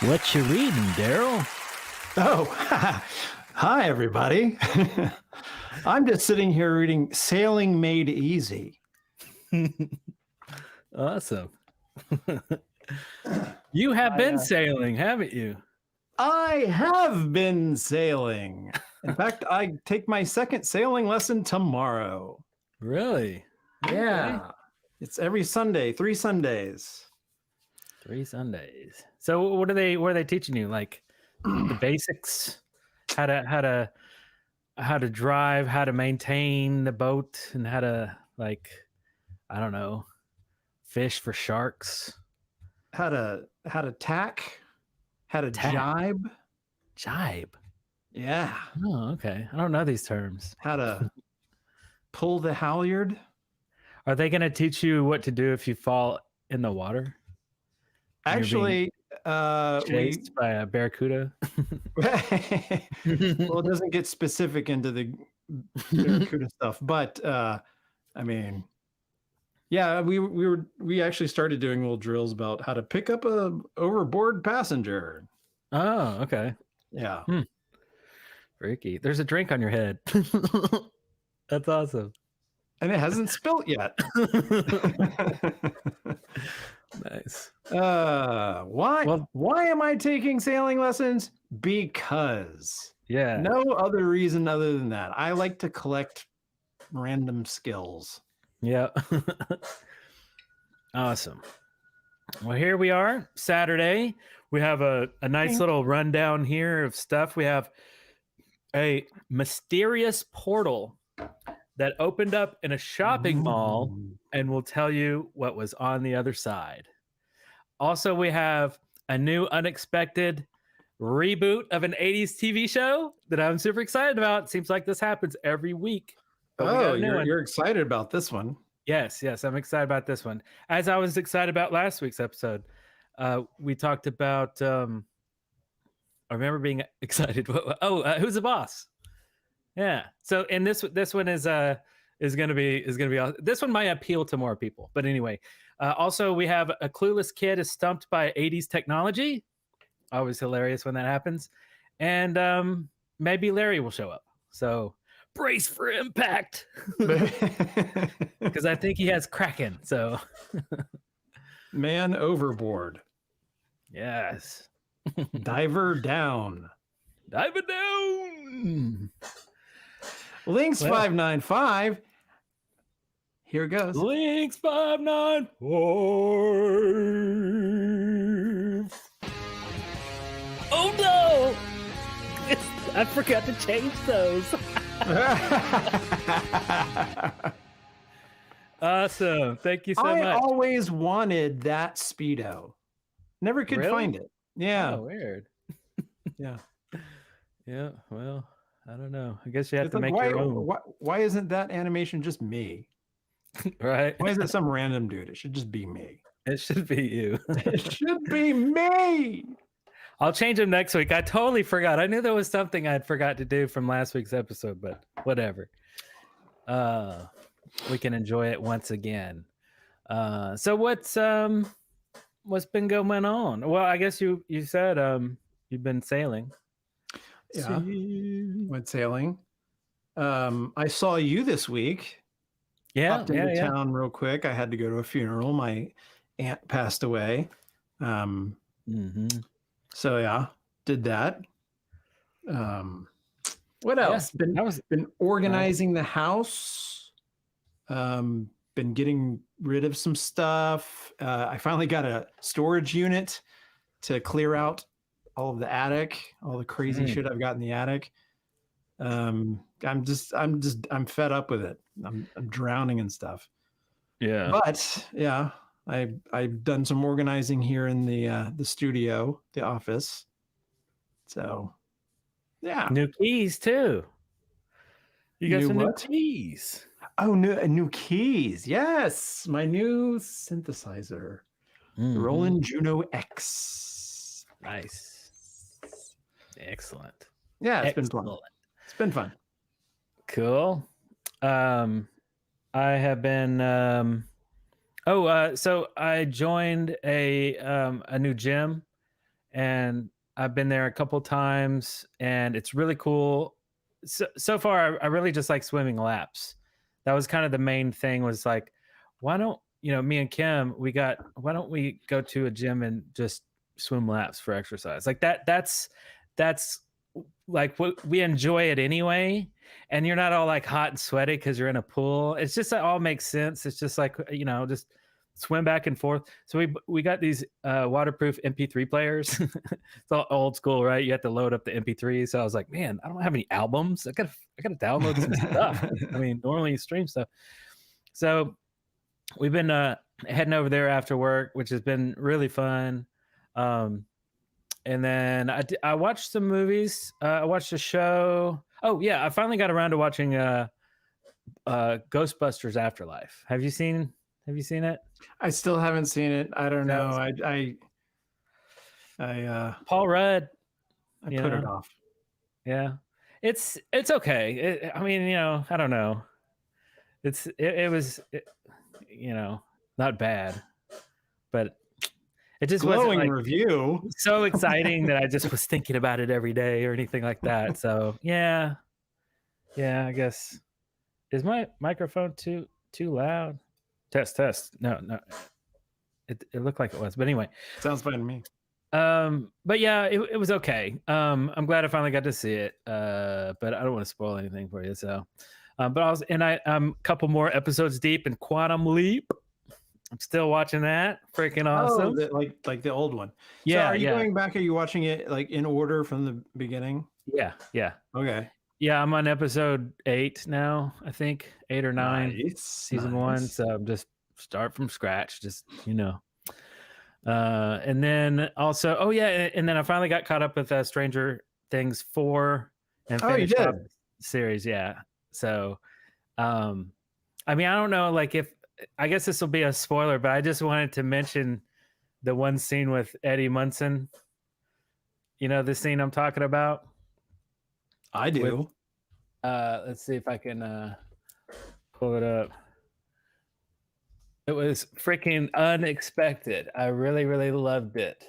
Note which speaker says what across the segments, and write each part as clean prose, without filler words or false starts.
Speaker 1: What you reading, Darrell?
Speaker 2: Oh, hi, everybody. I'm just sitting here reading Sailing Made Easy.
Speaker 1: Awesome. You have been sailing, haven't you?
Speaker 2: I have been sailing. In fact, I take my second sailing lesson tomorrow.
Speaker 1: Really?
Speaker 2: Yeah.
Speaker 1: Okay.
Speaker 2: It's every Sunday, 3 Sundays.
Speaker 1: 3 Sundays. So what are they teaching you? Like the basics? How to drive, how to maintain the boat, and how to, like, I don't know, fish for sharks.
Speaker 2: How to tack, how to jibe.
Speaker 1: Jibe.
Speaker 2: Yeah.
Speaker 1: Oh, okay. I don't know these terms.
Speaker 2: How to pull the halyard.
Speaker 1: Are they going to teach you what to do if you fall in the water?
Speaker 2: Actually,
Speaker 1: Chased by a barracuda?
Speaker 2: well, it doesn't get specific into the barracuda stuff, but I mean, yeah, we actually started doing little drills about how to pick up a overboard passenger.
Speaker 1: Oh, okay.
Speaker 2: Yeah.
Speaker 1: Freaky. There's a drink on your head. That's awesome.
Speaker 2: And it hasn't spilt yet.
Speaker 1: Nice.
Speaker 2: Why am I taking sailing lessons? Because.
Speaker 1: Yeah.
Speaker 2: No other reason other than that. I like to collect random skills.
Speaker 1: Yeah. Awesome. Well, here we are, Saturday. We have a nice little rundown here of stuff. We have a mysterious portal that opened up in a shopping mall and will tell you what was on the other side. Also, we have a new unexpected reboot of an 80s TV show that I'm super excited about. It seems like this happens every week.
Speaker 2: Oh, you're excited about this one.
Speaker 1: Yes, I'm excited about this one. As I was excited about last week's episode. We talked about I remember being excited. Who's the boss? Yeah. So, and this one is gonna be awesome. This one might appeal to more people. But anyway, also we have a clueless kid is stumped by 80s technology. Always hilarious when that happens. And maybe Larry will show up. So brace for impact. Because I think he has Kraken. So
Speaker 2: man overboard.
Speaker 1: Yes.
Speaker 2: Diver down.
Speaker 1: Dive it down.
Speaker 2: Links 595. Here it goes.
Speaker 1: Links 595. Oh no! I forgot to change those. Awesome. Thank you so much.
Speaker 2: I always wanted that Speedo. Never could find it. Yeah.
Speaker 1: Oh, weird.
Speaker 2: Yeah.
Speaker 1: Yeah. Well, I don't know. I guess you have to make your own.
Speaker 2: Why isn't that animation just me?
Speaker 1: Right.
Speaker 2: Why is it some random dude? It should just be me.
Speaker 1: It should be you.
Speaker 2: It should be me.
Speaker 1: I'll change them next week. I totally forgot. I knew there was something I'd forgot to do from last week's episode, but whatever. We can enjoy it once again. So what's been going on? Well, I guess you said you've been sailing.
Speaker 2: Yeah. Went sailing. I saw you this week.
Speaker 1: Yeah.
Speaker 2: Popped into town real quick. I had to go to a funeral. My aunt passed away. So yeah, did that. What else? Been organizing the house. Been getting rid of some stuff. I finally got a storage unit to clear out all of the attic, all the crazy shit I've got in the attic. I'm fed up with it. I'm drowning in stuff.
Speaker 1: Yeah.
Speaker 2: But yeah, I've done some organizing here in the studio, the office. So yeah.
Speaker 1: New keys too. You got some new keys.
Speaker 2: Oh, new keys. Yes. My new synthesizer. The Roland Juno X.
Speaker 1: Nice. Excellent.
Speaker 2: Yeah, it's been fun. It's been fun.
Speaker 1: Cool. I have been So I joined a new gym, and I've been there a couple times, and it's really cool. So far, I really just like swimming laps. That was kind of the main thing. Was like, why don't me and Kim? Why don't we go to a gym and just swim laps for exercise? Like that. That's like what we enjoy it anyway, and you're not all like hot and sweaty because you're in a pool. It's just it all makes sense. It's just like just swim back and forth. So we got these waterproof MP3 players. It's all old school, right? You have to load up the MP3. So I was like, man, I don't have any albums. I gotta download some stuff. I mean, normally you stream stuff. So we've been heading over there after work, which has been really fun. And then I watched some movies. I watched a show. Oh yeah, I finally got around to watching Ghostbusters Afterlife. Have you seen it?
Speaker 2: I still haven't seen it. I don't
Speaker 1: That
Speaker 2: know.
Speaker 1: was-
Speaker 2: I
Speaker 1: Paul Rudd.
Speaker 2: I
Speaker 1: You
Speaker 2: put it
Speaker 1: know?
Speaker 2: off.
Speaker 1: Yeah, it's okay. I mean, I don't know. It was not bad, but it just wasn't
Speaker 2: Glowing
Speaker 1: like
Speaker 2: review.
Speaker 1: so exciting that I just was thinking about it every day or anything like that. So yeah, I guess is my microphone too loud? Test. No. It looked like it was, but anyway.
Speaker 2: Sounds fine to me.
Speaker 1: But yeah, it was okay. I'm glad I finally got to see it. But I don't want to spoil anything for you. So, but I'm a couple more episodes deep in Quantum Leap. I'm still watching that. Freaking awesome.
Speaker 2: Oh, like the old one.
Speaker 1: Yeah.
Speaker 2: So are you
Speaker 1: yeah.
Speaker 2: going back? Are you watching it like in order from the beginning?
Speaker 1: Yeah.
Speaker 2: Okay.
Speaker 1: Yeah, I'm on episode 8 now. I think 8 or 9,
Speaker 2: Nice.
Speaker 1: season 1. So I'm just start from scratch. Just and then also, oh yeah, and then I finally got caught up with Stranger Things 4 and
Speaker 2: Oh, you
Speaker 1: finished
Speaker 2: did?
Speaker 1: off the series. Yeah. So, I mean, I don't know, like I guess this will be a spoiler, but I just wanted to mention the one scene with Eddie Munson. You know the scene I'm talking about?
Speaker 2: I do.
Speaker 1: Let's see if I can pull it up. It was freaking unexpected. I really, really loved it.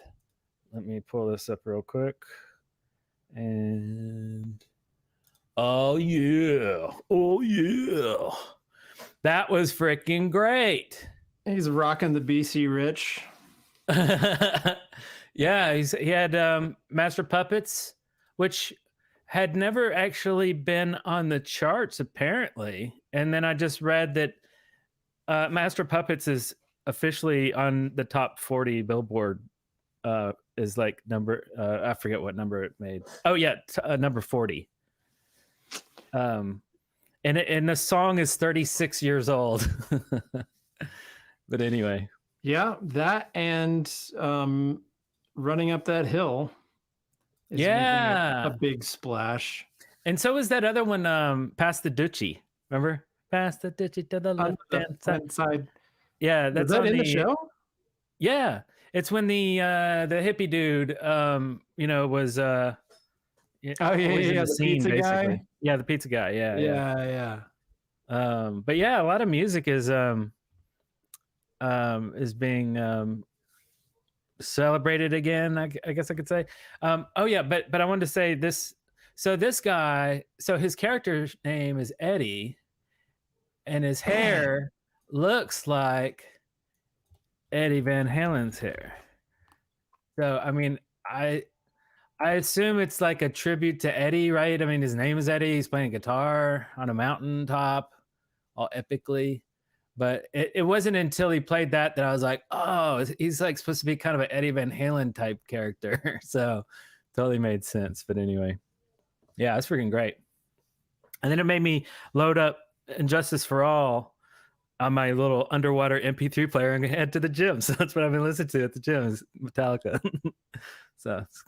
Speaker 1: Let me pull this up real quick. And oh yeah. That was freaking great.
Speaker 2: He's rocking the BC Rich.
Speaker 1: Yeah, he had Master Puppets, which had never actually been on the charts apparently. And then I just read that Master Puppets is officially on the top 40 Billboard. Is like number I forget what number it made. Oh yeah, number 40. And the song is 36 years old. But anyway.
Speaker 2: Yeah, that and running up that hill is making a big splash.
Speaker 1: And so is that other one, Past the Duchy. Remember? Past the Duchy to the left-hand side. Yeah, that's
Speaker 2: that in the show?
Speaker 1: Yeah. It's when the hippie dude was
Speaker 2: the pizza guy.
Speaker 1: Yeah, the pizza guy.
Speaker 2: Yeah.
Speaker 1: But yeah, a lot of music is being celebrated again, I guess I could say. Oh yeah, but I wanted to say this. So this guy, so his character's name is Eddie, and his hair looks like Eddie Van Halen's hair. So I mean, I assume it's like a tribute to Eddie, right? I mean, his name is Eddie. He's playing guitar on a mountaintop, all epically. But it wasn't until he played that I was like, oh, he's like supposed to be kind of an Eddie Van Halen type character. So totally made sense. But anyway, yeah, it's freaking great. And then it made me load up Injustice for All on my little underwater MP3 player and head to the gym. So that's what I've been listening to at the gym is Metallica. So it's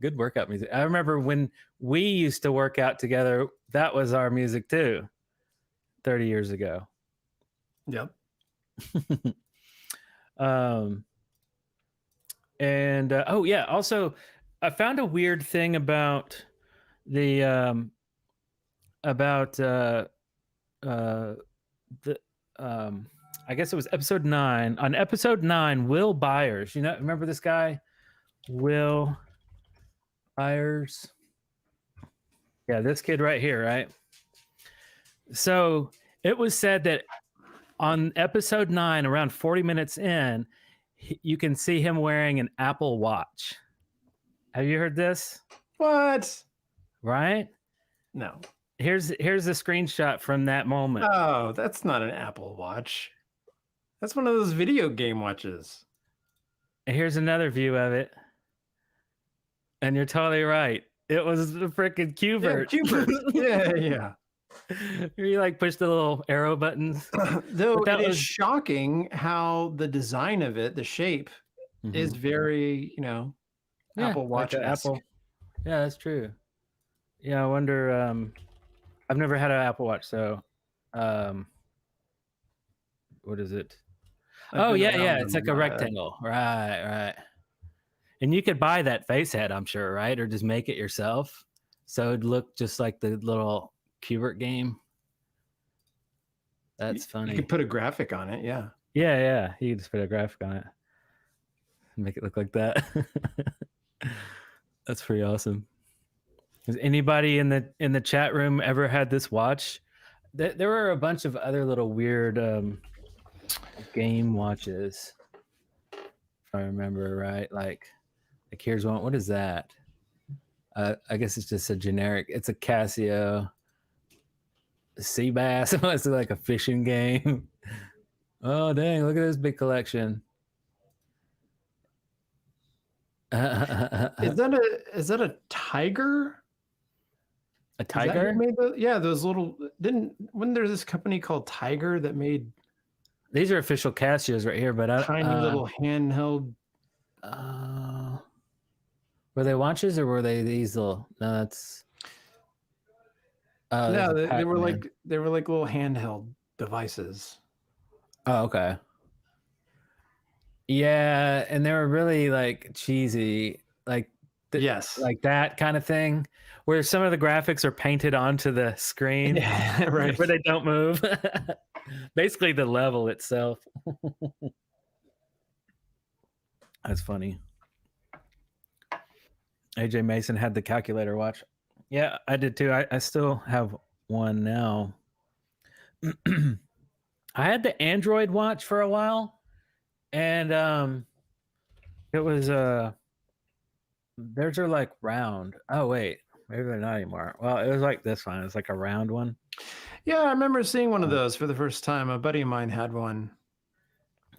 Speaker 1: good workout music. I remember when we used to work out together, that was our music too, 30 years ago.
Speaker 2: Yep.
Speaker 1: And oh yeah, also I found a weird thing about the I guess it was episode 9. On episode 9, Will Byers. You know, remember this guy? Will Byers. Yeah, this kid right here, right? So it was said that on episode 9, around 40 minutes in, you can see him wearing an Apple Watch. Have you heard this?
Speaker 2: What?
Speaker 1: Right?
Speaker 2: No.
Speaker 1: Here's a screenshot from that moment.
Speaker 2: Oh, that's not an Apple Watch. That's one of those video game watches.
Speaker 1: And here's another view of it. And you're totally right. It was the freaking Qbert.
Speaker 2: Yeah, Qbert. yeah.
Speaker 1: You like push the little arrow buttons.
Speaker 2: Though it is shocking how the design of it, the shape, is very, Apple Watch.
Speaker 1: Like Apple. Yeah, that's true. Yeah, I wonder. I've never had an Apple Watch, so what is it? Oh yeah, it's like a rectangle. Right. And you could buy that face head, I'm sure, right? Or just make it yourself. So it'd look just like the little Qbert game. That's funny.
Speaker 2: You could put a graphic on it, yeah.
Speaker 1: Yeah. You could just put a graphic on it. Make it look like that. That's pretty awesome. Has anybody in the chat room ever had this watch? There were a bunch of other little weird game watches, if I remember right. Like here's one. What is that? I guess it's just a generic. It's a Casio sea bass. It's like a fishing game. Oh dang! Look at this big collection.
Speaker 2: Is that a tiger?
Speaker 1: A tiger?
Speaker 2: Those little wasn't there this company called Tiger that made
Speaker 1: these are official Casios right here, but
Speaker 2: tiny little handheld.
Speaker 1: Were they watches or were they these little? No, that's.
Speaker 2: No, they were like little handheld devices.
Speaker 1: Oh, okay. Yeah, and they were really like cheesy, like
Speaker 2: yes,
Speaker 1: like that kind of thing, where some of the graphics are painted onto the screen,
Speaker 2: right,
Speaker 1: where they don't move. Basically, the level itself. That's funny. AJ Mason had the calculator watch. Yeah, I did too. I still have one now. I had the Android watch for a while, and it was theirs are like round. Oh wait, maybe they're not anymore. Well, it was like this one. It's like a round one.
Speaker 2: Yeah, I remember seeing one of those for the first time. A buddy of mine had one.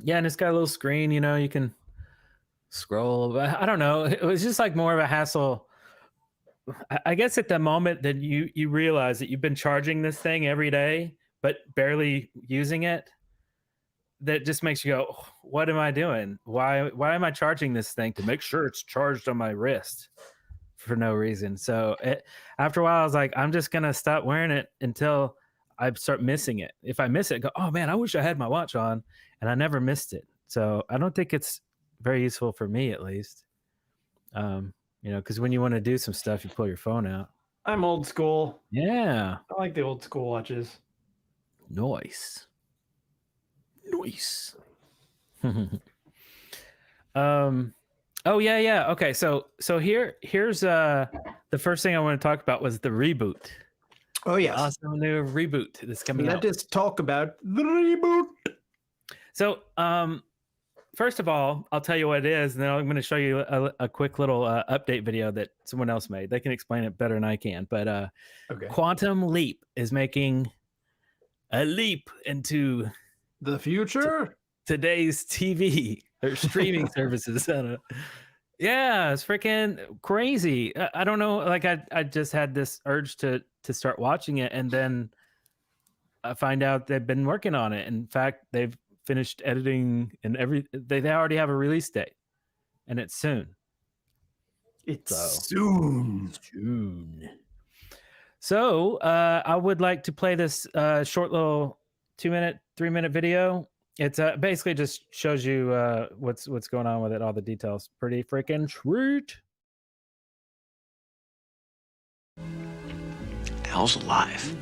Speaker 1: Yeah, and it's got a little screen. You can scroll. I don't know. It was just like more of a hassle. I guess at the moment that you realize that you've been charging this thing every day, but barely using it, that just makes you go, oh, what am I doing? Why am I charging this thing to make sure it's charged on my wrist for no reason? So after a while, I was like, I'm just going to stop wearing it until I start missing it. If I miss it, go, oh man, I wish I had my watch on, and I never missed it. So I don't think it's very useful for me, at least. Because when you want to do some stuff, you pull your phone out.
Speaker 2: I'm old school.
Speaker 1: Yeah.
Speaker 2: I like the old school watches.
Speaker 1: Nice. Oh yeah. Okay, so here's the first thing I want to talk about was the reboot.
Speaker 2: Oh yes.
Speaker 1: Awesome new reboot that's coming out.
Speaker 2: Let us talk about the reboot.
Speaker 1: So first of all, I'll tell you what it is, and then I'm going to show you a quick little update video that someone else made. They can explain it better than I can. But
Speaker 2: okay.
Speaker 1: Quantum Leap is making a leap into
Speaker 2: the future.
Speaker 1: Today's TV or streaming services. Yeah, it's freaking crazy. I don't know. Like I just had this urge to start watching it, and then I find out they've been working on it. In fact, they've finished editing and they already have a release date, and it's soon.
Speaker 2: Soon.
Speaker 1: So I would like to play this short little 3-minute video. It's basically just shows you what's going on with it, all the details. Pretty freaking sweet.
Speaker 3: Dell's alive.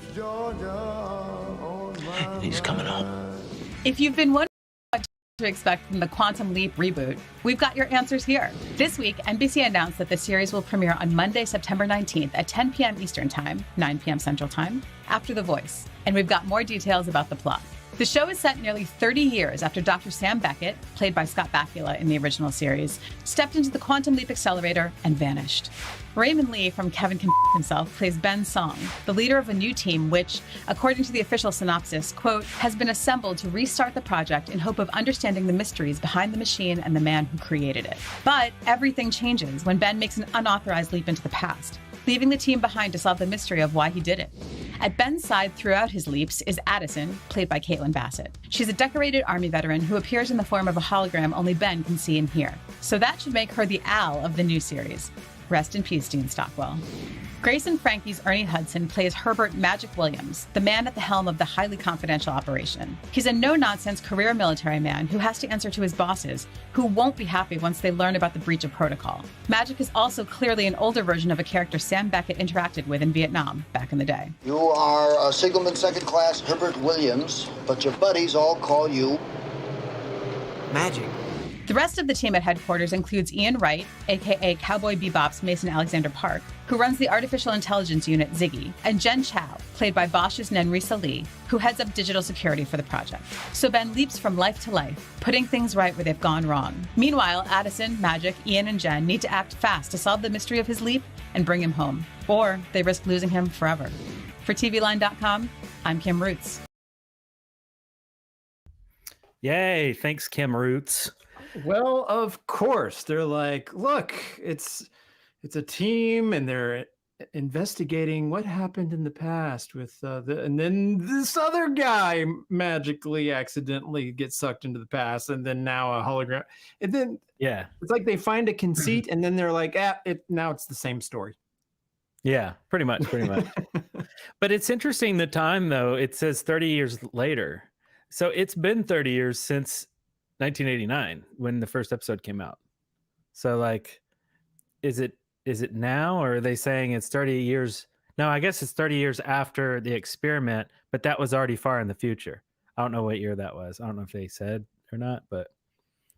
Speaker 3: And he's coming home. If you've been wondering what to expect from the Quantum Leap reboot, we've got your answers here. This week, NBC announced that the series will premiere on Monday, September 19th at 10 p.m. Eastern Time, 9 p.m. Central Time, after The Voice. And we've got more details about the plot. The show is set nearly 30 years after Dr. Sam Beckett, played by Scott Bakula in the original series, stepped into the Quantum Leap accelerator and vanished. Raymond Lee from Kevin Can himself plays Ben Song, the leader of a new team which, according to the official synopsis, quote, has been assembled to restart the project in hope of understanding the mysteries behind the machine and the man who created it. But everything changes when Ben makes an unauthorized leap into the past, leaving the team behind to solve the mystery of why he did it. At Ben's side throughout his leaps is Addison, played by Caitlin Bassett. She's a decorated Army veteran who appears in the form of a hologram only Ben can see and hear. So that should make her the Al of the new series. Rest in peace, Dean Stockwell. Grace and Frankie's Ernie Hudson plays Herbert Magic Williams, the man at the helm of the highly confidential operation. He's a no-nonsense career military man who has to answer to his bosses, who won't be happy once they learn about the breach of protocol. Magic is also clearly an older version of a character Sam Beckett interacted with in Vietnam back in the day.
Speaker 4: You are a signalman second class Herbert Williams, but your buddies all call you
Speaker 5: Magic.
Speaker 3: The rest of the team at headquarters includes Ian Wright, aka Cowboy Bebop's Mason Alexander Park, who runs the artificial intelligence unit Ziggy, and Jen Chow, played by Bosch's Nenrisa Lee, who heads up digital security for the project. So Ben leaps from life to life, putting things right where they've gone wrong. Meanwhile, Addison, Magic, Ian, and Jen need to act fast to solve the mystery of his leap and bring him home, or they risk losing him forever. For TVLine.com, I'm Kim Roots.
Speaker 1: Yay, thanks, Kim Roots.
Speaker 2: Well, of course. They're like, look, it's a team and they're investigating what happened in the past with and then this other guy magically accidentally gets sucked into the past, and then now a hologram. And then
Speaker 1: Yeah.
Speaker 2: it's like they find a conceit and then they're like, now it's the same story.
Speaker 1: Yeah, pretty much. But it's interesting the time, though. It says 30 years later. So it's been 30 years since 1989 when the first episode came out. So like, is it now, or are they saying it's 30 years? No, I guess it's 30 years after the experiment, but that was already far in the future. I don't know what year that was. I don't know if they said or not, but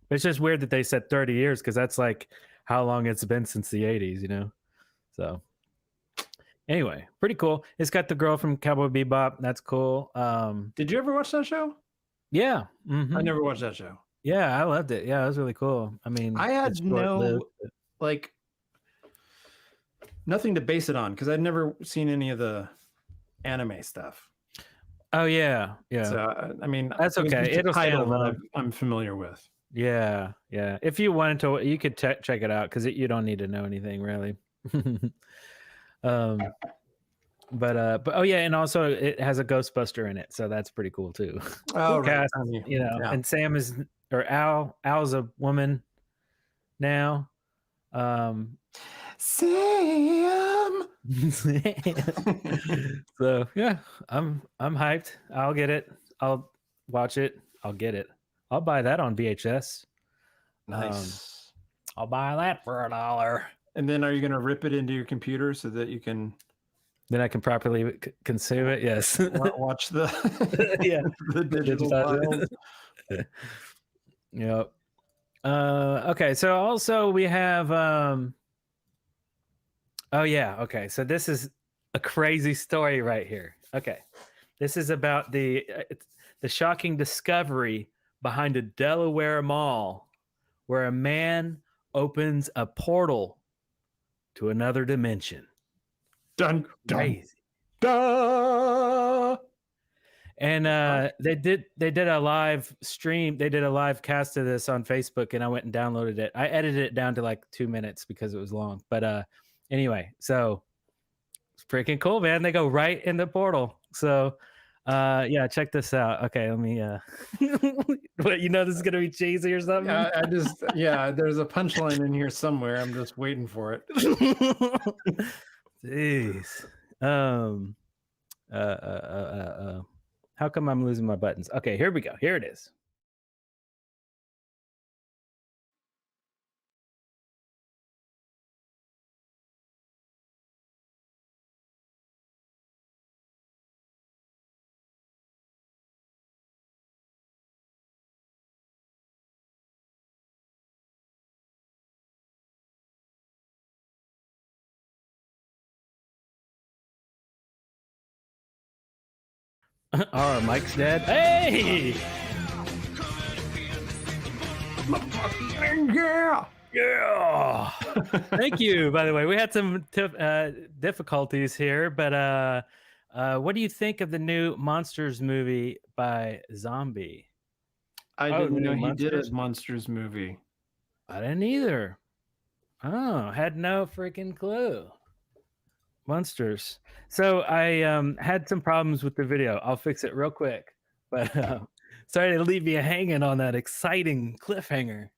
Speaker 1: it's just weird that they said 30 years because that's like how long it's been since the 80s, you know? So anyway, pretty cool. It's got the girl from Cowboy Bebop. That's cool.
Speaker 2: Did you ever watch that show?
Speaker 1: Yeah.
Speaker 2: I never watched that show.
Speaker 1: Yeah, I loved it. Yeah, it was really cool. I mean,
Speaker 2: I had
Speaker 1: it's short-lived,
Speaker 2: like nothing to base it on because I'd never seen any of the anime stuff.
Speaker 1: Oh yeah.
Speaker 2: So I mean,
Speaker 1: That's
Speaker 2: it was just a
Speaker 1: It'll stand
Speaker 2: title that
Speaker 1: alone.
Speaker 2: I'm familiar with.
Speaker 1: Yeah. If you wanted to, you could check it out because you don't need to know anything really. But oh yeah, and also it has a Ghostbuster in it, so that's pretty cool too.
Speaker 2: Oh,
Speaker 1: Cool
Speaker 2: right.
Speaker 1: cast, you know.
Speaker 2: Yeah.
Speaker 1: And Sam is, or Al's a woman now.
Speaker 2: Sam.
Speaker 1: So yeah, I'm hyped. I'll get it. I'll watch it. I'll get it. I'll buy that on VHS.
Speaker 2: Nice.
Speaker 1: I'll buy that for $1.
Speaker 2: And then are you going to rip it into your computer so that you can
Speaker 1: Then I can properly consume it. Yes.
Speaker 2: watch the
Speaker 1: Yeah.
Speaker 2: the digital
Speaker 1: Digitize
Speaker 2: files?
Speaker 1: it. Yep. Okay, so also we have oh yeah, okay. So this is a crazy story right here. Okay. This is about the shocking discovery behind a Delaware mall where a man opens a portal to another dimension.
Speaker 2: Dun dun
Speaker 1: Crazy.
Speaker 2: dun.
Speaker 1: And they did a live stream. They did a live cast of this on Facebook, and I went and downloaded it. I edited it down to like 2 minutes because it was long. But anyway, so it's freaking cool, man. They go right in the portal. So yeah, check this out. Okay, let me what, you know this is gonna be cheesy or something?
Speaker 2: I just there's a punchline in here somewhere. I'm just waiting for it.
Speaker 1: Jeez. How come I'm losing my buttons? Okay, here we go. Here it is. Our Mike's dead. Hey!
Speaker 2: Yeah.
Speaker 1: Yeah. Thank you. By the way, we had some difficulties here, but what do you think of the new Monsters movie by Zombie?
Speaker 2: I
Speaker 1: Oh,
Speaker 2: didn't
Speaker 1: the
Speaker 2: know
Speaker 1: new
Speaker 2: he did
Speaker 1: Monsters?
Speaker 2: a Monsters movie.
Speaker 1: I didn't either. Oh, had no freaking clue. Monsters. So I had some problems with the video. I'll fix it real quick. But sorry to leave you hanging on that exciting cliffhanger.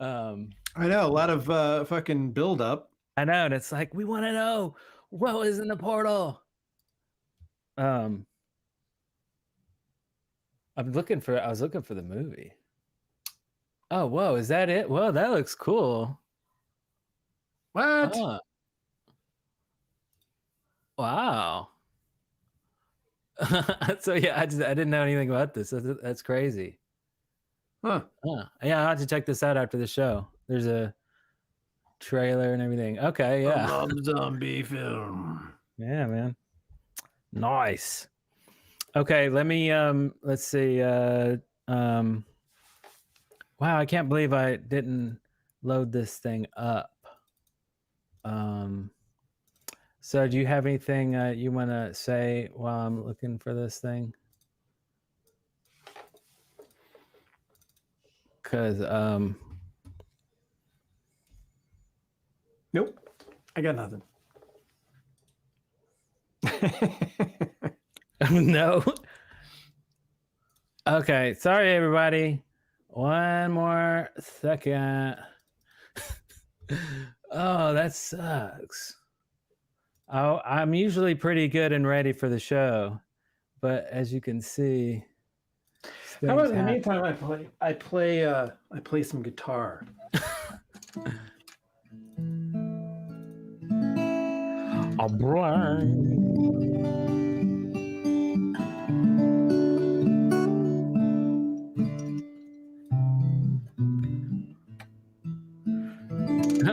Speaker 2: I know, a lot of fucking build up.
Speaker 1: I know, and it's like we want to know what was in the portal. I was looking for the movie. Oh, whoa, is that it? Whoa, that looks cool.
Speaker 2: What?
Speaker 1: Oh. Wow. So yeah, I didn't know anything about this. That's crazy.
Speaker 2: Huh.
Speaker 1: Yeah, I'll have to check this out after the show. There's a trailer and everything. Okay,
Speaker 2: I
Speaker 1: yeah.
Speaker 2: love zombie film.
Speaker 1: Yeah, man. Nice. Okay, let me let's see. Wow, I can't believe I didn't load this thing up. So do you have anything you want to say while I'm looking for this thing? Because
Speaker 2: Nope. I got nothing.
Speaker 1: no. Okay, sorry everybody. One more second. Oh, that sucks. Oh, I'm usually pretty good and ready for the show, but as you can see,
Speaker 2: How about in the meantime I play some guitar.
Speaker 1: A brain.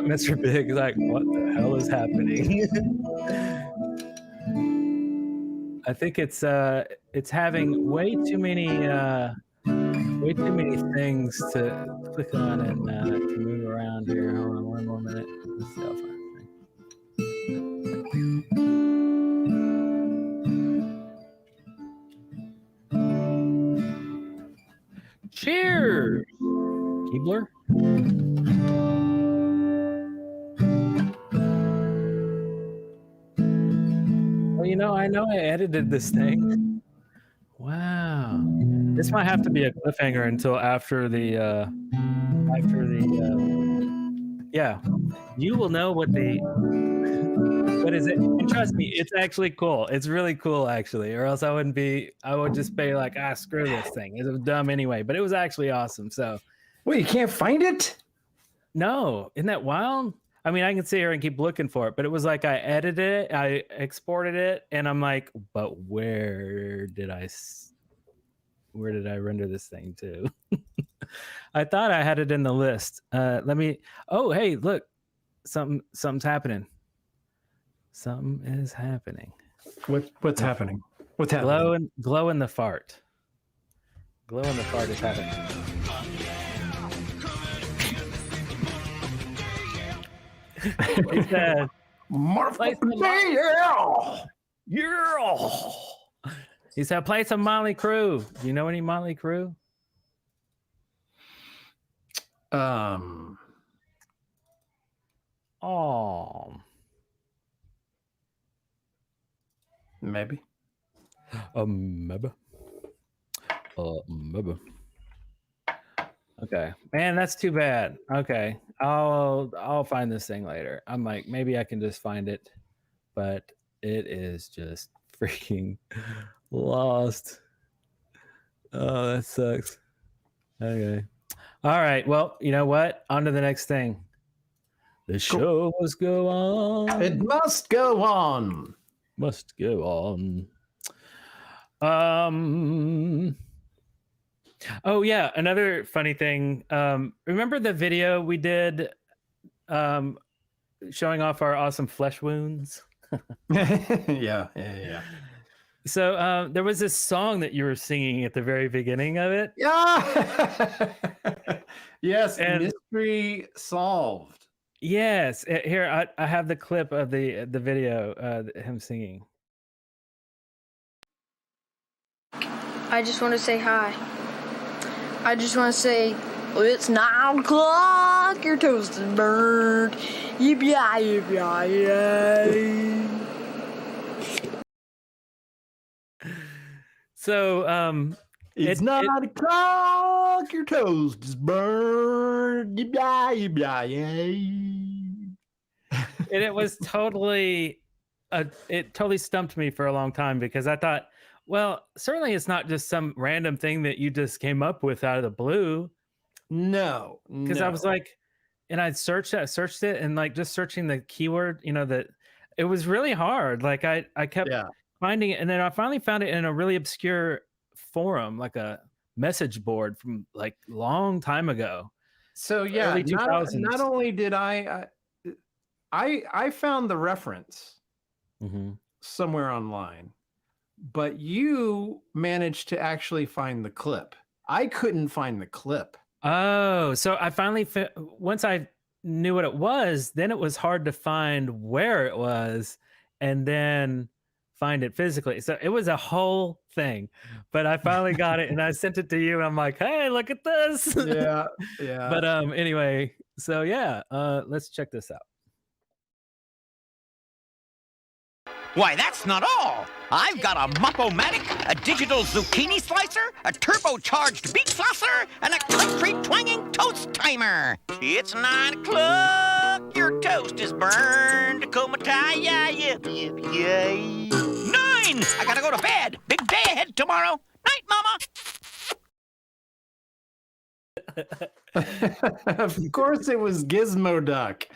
Speaker 1: Mr. Big is like, what the hell is happening? I think it's having way too many things to click on and to move around here. Hold on one more minute. Let's see how far. Cheers, Keebler. Well, I know I edited this thing. Wow. This might have to be a cliffhanger until after the yeah. You will know what is it? And trust me, it's actually cool. It's really cool actually, or else I would just be like, screw this thing. It was dumb anyway, but it was actually awesome. So
Speaker 2: Wait, you can't find it?
Speaker 1: no, isn't that wild? I mean, I can sit here and keep looking for it, but it was like I edited it, I exported it, and I'm like, but where did I render this thing to? I thought I had it in the list. Let me. Oh, hey, look, something's happening. Something is happening.
Speaker 2: What's happening? What's happening?
Speaker 1: Glow in the fart. Glow in the fart is happening. He said, yeah. He said, play some Motley Crue. Do you know any Motley Crue? Oh.
Speaker 2: Maybe.
Speaker 1: Maybe. Maybe. Okay, man, that's too bad. Okay, I'll find this thing later. I'm like, maybe I can just find it, but it is just freaking lost. Oh, that sucks. Okay. All right. Well, you know what? On to the next thing. The show must go on.
Speaker 2: It must go on.
Speaker 1: Must go on. Oh yeah, another funny thing. Remember the video we did showing off our awesome flesh wounds?
Speaker 2: Yeah.
Speaker 1: So there was this song that you were singing at the very beginning of it.
Speaker 2: Yeah. Yes,
Speaker 1: And-
Speaker 2: mystery solved.
Speaker 1: Yes, here I have the clip of the video, him singing.
Speaker 6: I just want to say hi. I just want to say, it's 9 o'clock, your toast is burned. Yippee-yi-yippee-yi-yi.
Speaker 1: So
Speaker 2: It's 9 o'clock, your toast is burned. Yippee-yi-yippee-yi-yi.
Speaker 1: and it was totally it totally stumped me for a long time because I thought, well, certainly it's not just some random thing that you just came up with out of the blue.
Speaker 2: No,
Speaker 1: Because I was like, and I searched it, and like just searching the keyword, that it was really hard. Like I kept finding it, and then I finally found it in a really obscure forum, like a message board from like long time ago.
Speaker 2: So yeah,
Speaker 1: early 2000s.
Speaker 2: not only did I found the reference somewhere online, but you managed to actually find the clip. I couldn't find the clip.
Speaker 1: Oh, so I finally once I knew what it was, then it was hard to find where it was, and then find it physically. So it was a whole thing, but I finally got it, and I sent it to you, and I'm like, hey, look at this.
Speaker 2: Yeah.
Speaker 1: But anyway, so yeah, let's check this out.
Speaker 7: Why, that's not all. I've got a Mop-O-Matic, a digital zucchini slicer, a turbocharged beet flosser, and a country twanging toast timer. It's 9 o'clock. Your toast is burned. Komataya. 9! I gotta go to bed. Big day ahead tomorrow. Night, Mama.
Speaker 2: Of course it was Gizmo Duck.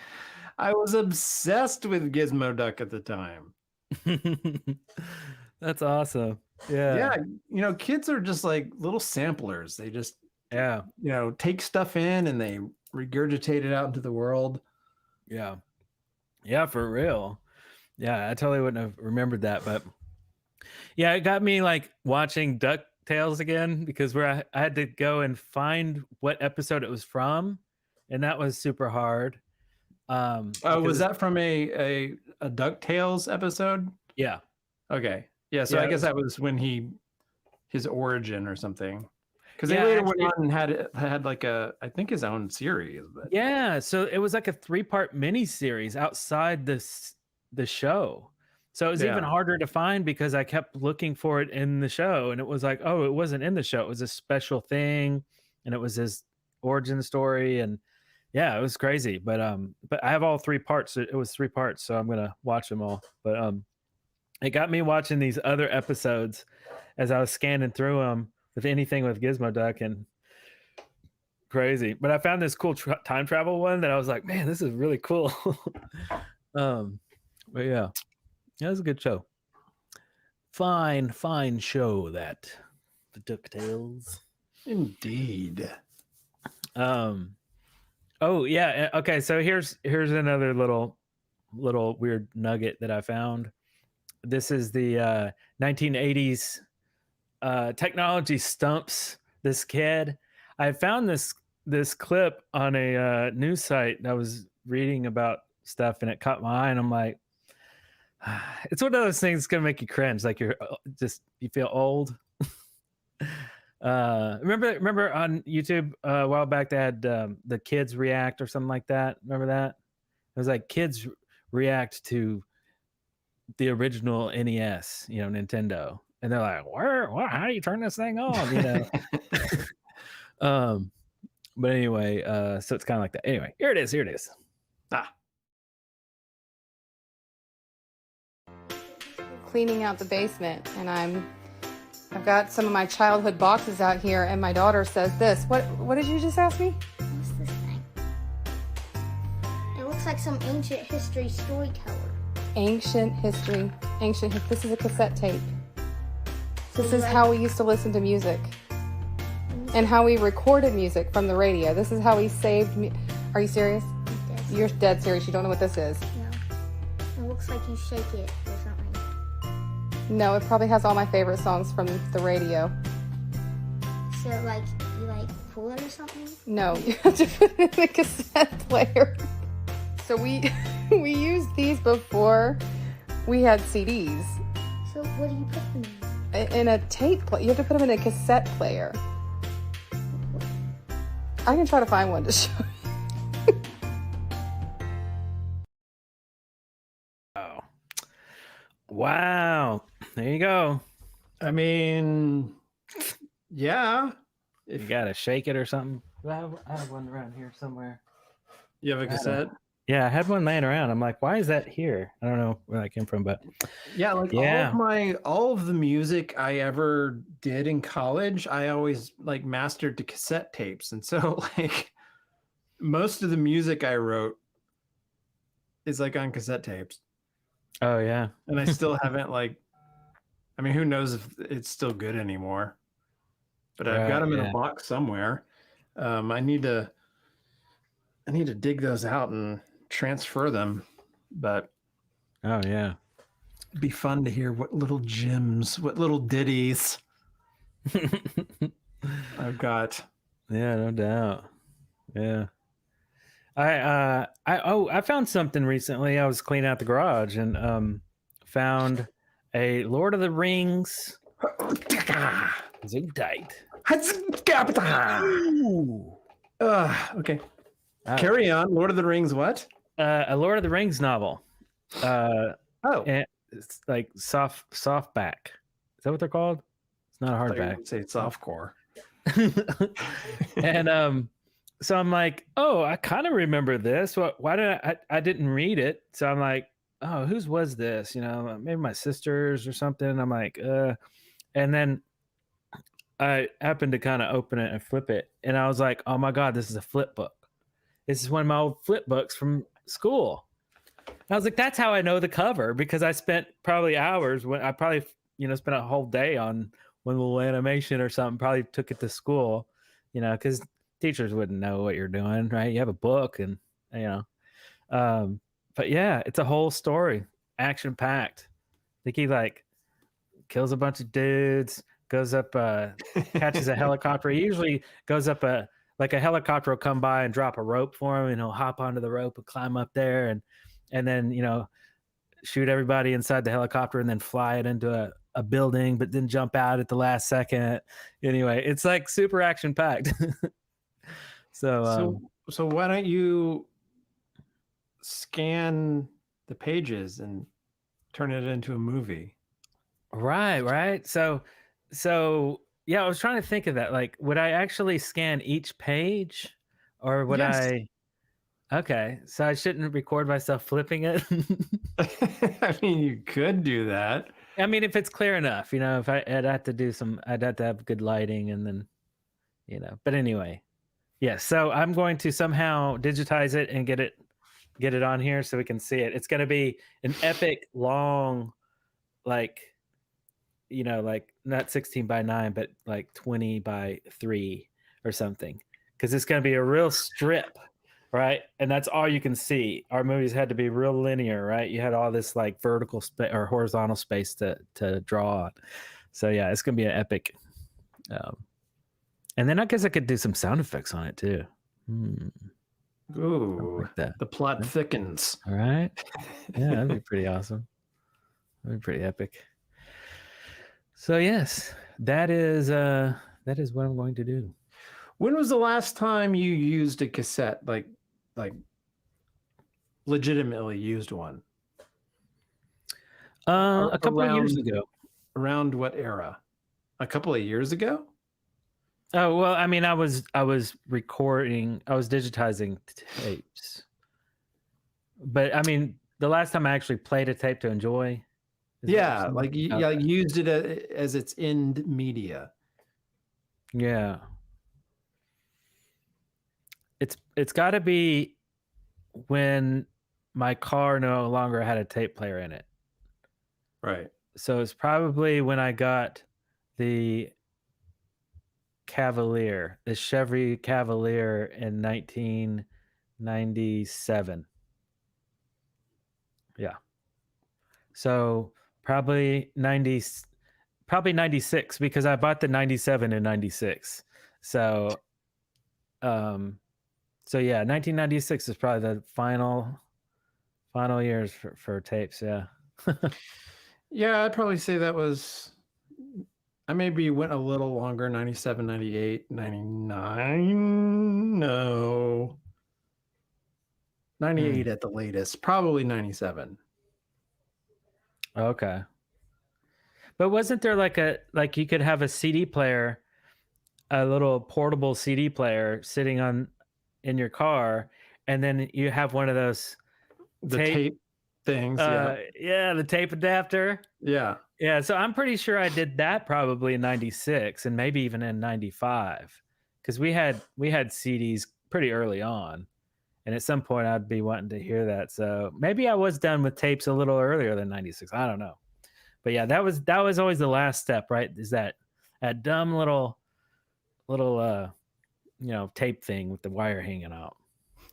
Speaker 2: I was obsessed with Gizmo Duck at the time.
Speaker 1: That's awesome. Yeah.
Speaker 2: Yeah, kids are just like little samplers. They just take stuff in and they regurgitate it out into the world.
Speaker 1: Yeah, for real. Yeah, I totally wouldn't have remembered that, but yeah, it got me like watching DuckTales again, because I had to go and find what episode it was from, and that was super hard.
Speaker 2: Was that from a DuckTales episode?
Speaker 1: Yeah.
Speaker 2: Okay. Yeah. So
Speaker 1: Yeah,
Speaker 2: I guess that was when his origin or something. Because they
Speaker 1: Yeah,
Speaker 2: later
Speaker 1: actually-
Speaker 2: went on and had like I think his own series. But
Speaker 1: Yeah, so it was like a 3-part mini series outside the show. So it was even harder to find because I kept looking for it in the show, and it was like, oh, it wasn't in the show. It was a special thing, and it was his origin story, and yeah, it was crazy. But I have all 3 parts. It was 3 parts, so I'm gonna watch them all. But it got me watching these other episodes as I was scanning through them with anything with Gizmo Duck, and crazy. But I found this cool time travel one that I was like, man, this is really cool. But yeah, it was a good show. Fine show, that the DuckTales.
Speaker 2: indeed.
Speaker 1: Oh yeah. Okay. So here's another little weird nugget that I found. This is the 1980s technology stumps this kid. I found this clip on a news site. I was reading about stuff, and it caught my eye, and I'm like, it's one of those things that's gonna make you cringe. Like you feel old. Remember on YouTube a while back they had the kids react or something like that. Remember that? It was like kids react to the original NES, Nintendo, and they're like, how do you turn this thing on? But anyway, so it's kind of like that. Anyway, here it is.
Speaker 8: Cleaning out the basement, and I've got some of my childhood boxes out here, and my daughter says this. What did you just ask me?
Speaker 9: What's this thing? It looks like some ancient history storyteller.
Speaker 8: Ancient history. This is a cassette tape. This is how we used to listen to music, and how we recorded music from the radio. This is how we saved. Are you serious?
Speaker 9: Yes.
Speaker 8: You're dead serious. You don't know what this is.
Speaker 9: No. It looks like you shake it or something.
Speaker 8: No, it probably has all my favorite songs from the radio.
Speaker 9: So, like, you like pull it or something?
Speaker 8: No, you have to put it in a cassette player. So we used these before we had CDs.
Speaker 9: So, what do you put them in?
Speaker 8: In a tape player. You have to put them in a cassette player. I can try to find one to show you.
Speaker 1: Oh. Wow. There you go.
Speaker 2: I mean, yeah.
Speaker 1: You gotta shake it or something. I have one around here somewhere.
Speaker 2: You have a cassette?
Speaker 1: Yeah, I had one laying around. I'm like, why is that here? I don't know where that came from, but
Speaker 2: Yeah, like
Speaker 1: yeah.
Speaker 2: all of the music I ever did in college, I always like mastered to cassette tapes. And so like most of the music I wrote is like on cassette tapes.
Speaker 1: Oh yeah.
Speaker 2: And I still haven't like, I mean, who knows if it's still good anymore, but I've got them in a box somewhere. I need to dig those out and transfer them, but
Speaker 1: oh yeah,
Speaker 2: it'd be fun to hear what little gems, what little ditties I've got.
Speaker 1: Yeah, no doubt. Yeah. I found something recently. I was cleaning out the garage and found a Lord of the Rings Zootite.
Speaker 2: Okay. Carry on. Lord of the Rings, what?
Speaker 1: A Lord of the Rings novel. And it's like softback. Is that what they're called? It's not a hardback.
Speaker 2: Say it's softcore.
Speaker 1: And so I'm like, oh, I kind of remember this. Why did I didn't read it? So I'm like, oh, whose was this? You know, maybe my sister's or something. I'm like, and then I happened to kind of open it and flip it, and I was like, oh my God, this is a flip book. This is one of my old flip books from school. And I was like, that's how I know the cover, because I spent probably hours when I probably, spent a whole day on one little animation or something, probably took it to school, because teachers wouldn't know what you're doing, right? You have a book and, but yeah, it's a whole story, action packed. I think he like kills a bunch of dudes, goes up, catches a helicopter. He usually goes up like a helicopter will come by and drop a rope for him, and he'll hop onto the rope and climb up there and then, shoot everybody inside the helicopter and then fly it into a building, but then jump out at the last second. Anyway, it's like super action packed. So
Speaker 2: why don't you scan the pages and turn it into a movie?
Speaker 1: Right. So yeah, I was trying to think of that. Like, would I actually scan each page, or would I? Okay, so I shouldn't record myself flipping it.
Speaker 2: I mean, you could do that.
Speaker 1: I mean, if it's clear enough, if I'd have to have good lighting, and then, But anyway, yeah. So I'm going to somehow digitize it and get it on here so we can see it. It's going to be an epic long, like, like not 16 by 9, but like 20 by 3 or something, because it's going to be a real strip, right? And that's all you can see. Our movies had to be real linear, right? You had all this like vertical space or horizontal space to draw on. So yeah, it's going to be an epic. And then I guess I could do some sound effects on it too.
Speaker 2: Ooh,
Speaker 1: like
Speaker 2: the plot thickens.
Speaker 1: All right. Yeah, that'd be pretty awesome. That'd be pretty epic. So yes, that is what I'm going to do.
Speaker 2: When was the last time you used a cassette, like legitimately used one?
Speaker 1: A couple of years ago.
Speaker 2: Around what era? A couple of years ago?
Speaker 1: Oh, well, I mean, I was recording, I was digitizing tapes. But I mean, the last time I actually played a tape to enjoy.
Speaker 2: Yeah, like used it as its end media.
Speaker 1: Yeah. It's got to be when my car no longer had a tape player in it.
Speaker 2: Right.
Speaker 1: So it's probably when I got the Cavalier, the Chevy Cavalier in 1997. Yeah. So probably 96 because I bought the 97 and 96. So yeah, 1996 is probably the final years for tapes. Yeah.
Speaker 2: Yeah, I'd probably say that was, I maybe went a little longer, 97, 98, 99. No. 98 at the latest, probably 97.
Speaker 1: Okay. But wasn't there like you could have a CD player, a little portable CD player sitting in your car, and then you have one of those
Speaker 2: The tape things,
Speaker 1: yeah, the tape adapter.
Speaker 2: Yeah.
Speaker 1: Yeah, so I'm pretty sure I did that probably in 96 and maybe even in 95 because we had CDs pretty early on, and at some point I'd be wanting to hear that. So maybe I was done with tapes a little earlier than 96. I don't know. But yeah, that was always the last step, right? Is that dumb little tape thing with the wire hanging out.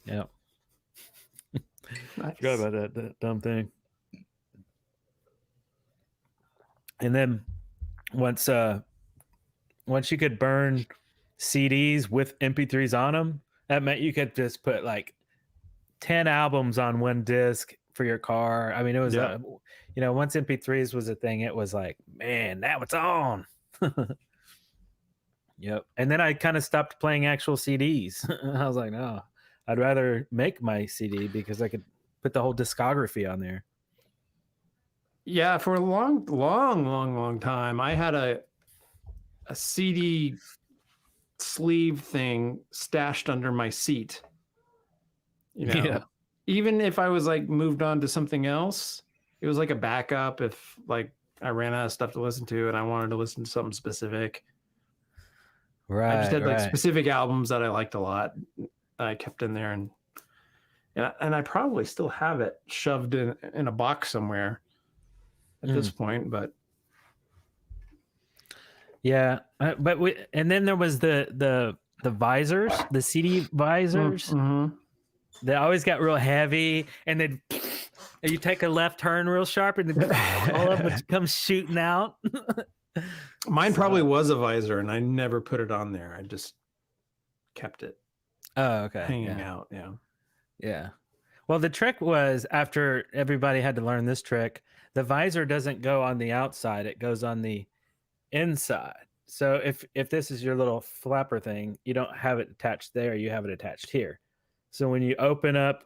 Speaker 1: Yeah.
Speaker 2: Nice.
Speaker 1: Forgot about that dumb thing. And then once you could burn CDs with MP3s on them, that meant you could just put like 10 albums on one disc for your car. I mean, it was once MP3s was a thing, it was like, man, now it's on. Yep. And then I kind of stopped playing actual CDs. I was like, no, I'd rather make my CD because I could put the whole discography on there.
Speaker 2: Yeah, for a long time, I had a CD sleeve thing stashed under my seat.
Speaker 1: Yeah.
Speaker 2: Even if I was like moved on to something else, it was like a backup if like I ran out of stuff to listen to and I wanted to listen to something specific.
Speaker 1: Right.
Speaker 2: I just had like specific albums that I liked a lot. I kept in there and I probably still have it shoved in a box somewhere at this point, but
Speaker 1: yeah, and then there was the visors, the CD visors.
Speaker 2: Mm-hmm.
Speaker 1: They always got real heavy, and then you take a left turn real sharp, and then all of it comes shooting out.
Speaker 2: Mine probably was a visor, and I never put it on there. I just kept it.
Speaker 1: Oh, okay.
Speaker 2: Hanging out, yeah.
Speaker 1: Yeah. Well, the trick was after everybody had to learn this trick, the visor doesn't go on the outside; it goes on the inside. So if this is your little flapper thing, you don't have it attached there; you have it attached here. So when you open up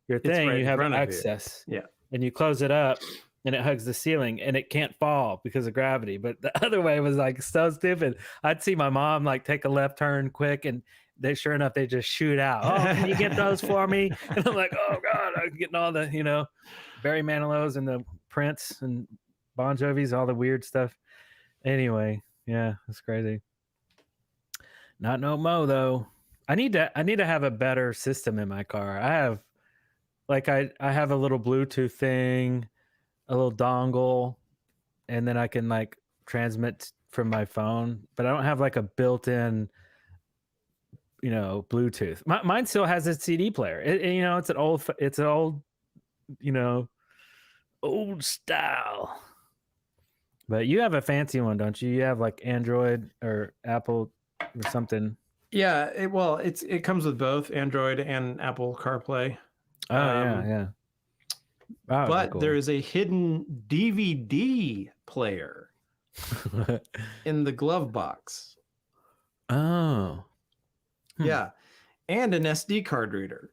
Speaker 1: your thing,
Speaker 2: right
Speaker 1: you
Speaker 2: in
Speaker 1: have
Speaker 2: front of you.
Speaker 1: access.
Speaker 2: Yeah.
Speaker 1: And you close it up, and it hugs the ceiling, and it can't fall because of gravity. But the other way was like so stupid. I'd see my mom like take a left turn quick, and sure enough, they just shoot out. Oh, can you get those for me? And I'm like, oh God, I'm getting all the, Barry Manilow's and the Prince and Bon Jovi's, all the weird stuff. Anyway, yeah, it's crazy. Not no mo though. I need to have a better system in my car. I have I have a little Bluetooth thing, a little dongle, and then I can like transmit from my phone, but I don't have like a built-in Bluetooth. Mine still has a CD player. It's an old old style. But you have a fancy one, don't you? You have like Android or Apple or something.
Speaker 2: Yeah, it comes with both Android and Apple CarPlay.
Speaker 1: Oh yeah. Wow,
Speaker 2: but
Speaker 1: cool.
Speaker 2: there is a hidden DVD player in the glove box.
Speaker 1: Oh.
Speaker 2: Yeah. And an SD card reader.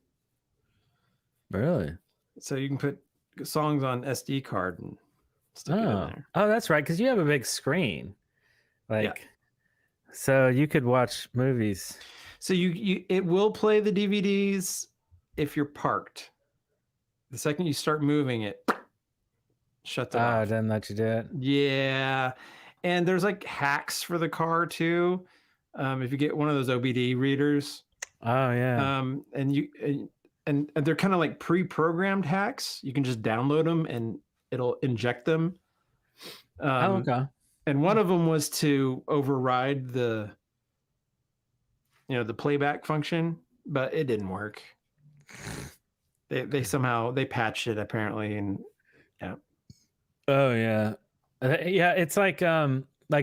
Speaker 1: Really?
Speaker 2: So you can put songs on SD card and stick it in there.
Speaker 1: Oh, that's right, because you have a big screen. So you could watch movies.
Speaker 2: So it will play the DVDs if you're parked. The second you start moving it, shuts it off.
Speaker 1: It doesn't let you do it.
Speaker 2: Yeah. And there's like hacks for the car too. If you get one of those OBD readers.
Speaker 1: Oh yeah.
Speaker 2: And they're kind of like pre-programmed hacks. You can just download them and it'll inject them.
Speaker 1: Okay.
Speaker 2: And one of them was to override the playback function, but it didn't work. They somehow patched it apparently, and yeah.
Speaker 1: Oh yeah, yeah. It's like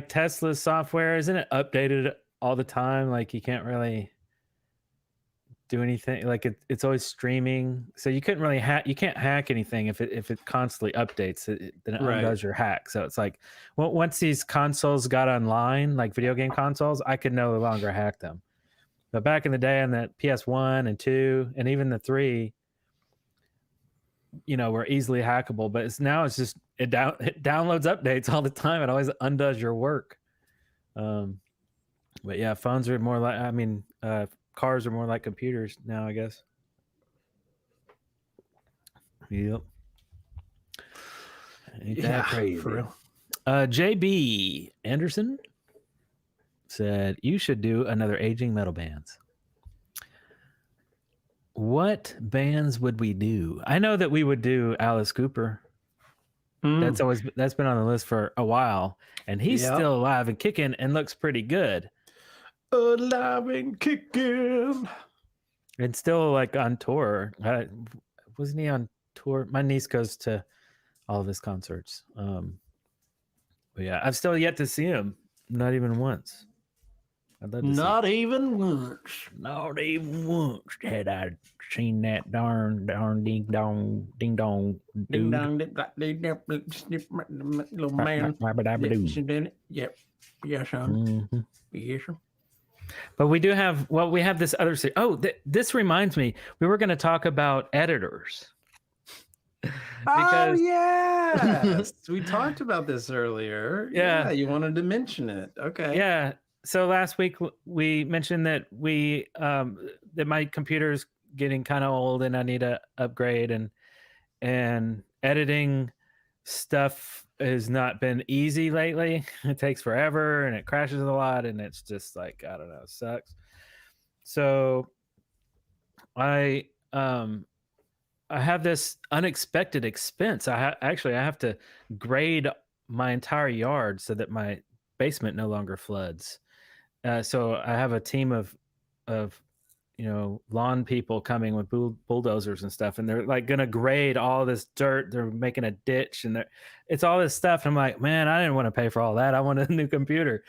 Speaker 1: Tesla's software, isn't it updated all the time? Like you can't really do anything. Like it's always streaming, so you couldn't really hack. You can't hack anything if it constantly updates. Then it
Speaker 2: Right.
Speaker 1: undoes your hack. So it's like once these consoles got online, like video game consoles, I could no longer hack them. But back in the day, on the PS1 and 2, and even the 3, were easily hackable. But now it's just it downloads updates all the time. It always undoes your work. But yeah, phones are more like cars are more like computers now, I guess. Yep. Ain't that crazy?
Speaker 2: For real.
Speaker 1: JB Anderson said you should do another aging metal bands. What bands would we do? I know that we would do Alice Cooper. That's been on the list for a while, and he's still alive and kicking and looks pretty good.
Speaker 2: Alive and kicking.
Speaker 1: And still like on tour. Wasn't he on tour? My niece goes to all of his concerts. But yeah, I've still yet to see him. Not even once. I'd love to
Speaker 2: Not even once.
Speaker 1: Not even once had I seen that darn ding dong
Speaker 2: Ding
Speaker 1: dude.
Speaker 2: dong, little man. Yep. Yes, son.
Speaker 1: Mm-hmm.
Speaker 2: Yes, sir.
Speaker 1: But we have this other series. Oh, this reminds me, we were going to talk about editors.
Speaker 2: Oh, yes. We talked about this earlier.
Speaker 1: Yeah.
Speaker 2: You wanted to mention it. Okay.
Speaker 1: Yeah. So last week we mentioned that that my computer's getting kind of old and I need to upgrade, and editing stuff has not been easy lately. It takes forever and it crashes a lot, and it's just like, I don't know, it sucks. So I have this unexpected expense. I have to grade my entire yard so that my basement no longer floods. So I have a team of lawn people coming with bulldozers and stuff, and they're like gonna grade all this dirt. They're making a ditch, and it's all this stuff. And I'm like, man, I didn't want to pay for all that. I wanted a new computer,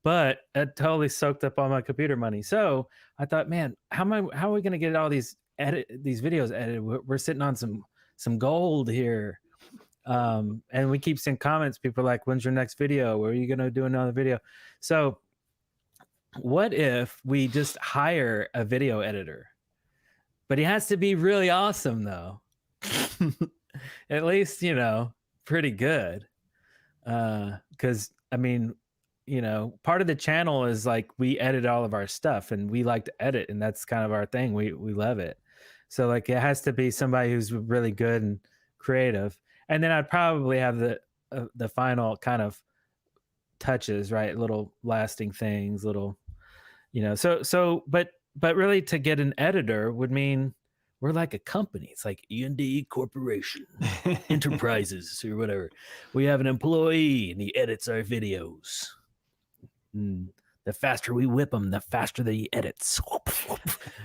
Speaker 1: but it totally soaked up all my computer money. So I thought, man, how are we gonna get all these videos edited? We're sitting on some gold here. And we keep seeing comments. People are like, when's your next video? Where are you gonna do another video? So what if we just hire a video editor? But he has to be really awesome though. At least, pretty good. Because I mean, part of the channel is like we edit all of our stuff, and we like to edit, and that's kind of our thing. We love it. So like it has to be somebody who's really good and creative. And then I'd probably have the final kind of touches, right? Little lasting things, little, but really to get an editor would mean we're like a company. It's like E&D Corporation Enterprises or whatever. We have an employee and he edits our videos. And the faster we whip him, the faster he edits.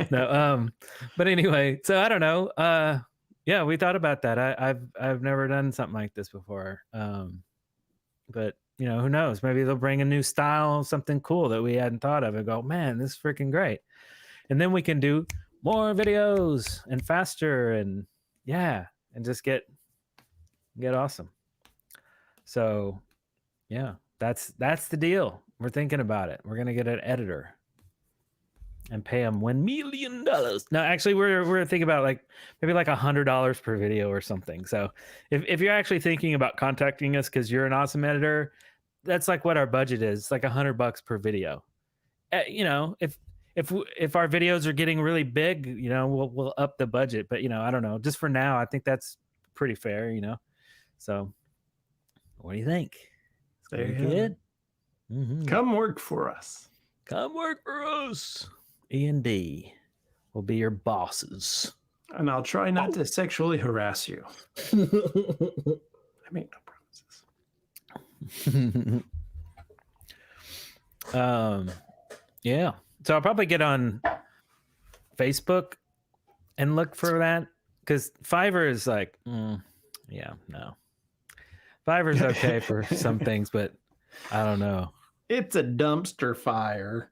Speaker 1: No, but anyway, so I don't know. Yeah, we thought about that. I've never done something like this before. But who knows? Maybe they'll bring a new style, something cool that we hadn't thought of, and go, man, this is freaking great. And then we can do more videos and faster, and and just get awesome. So yeah, that's the deal. We're thinking about it. We're gonna get an editor and pay them $1 million. No, actually, we're thinking about maybe $100 per video or something. So if you're actually thinking about contacting us because you're an awesome editor, that's like what our budget is. It's like $100 per video. If our videos are getting really big, we'll up the budget. But I don't know. Just for now, I think that's pretty fair. So what do you think? It's
Speaker 2: There
Speaker 1: pretty
Speaker 2: you
Speaker 1: good. Mm-hmm.
Speaker 2: Come work for us.
Speaker 1: Come work for us. E&D will be your bosses.
Speaker 2: And I'll try not to sexually harass you. I make no promises.
Speaker 1: Yeah. So I'll probably get on Facebook and look for that, because Fiverr is like, no. Fiverr's okay for some things, but I don't know.
Speaker 2: It's a dumpster fire.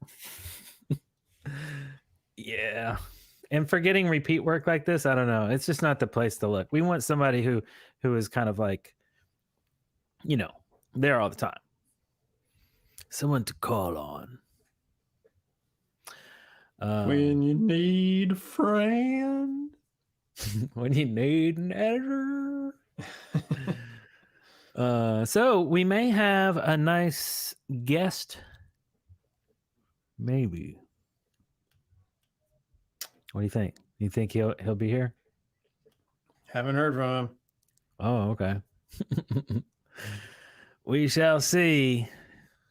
Speaker 1: Yeah. And for getting repeat work like this, I don't know. It's just not the place to look. We want somebody who is kind of like, you know, there all the time. Someone to call on.
Speaker 2: When you need a friend.
Speaker 1: When you need an editor. So we may have a nice guest. Maybe. What do you think? You think he'll be here?
Speaker 2: Haven't heard from him.
Speaker 1: Oh, okay. We shall see.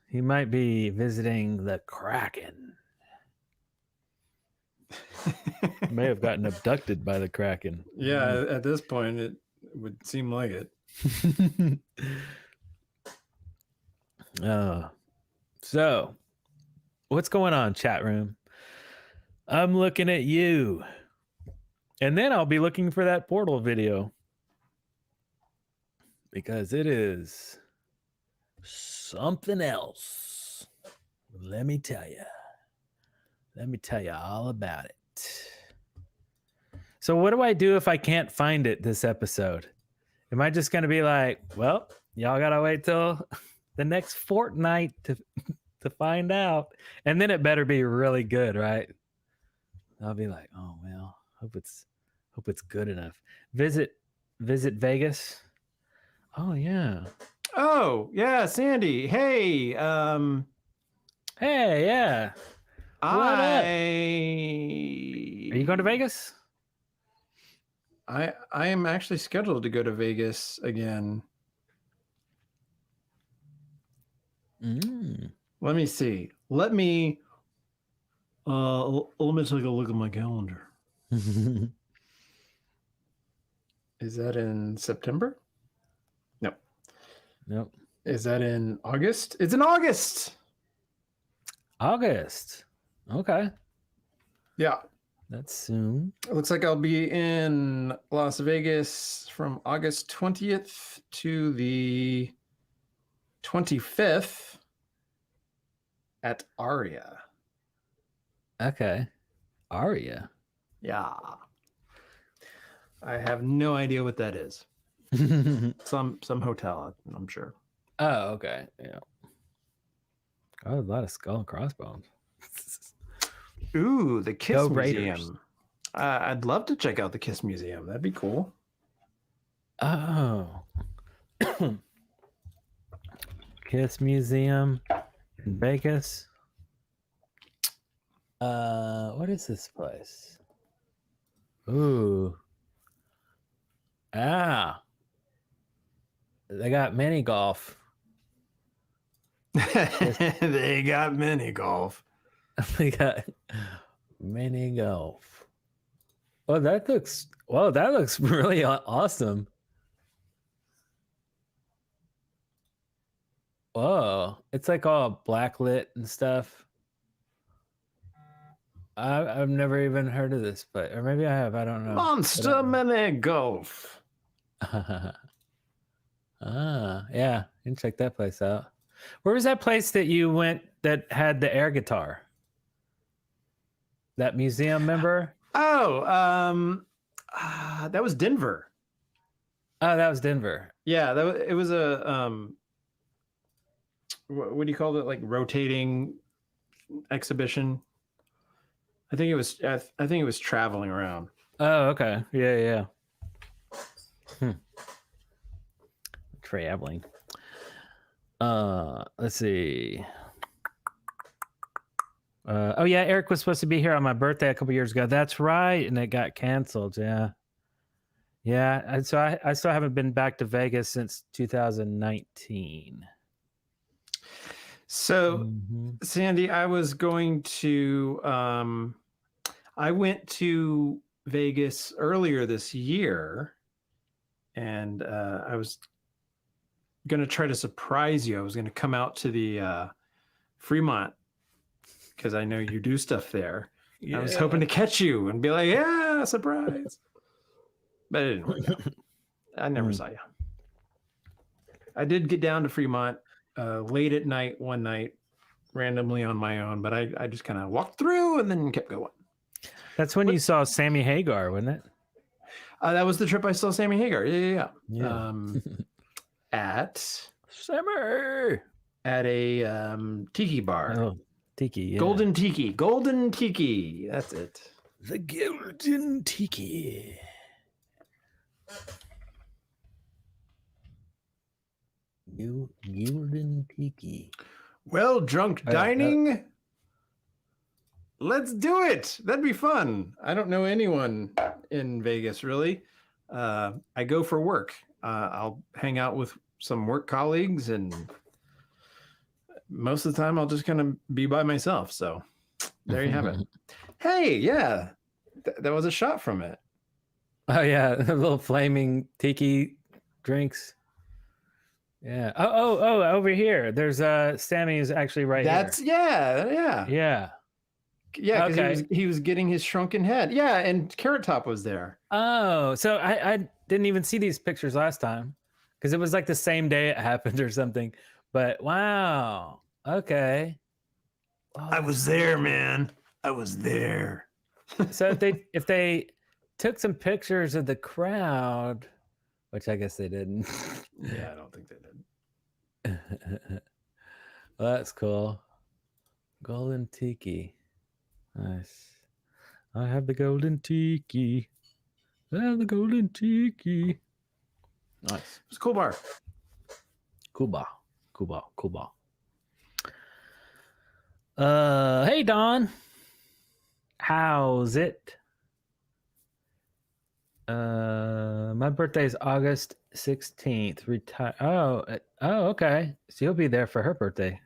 Speaker 1: He might be visiting the Kraken. May have gotten abducted by the Kraken.
Speaker 2: Yeah, at this point, it would seem like it.
Speaker 1: So, what's going on, chat room? I'm looking at you. And then I'll be looking for that Portal video. Because it is something else. Let me tell you. Let me tell you all about it. So what do I do if I can't find it this episode? Am I just going to be like, well, y'all got to wait till the next fortnight to find out. And then it better be really good, right? I'll be like, oh, well, hope it's good enough. Visit Vegas. Oh, yeah.
Speaker 2: Oh, yeah, Sandy. Hey,
Speaker 1: Hey, yeah.
Speaker 2: Are
Speaker 1: you going to Vegas?
Speaker 2: I am actually scheduled to go to Vegas again. Let me see. Let me take a look at my calendar. Is that in September? No.
Speaker 1: Nope.
Speaker 2: Is that in August? It's in August.
Speaker 1: August. Okay.
Speaker 2: Yeah.
Speaker 1: That's soon.
Speaker 2: It looks like I'll be in Las Vegas from August 20th to the 25th at Aria.
Speaker 1: Okay. Aria.
Speaker 2: Yeah. I have no idea what that is. Some hotel, I'm sure.
Speaker 1: Oh, okay. Yeah. Oh, a lot of skull and crossbones.
Speaker 2: Ooh, the Kiss
Speaker 1: Go
Speaker 2: Museum.
Speaker 1: Raiders.
Speaker 2: I'd love to check out the Kiss Museum. That'd be cool.
Speaker 1: Oh. Kiss Museum in Vegas. What is this place? Ooh. Ah. They got mini golf.
Speaker 2: They got mini golf.
Speaker 1: They got mini golf. Oh, that looks really awesome. Whoa, it's like all blacklit and stuff. I've never even heard of this, but or maybe I have. I don't know.
Speaker 2: Monster Mini Golf.
Speaker 1: Yeah, you can check that place out. Where was that place that you went that had the air guitar? That museum, remember?
Speaker 2: Oh, that was Denver.
Speaker 1: Oh, that was Denver.
Speaker 2: Yeah, it was a what do you call it? Like rotating exhibition. I think it was traveling around.
Speaker 1: Oh, okay. Yeah. Traveling. Let's see. Oh yeah, Eric was supposed to be here on my birthday a couple years ago. That's right, and it got canceled. Yeah. And so I still haven't been back to Vegas since 2019.
Speaker 2: So, Sandy, I went to Vegas earlier this year, and I was going to try to surprise you. I was going to come out to the Fremont because I know you do stuff there. Yeah. I was hoping to catch you and be like, yeah, surprise. But it didn't work out. I never saw you. I did get down to Fremont late at night one night, randomly on my own, but I just kind of walked through and then kept going.
Speaker 1: That's when you saw Sammy Hagar, wasn't it?
Speaker 2: That was the trip I saw Sammy Hagar. Yeah. At
Speaker 1: Sammy
Speaker 2: at a tiki bar.
Speaker 1: Oh, tiki. Yeah.
Speaker 2: Golden Tiki. That's it.
Speaker 1: The Golden Tiki. Golden Tiki.
Speaker 2: Well, drunk dining. Let's do it. That'd be fun. I don't know anyone in Vegas, really. I go for work. I'll hang out with some work colleagues, and most of the time I'll just kind of be by myself. So there you have it. Hey, yeah, that was a shot from it.
Speaker 1: Oh, yeah. The little flaming tiki drinks. Yeah. Oh, over here. There's Sammy is actually right here.
Speaker 2: Yeah. Yeah, because
Speaker 1: Okay.
Speaker 2: he was getting his shrunken head. Yeah, and Carrot Top was there.
Speaker 1: Oh, so I didn't even see these pictures last time because it was like the same day it happened or something. But wow. Okay. Oh,
Speaker 2: I was there, man. I was there.
Speaker 1: so if they took some pictures of the crowd, which I guess they didn't.
Speaker 2: Yeah, I don't think they did.
Speaker 1: Well, that's cool. Golden Tiki. Nice. I have the Golden Tiki. I have the Golden Tiki. Nice.
Speaker 2: It's a cool bar.
Speaker 1: Cool ball. Hey Don. How's it? My birthday is August 16th. Retire. Oh, okay. So you'll be there for her birthday.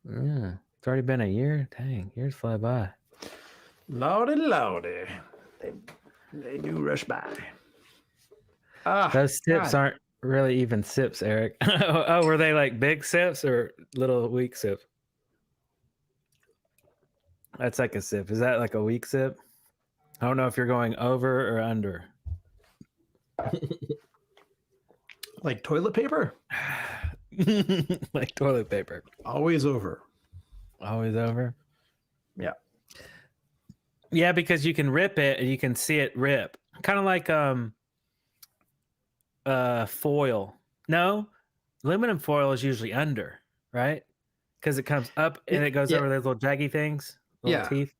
Speaker 1: Yeah. It's already been a year. Dang, years fly by.
Speaker 2: Lordy. They do rush by.
Speaker 1: Those sips aren't really even sips, Eric. Oh, were they like big sips or little weak sips? That's like a sip. Is that like a weak sip? I don't know if you're going over or under.
Speaker 2: Like toilet paper?
Speaker 1: Like toilet paper.
Speaker 2: Always over.
Speaker 1: Always over?
Speaker 2: Yeah.
Speaker 1: Yeah, because you can rip it and you can see it rip. Kind of like foil. No, aluminum foil is usually under, right? Because it comes up and it goes over those little jaggy things, little teeth.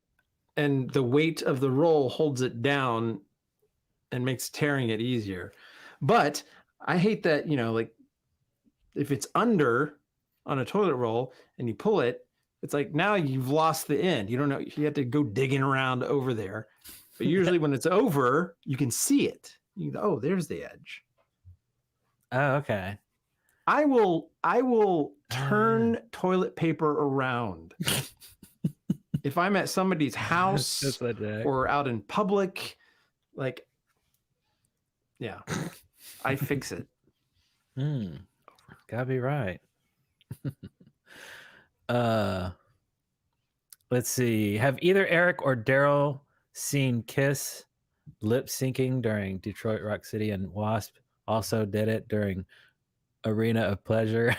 Speaker 2: And the weight of the roll holds it down and makes tearing it easier. But I hate that, like if it's under on a toilet roll and you pull it, it's like now you've lost the end. You don't know. You have to go digging around over there. But usually when it's over, you can see it. You go, oh, there's the edge.
Speaker 1: Oh, okay.
Speaker 2: I will turn toilet paper around. If I'm at somebody's house or out in public, like, yeah, I fix it.
Speaker 1: Gotta be right. Let's see. Have either Eric or Darrell seen Kiss lip syncing during Detroit Rock City, and Wasp also did it during Arena of Pleasure?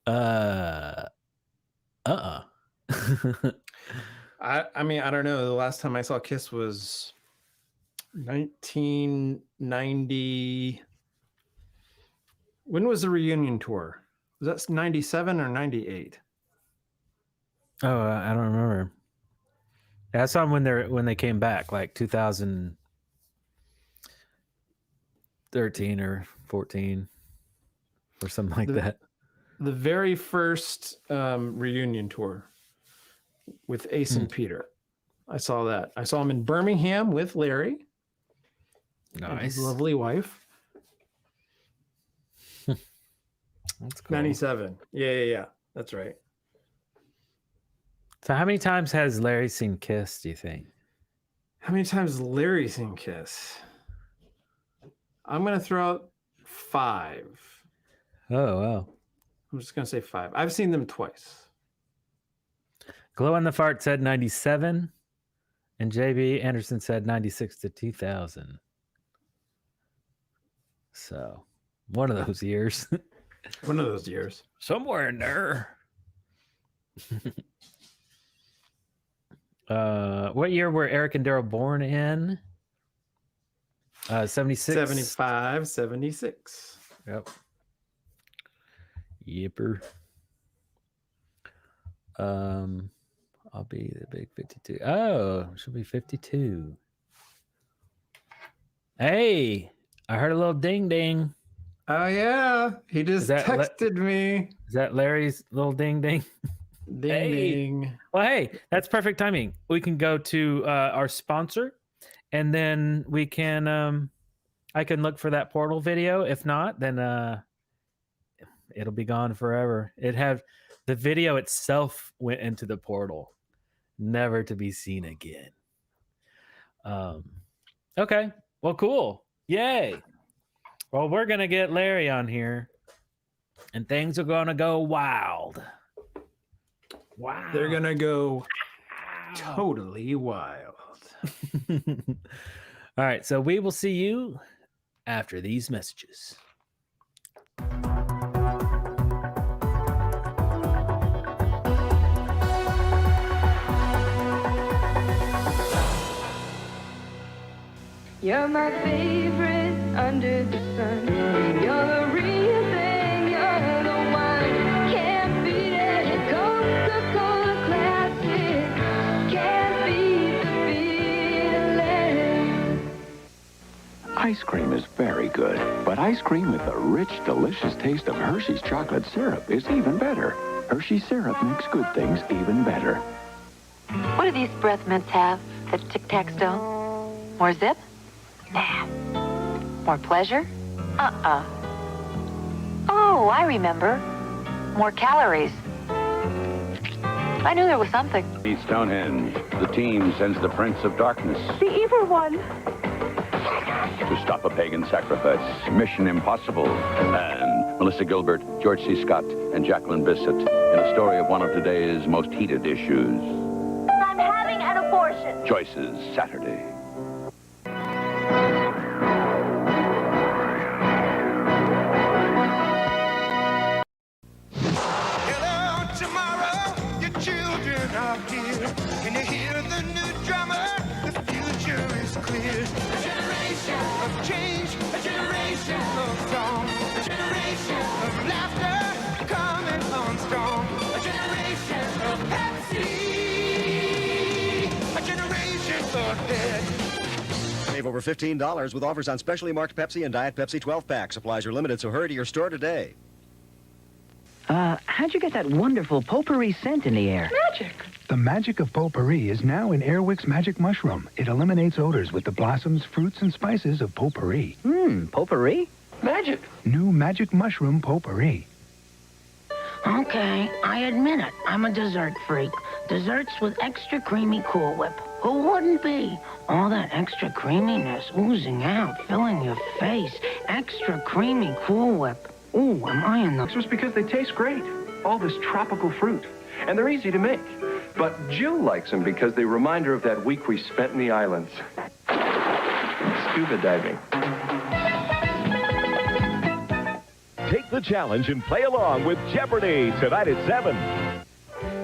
Speaker 2: I mean, I don't know. The last time I saw Kiss was 1990. When was the reunion tour? Was that 97 or 98?
Speaker 1: Oh, I don't remember. Yeah, I saw them when they came back, like 2013 or 14 or something like that.
Speaker 2: The very first reunion tour with Ace and Peter. I saw that. I saw him in Birmingham with Larry.
Speaker 1: Nice.
Speaker 2: And his lovely wife.
Speaker 1: That's cool.
Speaker 2: 97. Yeah. That's right.
Speaker 1: So how many times has Larry seen Kiss, do you think?
Speaker 2: How many times has Larry seen Kiss? I'm going to throw out 5.
Speaker 1: Oh, wow.
Speaker 2: I'm just going to say 5. I've seen them twice.
Speaker 1: Glow in the Fart said 97, and JB Anderson said 96 to 2000. So, one of those years.
Speaker 2: One of those years.
Speaker 1: Somewhere in there. What year were Eric and Darrell born in? 76?
Speaker 2: 75, 76.
Speaker 1: Yep. Yipper. I'll be the big 52. Oh, she'll be 52. Hey, I heard a little ding ding.
Speaker 2: Oh, yeah. He just texted me.
Speaker 1: Is that Larry's little ding ding?
Speaker 2: Ding ding.
Speaker 1: Well, hey, that's perfect timing. We can go to our sponsor, and then we can I can look for that portal video. If not, then it'll be gone forever. The video itself went into the portal, never to be seen again. Okay. Well, cool. Yay. Well, we're gonna get Larry on here, and things are gonna go wild. Wow.
Speaker 2: They're going to go totally wild.
Speaker 1: All right. So we will see you after these messages.
Speaker 10: You're my favorite under the sun. You're the real thing. You're the one. Can't beat it. Coca-Cola Classic. Can't beat the feeling.
Speaker 11: Ice cream is very good, but ice cream with the rich, delicious taste of Hershey's chocolate syrup is even better. Hershey's syrup makes good things even better.
Speaker 12: What do these breath mints have that Tic Tacs don't? More zip? Nah. More pleasure? Oh, I remember. More calories. I knew there was something.
Speaker 11: Meet Stonehenge. The team sends the Prince of Darkness
Speaker 10: The evil one.
Speaker 11: to stop a pagan sacrifice. Mission Impossible. And Melissa Gilbert, George C. Scott, and Jacqueline Bisset in a story of one of today's most heated issues.
Speaker 10: I'm having an abortion.
Speaker 11: Choices, Saturday.
Speaker 13: Save over $15 with offers on specially marked Pepsi and Diet Pepsi 12-pack. Supplies are limited, so hurry to your store today.
Speaker 14: How'd you get that wonderful potpourri scent in the air?
Speaker 10: Magic.
Speaker 15: The magic of potpourri is now in Airwick's Magic Mushroom. It eliminates odors with the blossoms, fruits, and spices of potpourri.
Speaker 14: Potpourri?
Speaker 10: Magic.
Speaker 15: New Magic Mushroom Potpourri.
Speaker 16: Okay, I admit it. I'm a dessert freak. Desserts with extra creamy Cool Whip. Who wouldn't be? All that extra creaminess oozing out, filling your face. Extra creamy Cool Whip. Ooh, am I in the...
Speaker 17: This was because they taste great. All this tropical fruit. And they're easy to make. But Jill likes them because they remind her of that week we spent in the islands. Scuba diving.
Speaker 18: Take the challenge and play along with Jeopardy! Tonight at 7.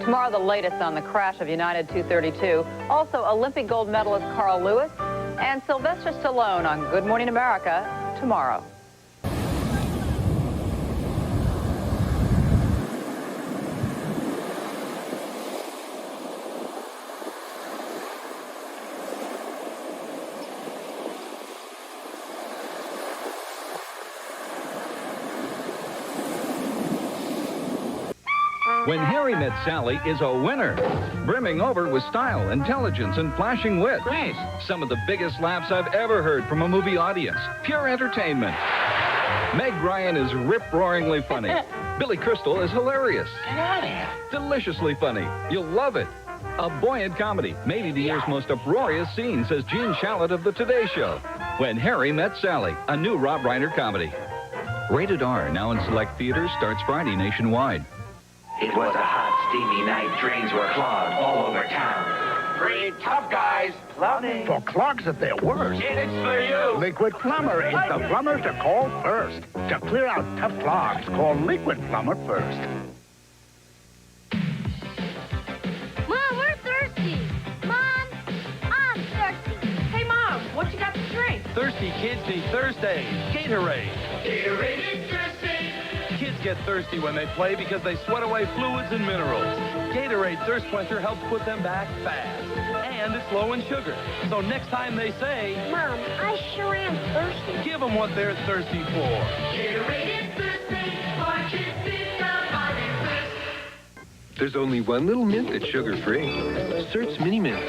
Speaker 19: Tomorrow, the latest on the crash of United 232. Also, Olympic gold medalist Carl Lewis and Sylvester Stallone on Good Morning America tomorrow.
Speaker 20: When Harry Met Sally is a winner, brimming over with style, intelligence, and flashing wit. Great. Some of the biggest laughs I've ever heard from a movie audience. Pure entertainment. Meg Ryan is rip-roaringly funny. Billy Crystal is hilarious.
Speaker 16: Get out of here.
Speaker 20: Deliciously funny. You'll love it. A buoyant comedy, maybe the year's most uproarious scene, says Gene Shalit of The Today Show. When Harry Met Sally, a new Rob Reiner comedy. Rated R, now in select theaters, starts Friday nationwide.
Speaker 21: It was a hot, steamy night. Drains were clogged all over town. Three tough guys plumbing.
Speaker 15: For clogs at their worst.
Speaker 21: And it's for you.
Speaker 15: Liquid Plumber is the plumber to call first. To clear out tough clogs, call Liquid Plumber first.
Speaker 9: Mom, we're thirsty. Mom, I'm thirsty.
Speaker 22: Hey, Mom, what you got to drink?
Speaker 23: Thirsty kids need Thursdays. Gatorade.
Speaker 21: Gatorade is thirsty.
Speaker 23: Kids get thirsty when they play because they sweat away fluids and minerals. Gatorade Thirst Quencher helps put them back fast. And it's low in sugar. So next time they say,
Speaker 9: Mom, I sure am thirsty.
Speaker 23: give them what they're thirsty for.
Speaker 21: Gatorade is thirsty. For kids in the body first.
Speaker 17: There's only one little mint that's sugar-free. Certs Mini Mint.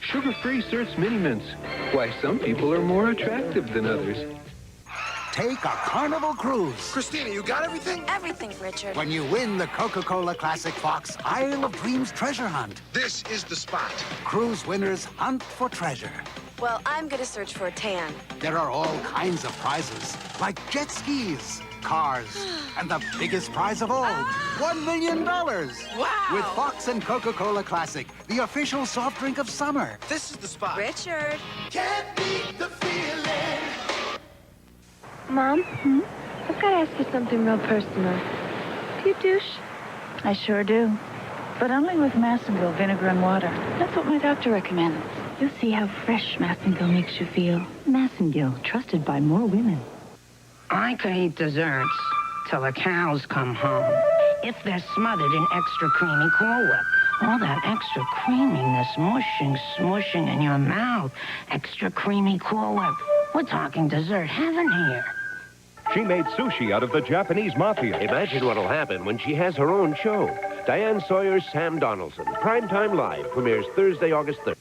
Speaker 17: Sugar-free Certs Mini Mints. Why, some people are more attractive than others.
Speaker 24: Take a Carnival cruise.
Speaker 25: Christina, you got everything?
Speaker 26: Everything, Richard.
Speaker 24: When you win the Coca-Cola Classic Fox Isle of Dreams treasure hunt.
Speaker 25: This is the spot.
Speaker 24: Cruise winners hunt for treasure.
Speaker 26: Well, I'm gonna search for a tan.
Speaker 24: There are all kinds of prizes, like jet skis, cars, and the biggest prize of all, $1 million.
Speaker 26: Wow!
Speaker 24: With Fox and Coca-Cola Classic, the official soft drink of summer.
Speaker 25: This is the spot.
Speaker 26: Richard.
Speaker 25: Can't beat the feeling.
Speaker 27: Mom, I've got to ask you something real personal. Do you douche?
Speaker 12: I sure do. But only with Massengill vinegar and water. That's what my doctor recommends. You'll see how fresh Massengill makes you feel. Massengill, trusted by more women.
Speaker 16: I could eat desserts till the cows come home. If they're smothered in extra creamy Cool Whip. All that extra creaminess, smushing in your mouth. Extra creamy Cool Whip. We're talking dessert heaven here.
Speaker 18: She made sushi out of the Japanese mafia.
Speaker 28: Imagine what'll happen when she has her own show. Diane Sawyer's Sam Donaldson. Primetime Live premieres Thursday, August 3rd.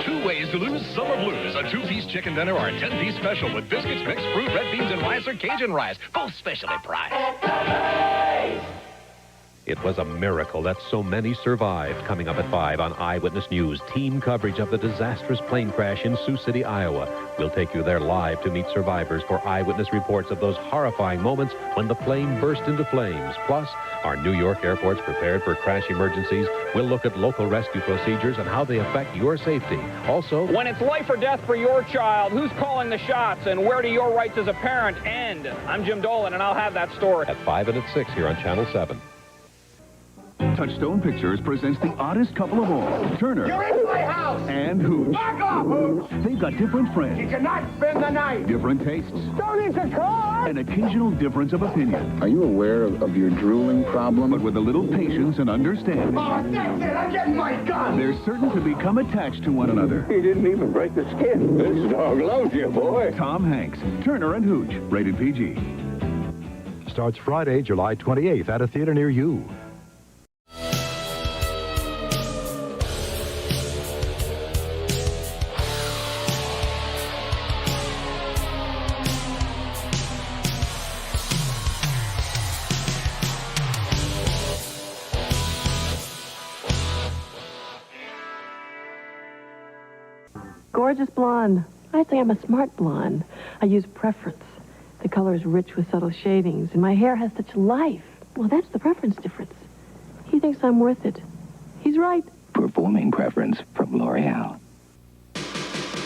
Speaker 20: 2 ways to lose summer blues. A 2-piece chicken dinner or a 10-piece special with biscuits, mixed fruit, red beans and rice, or Cajun rice. Both specially priced.
Speaker 18: It was a miracle that so many survived. Coming up at 5 on Eyewitness News, team coverage of the disastrous plane crash in Sioux City, Iowa. We'll take you there live to meet survivors for eyewitness reports of those horrifying moments when the plane burst into flames. Plus, are New York airports prepared for crash emergencies? We'll look at local rescue procedures and how they affect your safety. Also,
Speaker 29: when it's life or death for your child, who's calling the shots and where do your rights as a parent end? I'm Jim Dolan, and I'll have that story.
Speaker 18: At 5 and at 6 here on Channel 7.
Speaker 15: Touchstone Pictures presents the oddest couple of all, Turner.
Speaker 21: You're in my house!
Speaker 15: And Hooch.
Speaker 21: Back off, Hooch!
Speaker 15: They've got different friends.
Speaker 21: You cannot spend the night!
Speaker 15: Different tastes.
Speaker 21: Don't eat the car!
Speaker 15: An occasional difference of opinion.
Speaker 30: Are you aware of your drooling problem?
Speaker 15: But with a little patience and understanding.
Speaker 21: Oh, that's it! I'm getting my gun!
Speaker 15: They're certain to become attached to one another.
Speaker 30: He didn't even break the skin. This dog loves you, boy.
Speaker 15: Tom Hanks, Turner and Hooch, rated PG.
Speaker 31: Starts Friday, July 28th at a theater near you.
Speaker 27: Gorgeous blonde. I'd say I'm a smart blonde. I use preference. The color is rich with subtle shadings, and my hair has such life. Well, that's the preference difference. He thinks I'm worth it. He's right.
Speaker 31: Performing preference from L'Oreal.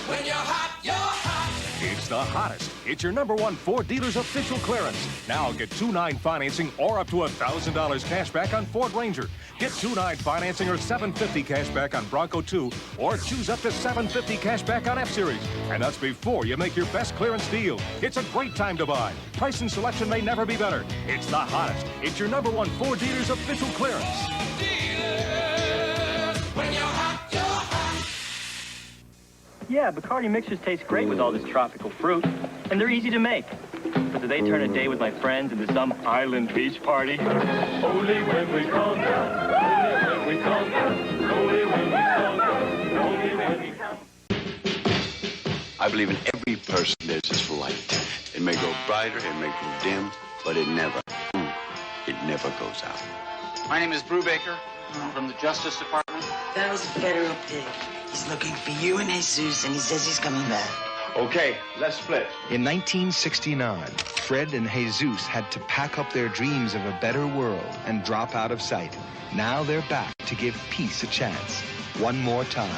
Speaker 21: When you're hot, you're hot!
Speaker 32: It's the hottest. It's your #1 Ford dealer's official clearance. Now get 2.9 financing or up to $1,000 cash back on Ford Ranger. Get 2.9 financing or $750 cash back on Bronco 2, or choose up to $750 cash back on F-Series. And that's before you make your best clearance deal. It's a great time to buy. Price and selection may never be better. It's the hottest. It's your #1 Ford dealer's official clearance.
Speaker 21: When you're hot, you're hot!
Speaker 33: Yeah, Bacardi mixers taste great with all this tropical fruit, and they're easy to make. But do they turn a day with my friends into some island beach party?
Speaker 21: Only when we calm down, only when we calm down, only when we calm down, only when we calm down.
Speaker 34: I believe in every person there's this light. It may go brighter, it may go dim, but it never goes out.
Speaker 35: My name is Brubaker. I'm from the Justice Department.
Speaker 36: That was a federal pig. He's looking for you and Jesus, and he says he's coming back.
Speaker 34: Okay, let's split.
Speaker 1: In 1969, Fred and Jesus had to pack up their dreams of a better world and drop out of sight. Now they're back to give peace a chance. One more time.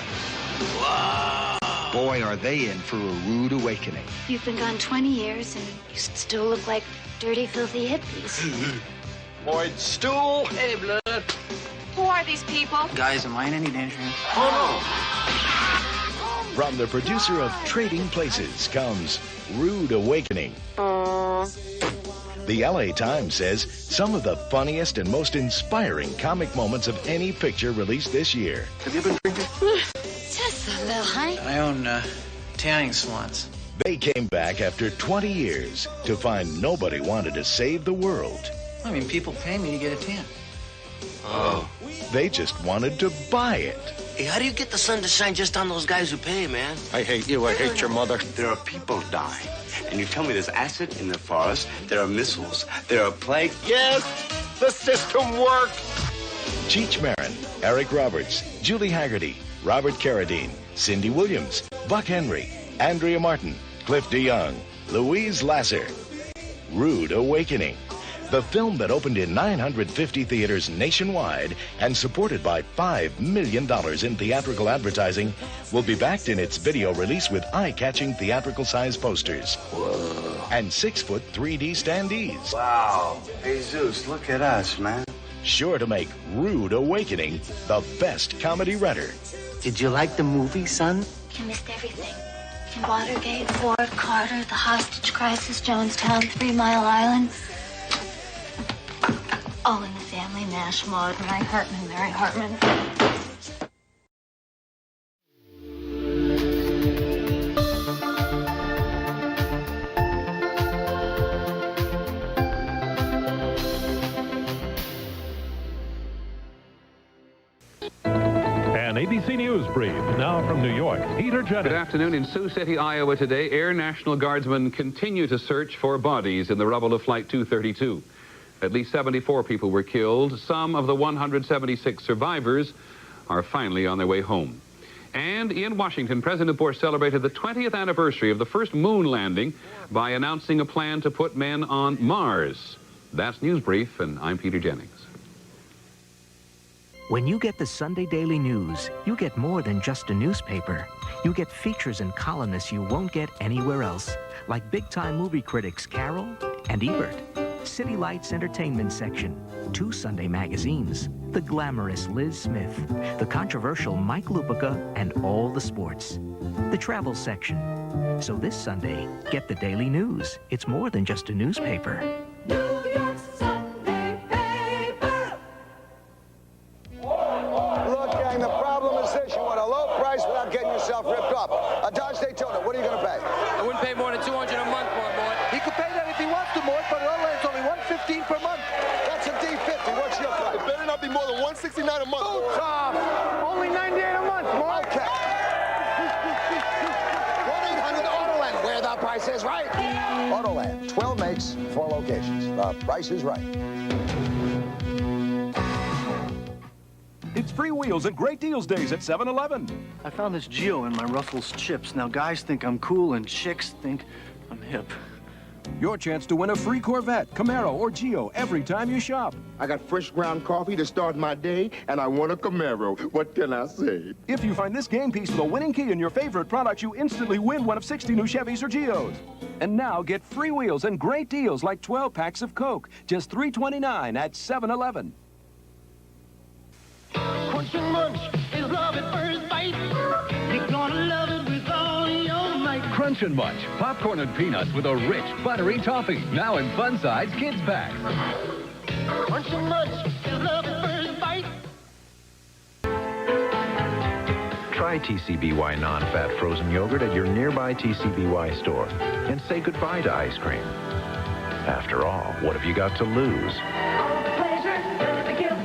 Speaker 1: Whoa. Boy, are they in for a rude awakening.
Speaker 2: You've been gone 20 years and you still look like dirty, filthy hippies.
Speaker 34: Boyd Stool. Hey, blood.
Speaker 2: Who are these people?
Speaker 35: Guys, am I in any danger?
Speaker 3: From the producer of Trading Places comes Rude Awakening. The LA Times says some of the funniest and most inspiring comic moments of any picture released this year.
Speaker 35: Have you been drinking?
Speaker 2: Just a little, honey.
Speaker 35: I own tanning salons.
Speaker 3: They came back after 20 years to find nobody wanted to save the world.
Speaker 35: I mean, people pay me to get a tan.
Speaker 3: Oh. They just wanted to buy it.
Speaker 4: Hey, how do you get the sun to shine just on those guys who pay, man?
Speaker 34: I hate you. I hate your mother. There are people dying. And you tell me there's acid in the forest, there are missiles, there are plagues. Yes, the system works.
Speaker 3: Cheech Marin, Eric Roberts, Julie Haggerty, Robert Carradine, Cindy Williams, Buck Henry, Andrea Martin, Cliff DeYoung, Louise Lasser. Rude Awakening. The film that opened in 950 theaters nationwide and supported by $5 million in theatrical advertising will be backed in its video release with eye-catching theatrical-size posters.
Speaker 34: Whoa.
Speaker 3: And 6-foot 3D standees.
Speaker 34: Wow. Jesus, look at us, man.
Speaker 3: Sure to make Rude Awakening the best comedy runner.
Speaker 4: Did you like the movie, son?
Speaker 2: You missed everything. Watergate, Ford, Carter, the hostage crisis, Jonestown, 3 Mile Island. All in the Family, MASH, Maud, Mary Hartman, Mary Hartman.
Speaker 5: An ABC News brief now from New York. Peter Jennings.
Speaker 20: Good afternoon. In Sioux City, Iowa today, Air National Guardsmen continue to search for bodies in the rubble of Flight 232. At least 74 people were killed. Some of the 176 survivors are finally on their way home. And in Washington, President Bush celebrated the 20th anniversary of the first moon landing by announcing a plan to put men on Mars. That's News Brief, and I'm Peter Jennings.
Speaker 6: When you get the Sunday Daily News, you get more than just a newspaper. You get features and columnists you won't get anywhere else, like big-time movie critics Carol and Ebert. City Lights Entertainment section, 2 Sunday magazines, the glamorous Liz Smith, the controversial Mike Lupica, and all the sports. The travel section. So this Sunday, get the Daily News. It's more than just a newspaper.
Speaker 25: New York's Sunday paper.
Speaker 7: Look, gang, the problem is this. You want a low price without getting yourself ripped off. A Dodge Daytona, what are you going to pay?
Speaker 8: I wouldn't pay more than $200 a month for it, boy.
Speaker 7: He could pay that if he wants to, Mort, but it's only $115 per month. That's a D50. What's your price?
Speaker 9: It better not be more than $169 a month.
Speaker 7: Oh, Tom. Only $98 a month, Mort. Okay. 1-800-AUTOLAND, where the price is right. AUTOLAND, 12 makes, 4 locations. The price is right.
Speaker 32: It's free wheels and great deals days at 7-Eleven.
Speaker 10: I found this Geo in my Ruffles chips. Now, guys think I'm cool and chicks think I'm hip.
Speaker 32: Your chance to win a free Corvette, Camaro, or Geo every time you shop.
Speaker 9: I got fresh ground coffee to start my day, and I want a Camaro. What can I say?
Speaker 32: If you find this game piece with a winning key in your favorite product, you instantly win one of 60 new Chevys or Geos. And now get free wheels and great deals like 12 packs of Coke, just $3.29 at 7-Eleven.
Speaker 25: Crunch and Munch is love at first bite. You're gonna love it with all your might.
Speaker 11: Crunch and Munch, popcorn and peanuts with a rich, buttery topping. Now in fun-size kids packs.
Speaker 25: Crunch and Munch is love at first bite.
Speaker 13: Try TCBY non-fat frozen yogurt at your nearby TCBY store and say goodbye to ice cream. After all, what have you got to lose?
Speaker 25: All the pleasure, the guilt,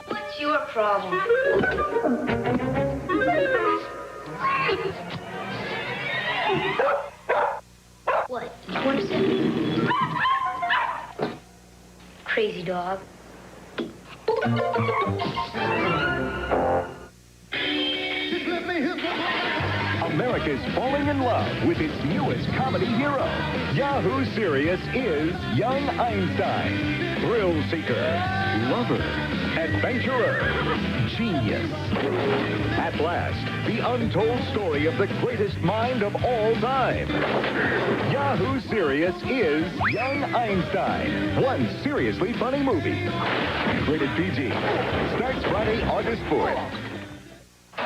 Speaker 2: What's your problem? dog.
Speaker 11: America's falling in love with its newest comedy hero. Yahoo Serious is Young Einstein. Thrill seeker, lover, adventurer, genius. At last, the untold story of the greatest mind of all time. Yahoo Serious is Young Einstein. One seriously funny movie. Rated PG. Starts Friday, August 4th.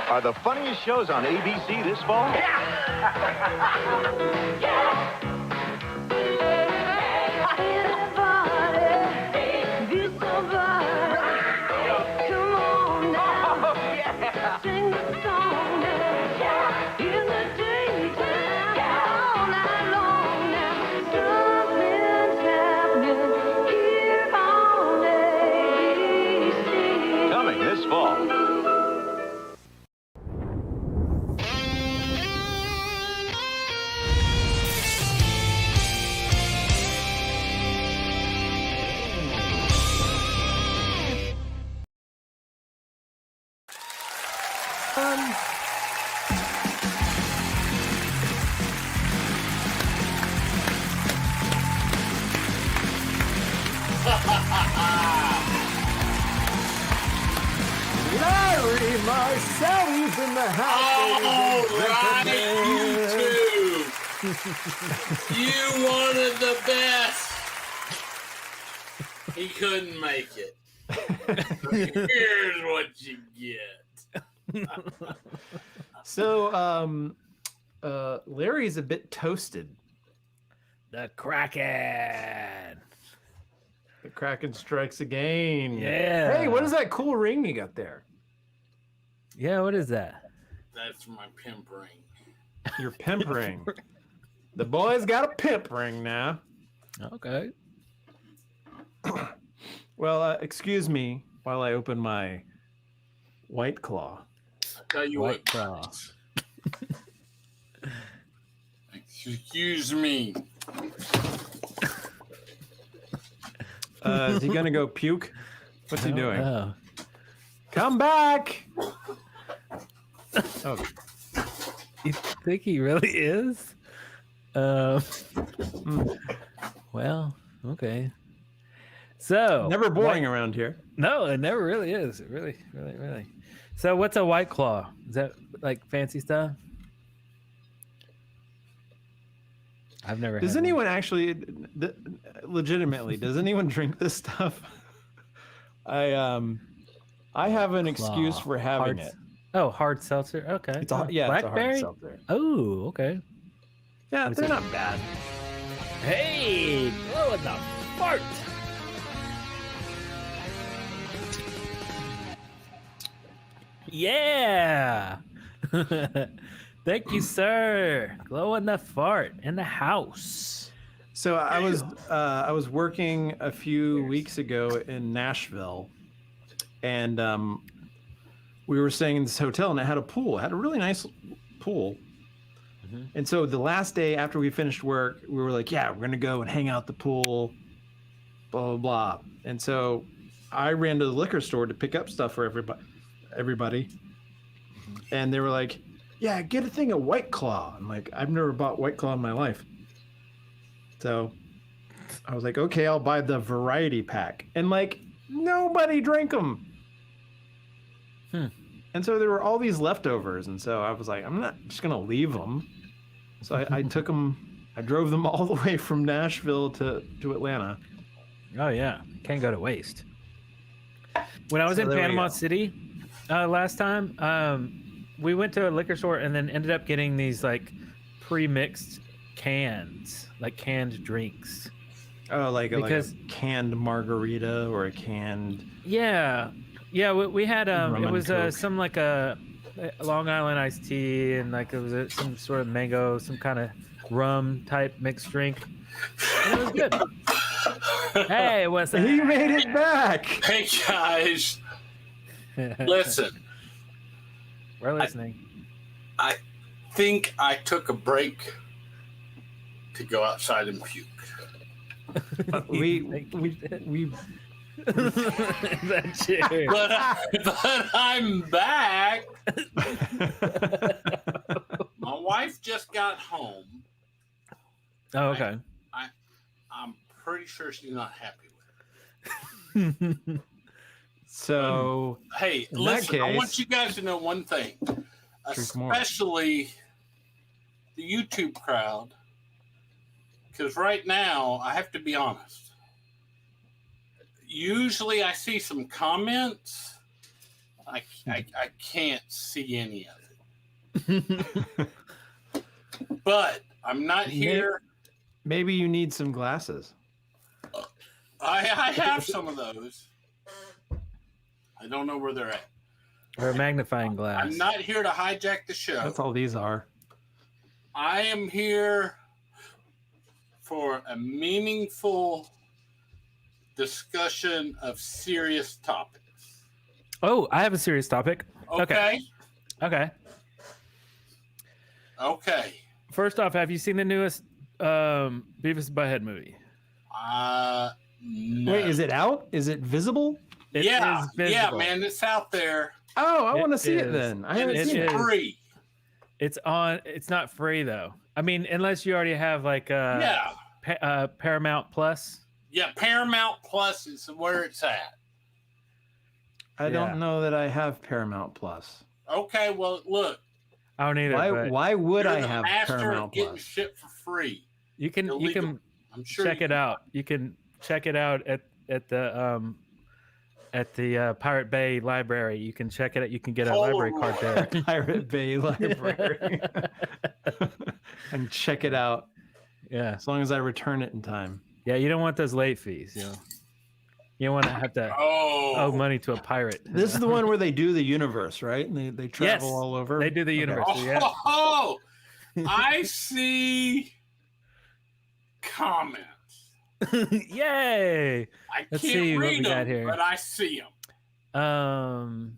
Speaker 13: Are the funniest shows on ABC this fall? Coming this fall.
Speaker 12: Larry Marcelli's in the house.
Speaker 14: All right, you two. You wanted the best. He couldn't make it. Here's what you get.
Speaker 12: So, Larry's a bit toasted.
Speaker 15: The Kraken.
Speaker 12: The Kraken strikes again.
Speaker 15: Yeah.
Speaker 12: Hey, what is that cool ring you got there?
Speaker 15: Yeah, what is that?
Speaker 14: That's my pimp ring.
Speaker 12: Your pimp ring. The boy's got a pimp ring now.
Speaker 15: Okay.
Speaker 12: Well, excuse me while I open my White Claw.
Speaker 14: I tell you
Speaker 15: White
Speaker 14: what.
Speaker 15: Claw.
Speaker 14: Excuse me.
Speaker 12: Is he gonna go puke? What's he doing?
Speaker 15: Oh.
Speaker 12: Come back! Oh,
Speaker 15: You think he really is? Well, okay. So
Speaker 12: never boring around here.
Speaker 15: No, it never really is. It really. So what's a White Claw? Is that like fancy stuff? I've never.
Speaker 12: Does
Speaker 15: had
Speaker 12: anyone actually, legitimately, does anyone drink this stuff? I have an excuse for having it.
Speaker 15: Oh, hard seltzer. Okay.
Speaker 12: It's a, yeah,
Speaker 15: Blackberry?
Speaker 12: it's a hard seltzer.
Speaker 15: Oh, okay.
Speaker 12: Yeah, they're not bad.
Speaker 15: Hey, blow in the fart. Yeah. Thank you, sir. Glow in the fart in the house.
Speaker 12: So I was working a few weeks ago in Nashville, and we were staying in this hotel, and it had a pool. It had a really nice pool. Mm-hmm. And so the last day after we finished work, we were like, yeah, we're gonna go and hang out at the pool, blah blah blah. And so I ran to the liquor store to pick up stuff for everybody. And they were like, yeah, get a thing of White Claw. I'm like, I've never bought White Claw in my life. So I was like, okay, I'll buy the variety pack. And like, nobody drank them. And so there were all these leftovers. And so I was like, I'm not just going to leave them. So I took them, I drove them all the way from Nashville to Atlanta.
Speaker 15: Oh, yeah. Can't go to waste. When I was in Panama City last time, we went to a liquor store and then ended up getting these like pre-mixed cans, like canned drinks.
Speaker 12: Oh, like a canned margarita or a canned...
Speaker 15: Yeah. Yeah, we had, it was some like a Long Island iced tea and like it was some sort of mango, some kind of rum type mixed drink. And it was good. Hey, what's that?
Speaker 12: He made it back.
Speaker 14: Hey, guys. Listen.
Speaker 15: We're listening.
Speaker 14: I think I took a break to go outside and puke.
Speaker 15: That chair.
Speaker 14: But I'm back. My wife just got home.
Speaker 15: Oh, okay.
Speaker 14: I'm pretty sure she's not happy with it.
Speaker 12: So,
Speaker 14: hey, listen, I want you guys to know one thing, especially the YouTube crowd, because right now, I have to be honest. Usually I see some comments. I can't see any of it. But I'm not here.
Speaker 12: Maybe you need some glasses.
Speaker 14: I have some of those. I don't know where they're at.
Speaker 15: Or a magnifying glass.
Speaker 14: I'm not here to hijack the show.
Speaker 12: That's all these are.
Speaker 14: I am here for a meaningful discussion of serious topics.
Speaker 15: Oh, I have a serious topic.
Speaker 14: Okay.
Speaker 15: First off, have you seen the newest Beavis and Butthead movie?
Speaker 14: No.
Speaker 12: Wait, is it out? Is it visible?
Speaker 14: Yeah, man, it's out there.
Speaker 12: Oh, I want to see it then. I haven't seen it.
Speaker 14: Free.
Speaker 15: It's on. It's not free though. I mean, unless you already have like Paramount Plus.
Speaker 14: Yeah, Paramount Plus is where it's at.
Speaker 12: I don't know that I have Paramount Plus.
Speaker 14: Okay, well, look.
Speaker 15: I don't either.
Speaker 12: Why would I
Speaker 14: the
Speaker 12: have
Speaker 14: master
Speaker 12: Paramount
Speaker 14: of getting
Speaker 12: Plus?
Speaker 14: shit for free.
Speaker 15: You can
Speaker 14: I'm sure
Speaker 15: check it out. You can check it out at the Pirate Bay Library. You can check it out. You can get a library card there.
Speaker 12: Pirate Bay Library. And check it out.
Speaker 15: Yeah.
Speaker 12: As long as I return it in time.
Speaker 15: Yeah, you don't want those late fees. You know, you don't want to have to owe money to a pirate.
Speaker 12: This is the one where they do the universe, right? And they travel all over.
Speaker 15: They do the universe.
Speaker 12: Okay.
Speaker 15: Yeah.
Speaker 14: Oh, I see comments.
Speaker 15: Yay!
Speaker 14: Let's can't read them,
Speaker 15: here.
Speaker 14: But I see them.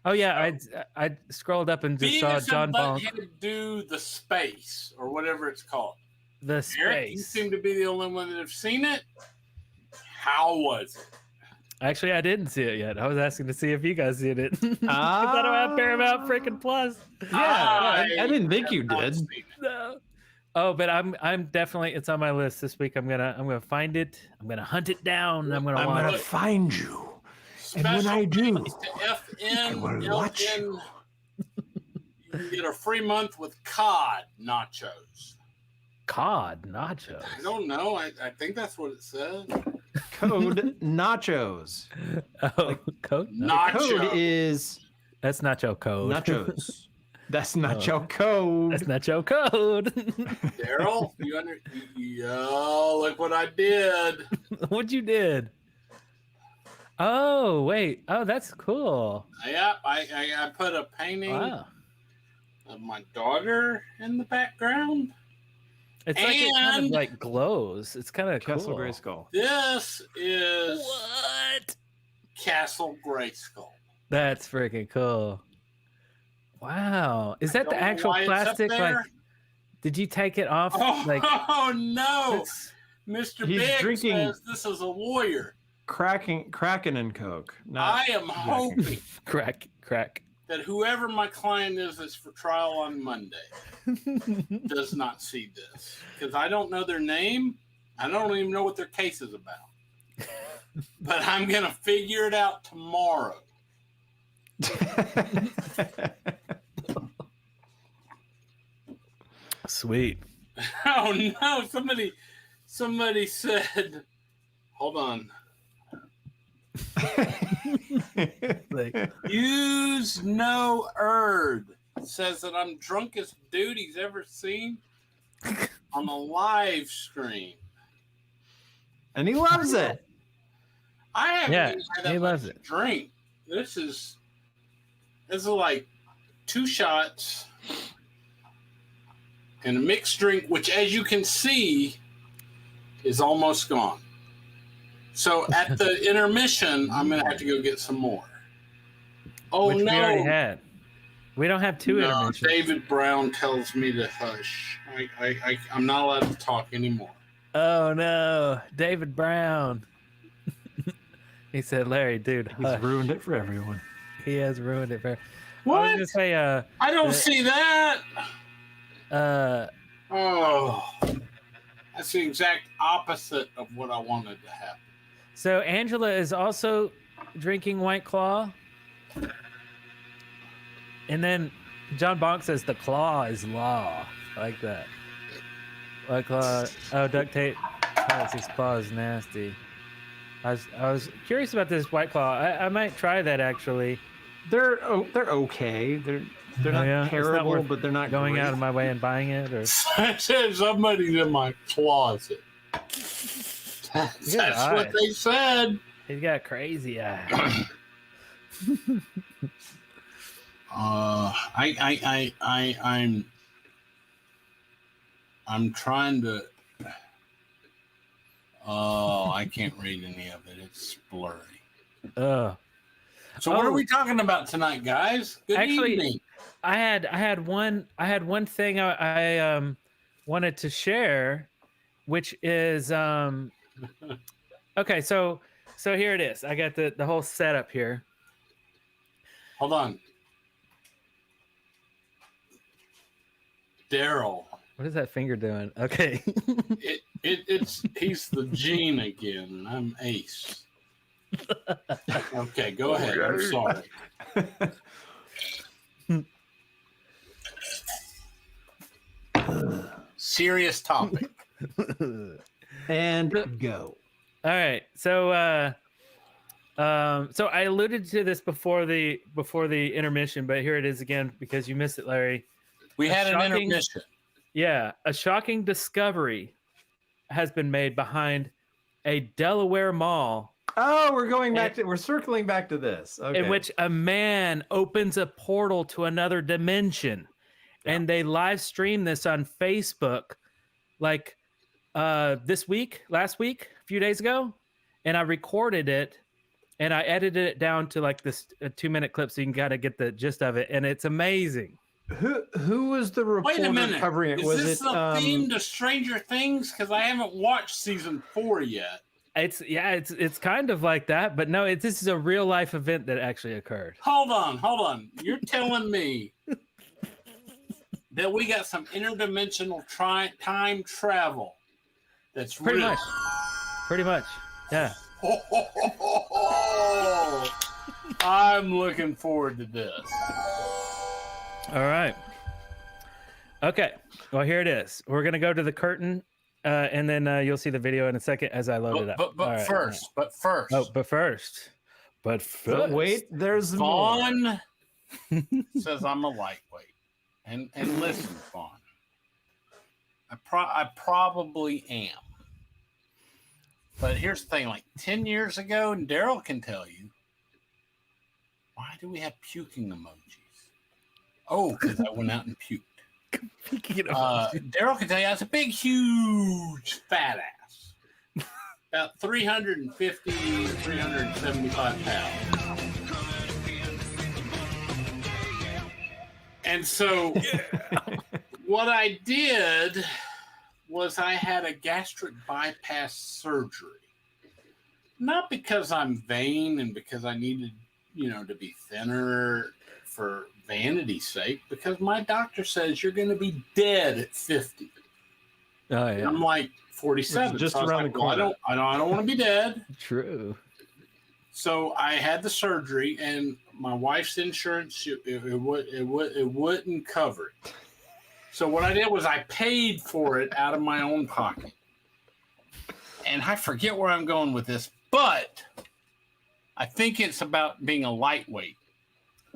Speaker 15: Oh yeah, I scrolled up and just saw John Bonk.
Speaker 14: Had to do the space or whatever it's called.
Speaker 15: The
Speaker 14: Eric, you
Speaker 15: space.
Speaker 14: seem to be the only one that have seen it. How was it?
Speaker 15: Actually, I didn't see it yet. I was asking to see if you guys did it. Because I don't have Paramount freaking Plus.
Speaker 12: I didn't think you did.
Speaker 15: No. Oh, but I'm definitely, it's on my list this week. I'm gonna find it. I'm gonna hunt it down. I'm gonna
Speaker 12: find you. And when I do,
Speaker 14: I will watch you. You can get a free month with COD nachos.
Speaker 15: COD nachos.
Speaker 14: I don't know. I think that's what it said.
Speaker 12: Code nachos.
Speaker 15: Oh, code.
Speaker 14: Nacho.
Speaker 12: Code is
Speaker 15: that's nacho code.
Speaker 12: Nachos. That's nacho code.
Speaker 15: That's nacho code.
Speaker 14: Darrell, look what I did.
Speaker 15: What you did? Oh wait. Oh, that's cool.
Speaker 14: Yeah, I put a painting of my daughter in the background.
Speaker 15: It's like it kind of like glows. It's kind of
Speaker 12: Castle
Speaker 15: cool.
Speaker 12: Grayskull.
Speaker 14: This is
Speaker 15: what?
Speaker 14: Castle Grayskull.
Speaker 15: That's freaking cool. Wow. Is that the actual plastic? Like, did you take it off?
Speaker 14: Oh no. Mr.
Speaker 12: He's
Speaker 14: Big
Speaker 12: drinking
Speaker 14: says this is a warrior.
Speaker 12: Kraken and Coke.
Speaker 14: I am hoping
Speaker 15: crack.
Speaker 14: that whoever my client is for trial on Monday does not see this. Because I don't know their name. I don't even know what their case is about. But I'm going to figure it out tomorrow.
Speaker 15: Sweet.
Speaker 14: Oh no, somebody said, hold on. Use no Erd says that I'm drunkest dude he's ever seen on a live stream.
Speaker 12: And he loves it.
Speaker 14: I haven't even had that
Speaker 15: he
Speaker 14: much
Speaker 15: loves
Speaker 14: to
Speaker 15: it.
Speaker 14: drink. This is like 2 shots and a mixed drink, which as you can see is almost gone. So at the intermission, I'm going to have to go get some more. Oh,
Speaker 15: Which
Speaker 14: no.
Speaker 15: we already had. We don't have 2 intermissions.
Speaker 14: David Brown tells me to hush. I'm not allowed to talk anymore.
Speaker 15: Oh, no. David Brown. He said, "Larry, dude,
Speaker 12: he's ruined it for everyone."
Speaker 15: He has ruined it for.
Speaker 14: What?
Speaker 15: I was gonna say,
Speaker 14: I don't see that. Oh, that's the exact opposite of what I wanted to happen.
Speaker 15: So Angela is also drinking White Claw, and then John Bonk says the claw is law. I like that. White Claw. Oh, duct tape. Oh, his claw is nasty. I was curious about this White Claw. I might try that actually.
Speaker 12: They're okay. They're not terrible, but they're not
Speaker 15: going
Speaker 12: great.
Speaker 15: out of my way and buying it. Or
Speaker 14: Somebody's in my closet. That's what they said.
Speaker 15: He's got crazy eyes.
Speaker 14: I'm trying to. Oh, I can't read any of it. It's blurry. So what are we talking about tonight, guys? Good evening.
Speaker 15: I had one thing I wanted to share, which is okay. So here it is. I got the whole setup here.
Speaker 14: Hold on, Darrell.
Speaker 15: What is that finger doing? Okay.
Speaker 14: He's the Gene again, and I'm Ace. Okay, go ahead. I'm sorry. Serious topic.
Speaker 12: And go.
Speaker 15: All right. So so I alluded to this before the intermission, but here it is again because you missed it, Larry.
Speaker 14: We had an intermission.
Speaker 15: Yeah, a shocking discovery has been made behind a Delaware mall.
Speaker 12: Oh, we're circling back to this. Okay.
Speaker 15: In which a man opens a portal to another dimension. Yeah. And they live stream this on Facebook like last week, a few days ago. And I recorded it and I edited it down to like this 2-minute clip so you can kind of get the gist of it. And it's amazing.
Speaker 12: Who was the reporter
Speaker 14: Wait a minute.
Speaker 12: covering it?
Speaker 14: Was this the theme to Stranger Things? Because I haven't watched season 4 yet.
Speaker 15: It's kind of like that, but no, this is a real life event that actually occurred.
Speaker 14: Hold on. You're telling me that we got some interdimensional time travel that's
Speaker 15: pretty
Speaker 14: real.
Speaker 15: Pretty much, yeah.
Speaker 14: I'm looking forward to this.
Speaker 15: All right. Okay. Well, here it is. We're gonna go to the curtain, and then you'll see the video in a second as I load it up.
Speaker 14: But first.
Speaker 12: Wait, there's
Speaker 14: Vaughn says I'm a lightweight, and listen, Vaughn. I probably am. But here's the thing: like 10 years ago, and Darrell can tell you, why do we have puking emojis? Oh, because I went out and puked. Darrell can tell you I was a big, huge, fat ass. About 350, 375 pounds. And so what I did was I had a gastric bypass surgery. Not because I'm vain and because I needed, to be thinner for vanity's sake, because my doctor says you're going to be dead at 50.
Speaker 15: Oh, yeah.
Speaker 14: And I'm like 47.
Speaker 12: Just around the corner.
Speaker 14: Well, I don't want to be dead.
Speaker 15: True.
Speaker 14: So I had the surgery, and my wife's insurance it wouldn't cover it. So what I did was I paid for it out of my own pocket. And I forget where I'm going with this, but I think it's about being a lightweight.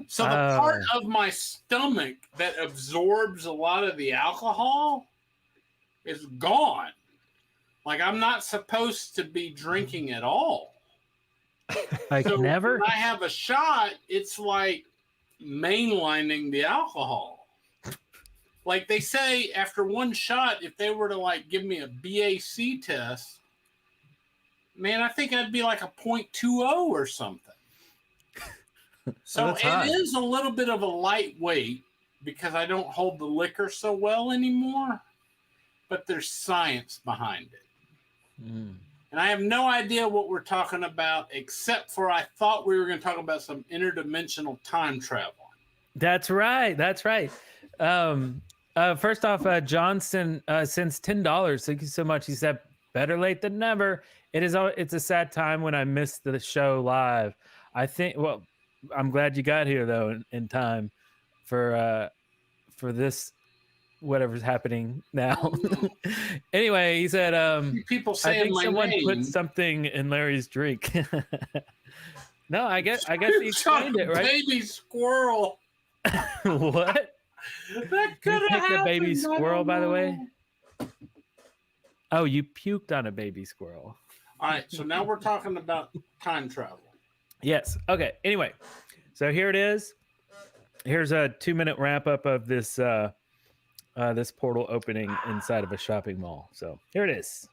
Speaker 14: So the part of my stomach that absorbs a lot of the alcohol is gone. Like I'm not supposed to be drinking at all.
Speaker 15: Like
Speaker 14: so
Speaker 15: never?
Speaker 14: When I have a shot, it's like mainlining the alcohol. Like they say after one shot, if they were to like give me a BAC test, man, I think I'd be like a 0.20 or something. So it is a little bit of a lightweight because I don't hold the liquor so well anymore, but there's science behind it. And I have no idea what we're talking about, except for I thought we were going to talk about some interdimensional time travel.
Speaker 15: That's right. That's right. First off, Johnson sends $10. Thank you so much. He said, "Better late than never." It's a sad time when I missed the show live. I think. Well, I'm glad you got here though in time for this. Whatever's happening now. Anyway, he said,
Speaker 14: people
Speaker 15: I
Speaker 14: saying
Speaker 15: think
Speaker 14: my
Speaker 15: someone
Speaker 14: name.
Speaker 15: put something in Larry's drink. No, I guess he explained it, right?
Speaker 14: Baby squirrel.
Speaker 15: What?
Speaker 14: That could have happened.
Speaker 15: A baby squirrel, by the way. Oh, you puked on a baby squirrel.
Speaker 14: All right, so now we're talking about time travel.
Speaker 15: Yes. Okay. Anyway, so here it is. Here's a 2-minute wrap up of this this portal opening inside of a shopping mall. So here it is.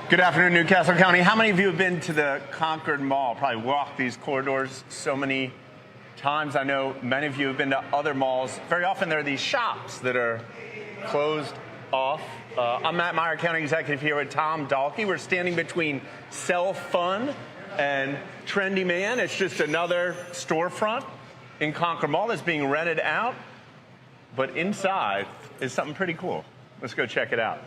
Speaker 16: Good afternoon, Newcastle County. How many of you have been to the Concord Mall? Probably walked these corridors so many times. I know many of you have been to other malls. Very often there are these shops that are closed off. I'm Matt Meyer, County Executive here with Tom Dalkey. We're standing between Sell Fun and Trendy Man. It's just another storefront in Concord Mall that's being rented out. But inside is something pretty cool. Let's go check it out.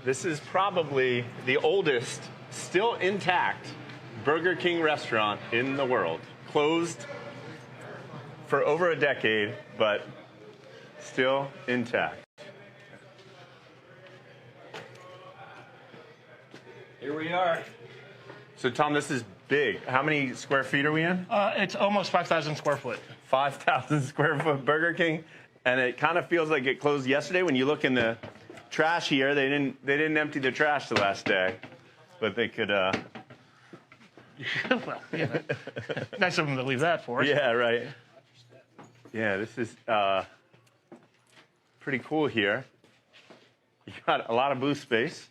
Speaker 16: This is probably the oldest, still intact Burger King restaurant in the world. Closed for over a decade, but still intact.
Speaker 17: Here we are.
Speaker 16: So, Tom, this is big. How many square feet are we in?
Speaker 17: It's almost 5,000 square foot.
Speaker 16: 5,000 square foot Burger King, and it kind of feels like it closed yesterday. When you look in the trash here, they didn't empty the trash the last day, but they could.
Speaker 17: Well, yeah. Nice of them to leave that for us.
Speaker 16: Yeah, right. Yeah, this is pretty cool here. You got a lot of booth space.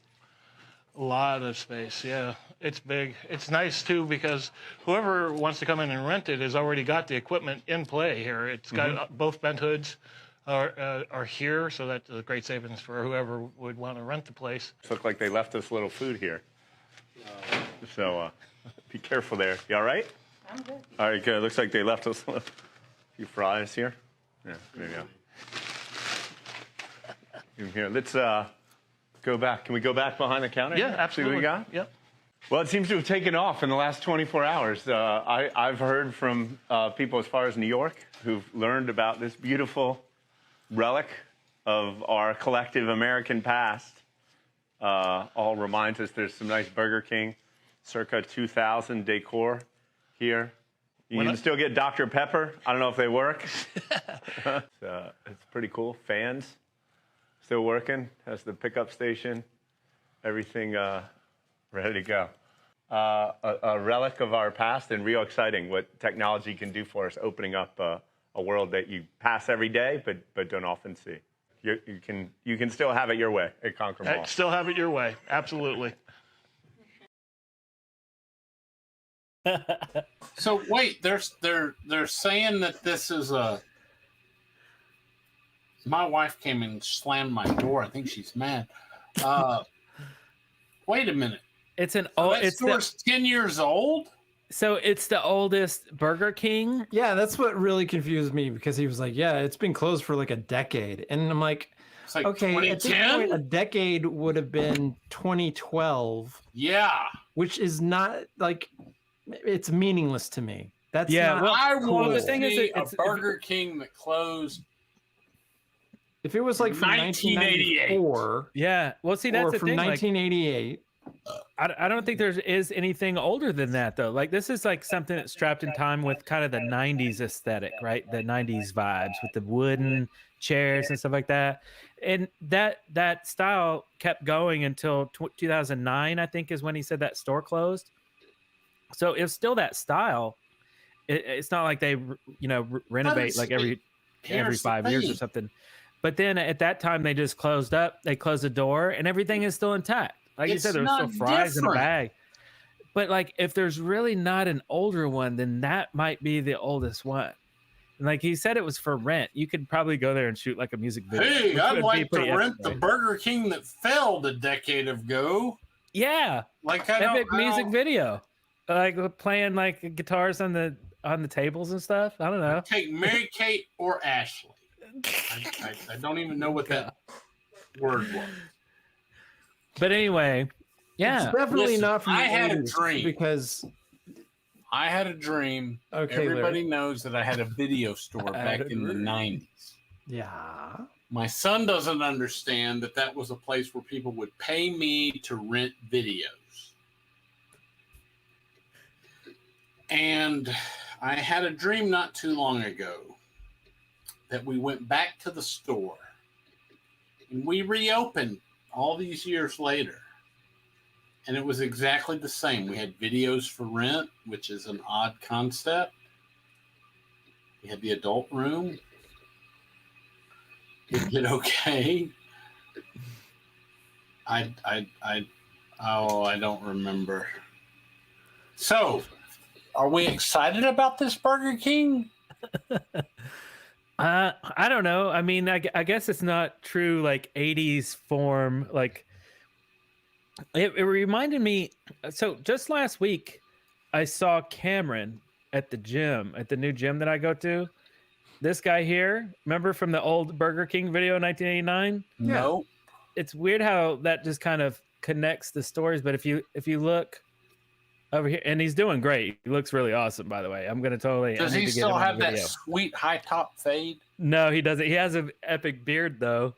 Speaker 17: A lot of space, yeah. It's big. It's nice, too, because whoever wants to come in and rent it has already got the equipment in play here. It's got both vent hoods are here, so that's a great savings for whoever would want to rent the place.
Speaker 16: It looked like they left us a little food here. So be careful there. You all right?
Speaker 2: I'm good.
Speaker 16: All right, good. Looks like they left us a few fries here. Yeah, there you go. In here. Let's go back. Can we go back behind the counter?
Speaker 17: Yeah, absolutely.
Speaker 16: See what we got?
Speaker 17: Yep.
Speaker 16: Well, it seems to have taken off in the last 24 hours. I've heard from people as far as New York who've learned about this beautiful relic of our collective American past. All reminds us there's some nice Burger King circa 2000 decor here. You can still get Dr. Pepper. I don't know if they work. It's pretty cool. Fans still working. Has the pickup station. Everything ready to go. A relic of our past, and real exciting what technology can do for us, opening up a world that you pass every day but don't often see. You can still have it your way at Concord Mall.
Speaker 17: Still have it your way, absolutely.
Speaker 14: So wait, they're saying that this is a. My wife came and slammed my door. I think she's mad. Wait a minute.
Speaker 15: It's an old.
Speaker 14: That store's 10 years old.
Speaker 15: So it's the oldest Burger King.
Speaker 12: Yeah, that's what really confused me, because he was like, "Yeah, it's been closed for like a decade," and I'm like, okay, at this point, a decade would have been 2012.
Speaker 14: Yeah,
Speaker 12: which is not like, it's meaningless to me. That's
Speaker 15: yeah.
Speaker 12: Not
Speaker 14: I
Speaker 12: cool.
Speaker 14: want to see a Burger King that closed.
Speaker 12: If it was like from 1984,
Speaker 15: yeah. Well, see, that's the
Speaker 12: from
Speaker 15: thing.
Speaker 12: 1988.
Speaker 15: I don't think there is anything older than that, though. Like, this is like something that's strapped in time with kind of the 90s aesthetic, right? The 90s vibes with the wooden chairs and stuff like that. And that style kept going until 2009, I think, is when he said that store closed. So it's still that style. It's not like they, renovate like every 5 years or something. But then at that time, they just closed up. They closed the door, and everything is still intact. Like you said, there's still fries in a bag. But like, if there's really not an older one, then that might be the oldest one. And like he said, it was for rent. You could probably go there and shoot like a music video.
Speaker 14: Hey, I'd like to rent the Burger King that failed a decade ago.
Speaker 15: Yeah,
Speaker 14: like
Speaker 15: epic music video, like playing like guitars on the tables and stuff. I don't know.
Speaker 14: Take Mary Kate or Ashley. I don't even know what that word was.
Speaker 15: But anyway, yeah,
Speaker 12: it's definitely not from the
Speaker 14: I had a
Speaker 12: 80s
Speaker 14: dream
Speaker 12: because
Speaker 14: I had a dream.
Speaker 12: Okay,
Speaker 14: everybody
Speaker 12: Larry.
Speaker 14: knows that I had a video store back in the 90s.
Speaker 12: Yeah.
Speaker 14: My son doesn't understand that that was a place where people would pay me to rent videos. And I had a dream not too long ago that we went back to the store and we reopened all these years later. And it was exactly the same. We had videos for rent, which is an odd concept. We had the adult room. It did okay. I don't remember. So, are we excited about this Burger King?
Speaker 15: I don't know. I mean, I guess it's not true like 80s form. Like it reminded me. So just last week, I saw Cameron at the gym, at the new gym that I go to. This guy here, remember from the old Burger King video in 1989?
Speaker 14: No.
Speaker 15: It's weird how that just kind of connects the stories. But if you look over here, and he's doing great. He looks really awesome, by the way. I'm gonna totally.
Speaker 14: Does he still have that sweet high top fade?
Speaker 15: No, he doesn't. He has an epic beard though.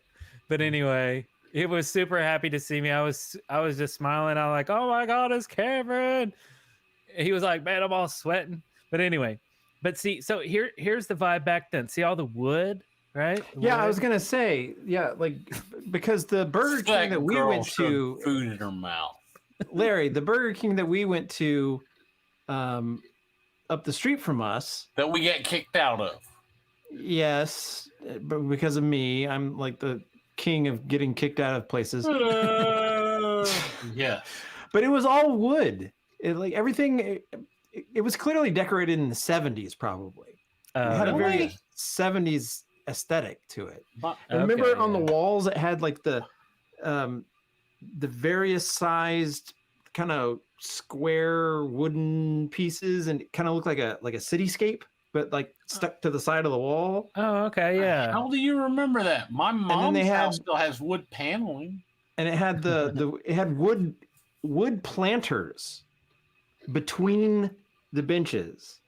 Speaker 15: But anyway, he was super happy to see me. I was just smiling. I was like, "Oh my God, it's Cameron." He was like, "Man, I'm all sweating." But anyway, but see, so here's the vibe back then. See all the wood, right?
Speaker 12: Yeah,
Speaker 15: wood.
Speaker 12: I was gonna say, yeah, like because the Burger King that we went to,
Speaker 14: food in her mouth.
Speaker 12: Larry, the Burger King that we went to, up the street from us,
Speaker 14: that we get kicked out of.
Speaker 12: Yes, but because of me, I'm like the king of getting kicked out of places.
Speaker 14: Yeah,
Speaker 12: but it was all wood. Like everything, it was clearly decorated in the 70s, probably. It had a very 70s aesthetic to it. And remember on the walls, it had like the various sized kind of square wooden pieces, and it kind of looked like a cityscape, but like stuck to the side of the wall.
Speaker 15: Oh, okay, yeah.
Speaker 14: How do you remember that? My mom's house still has wood paneling,
Speaker 12: and it had it had wood planters between the benches.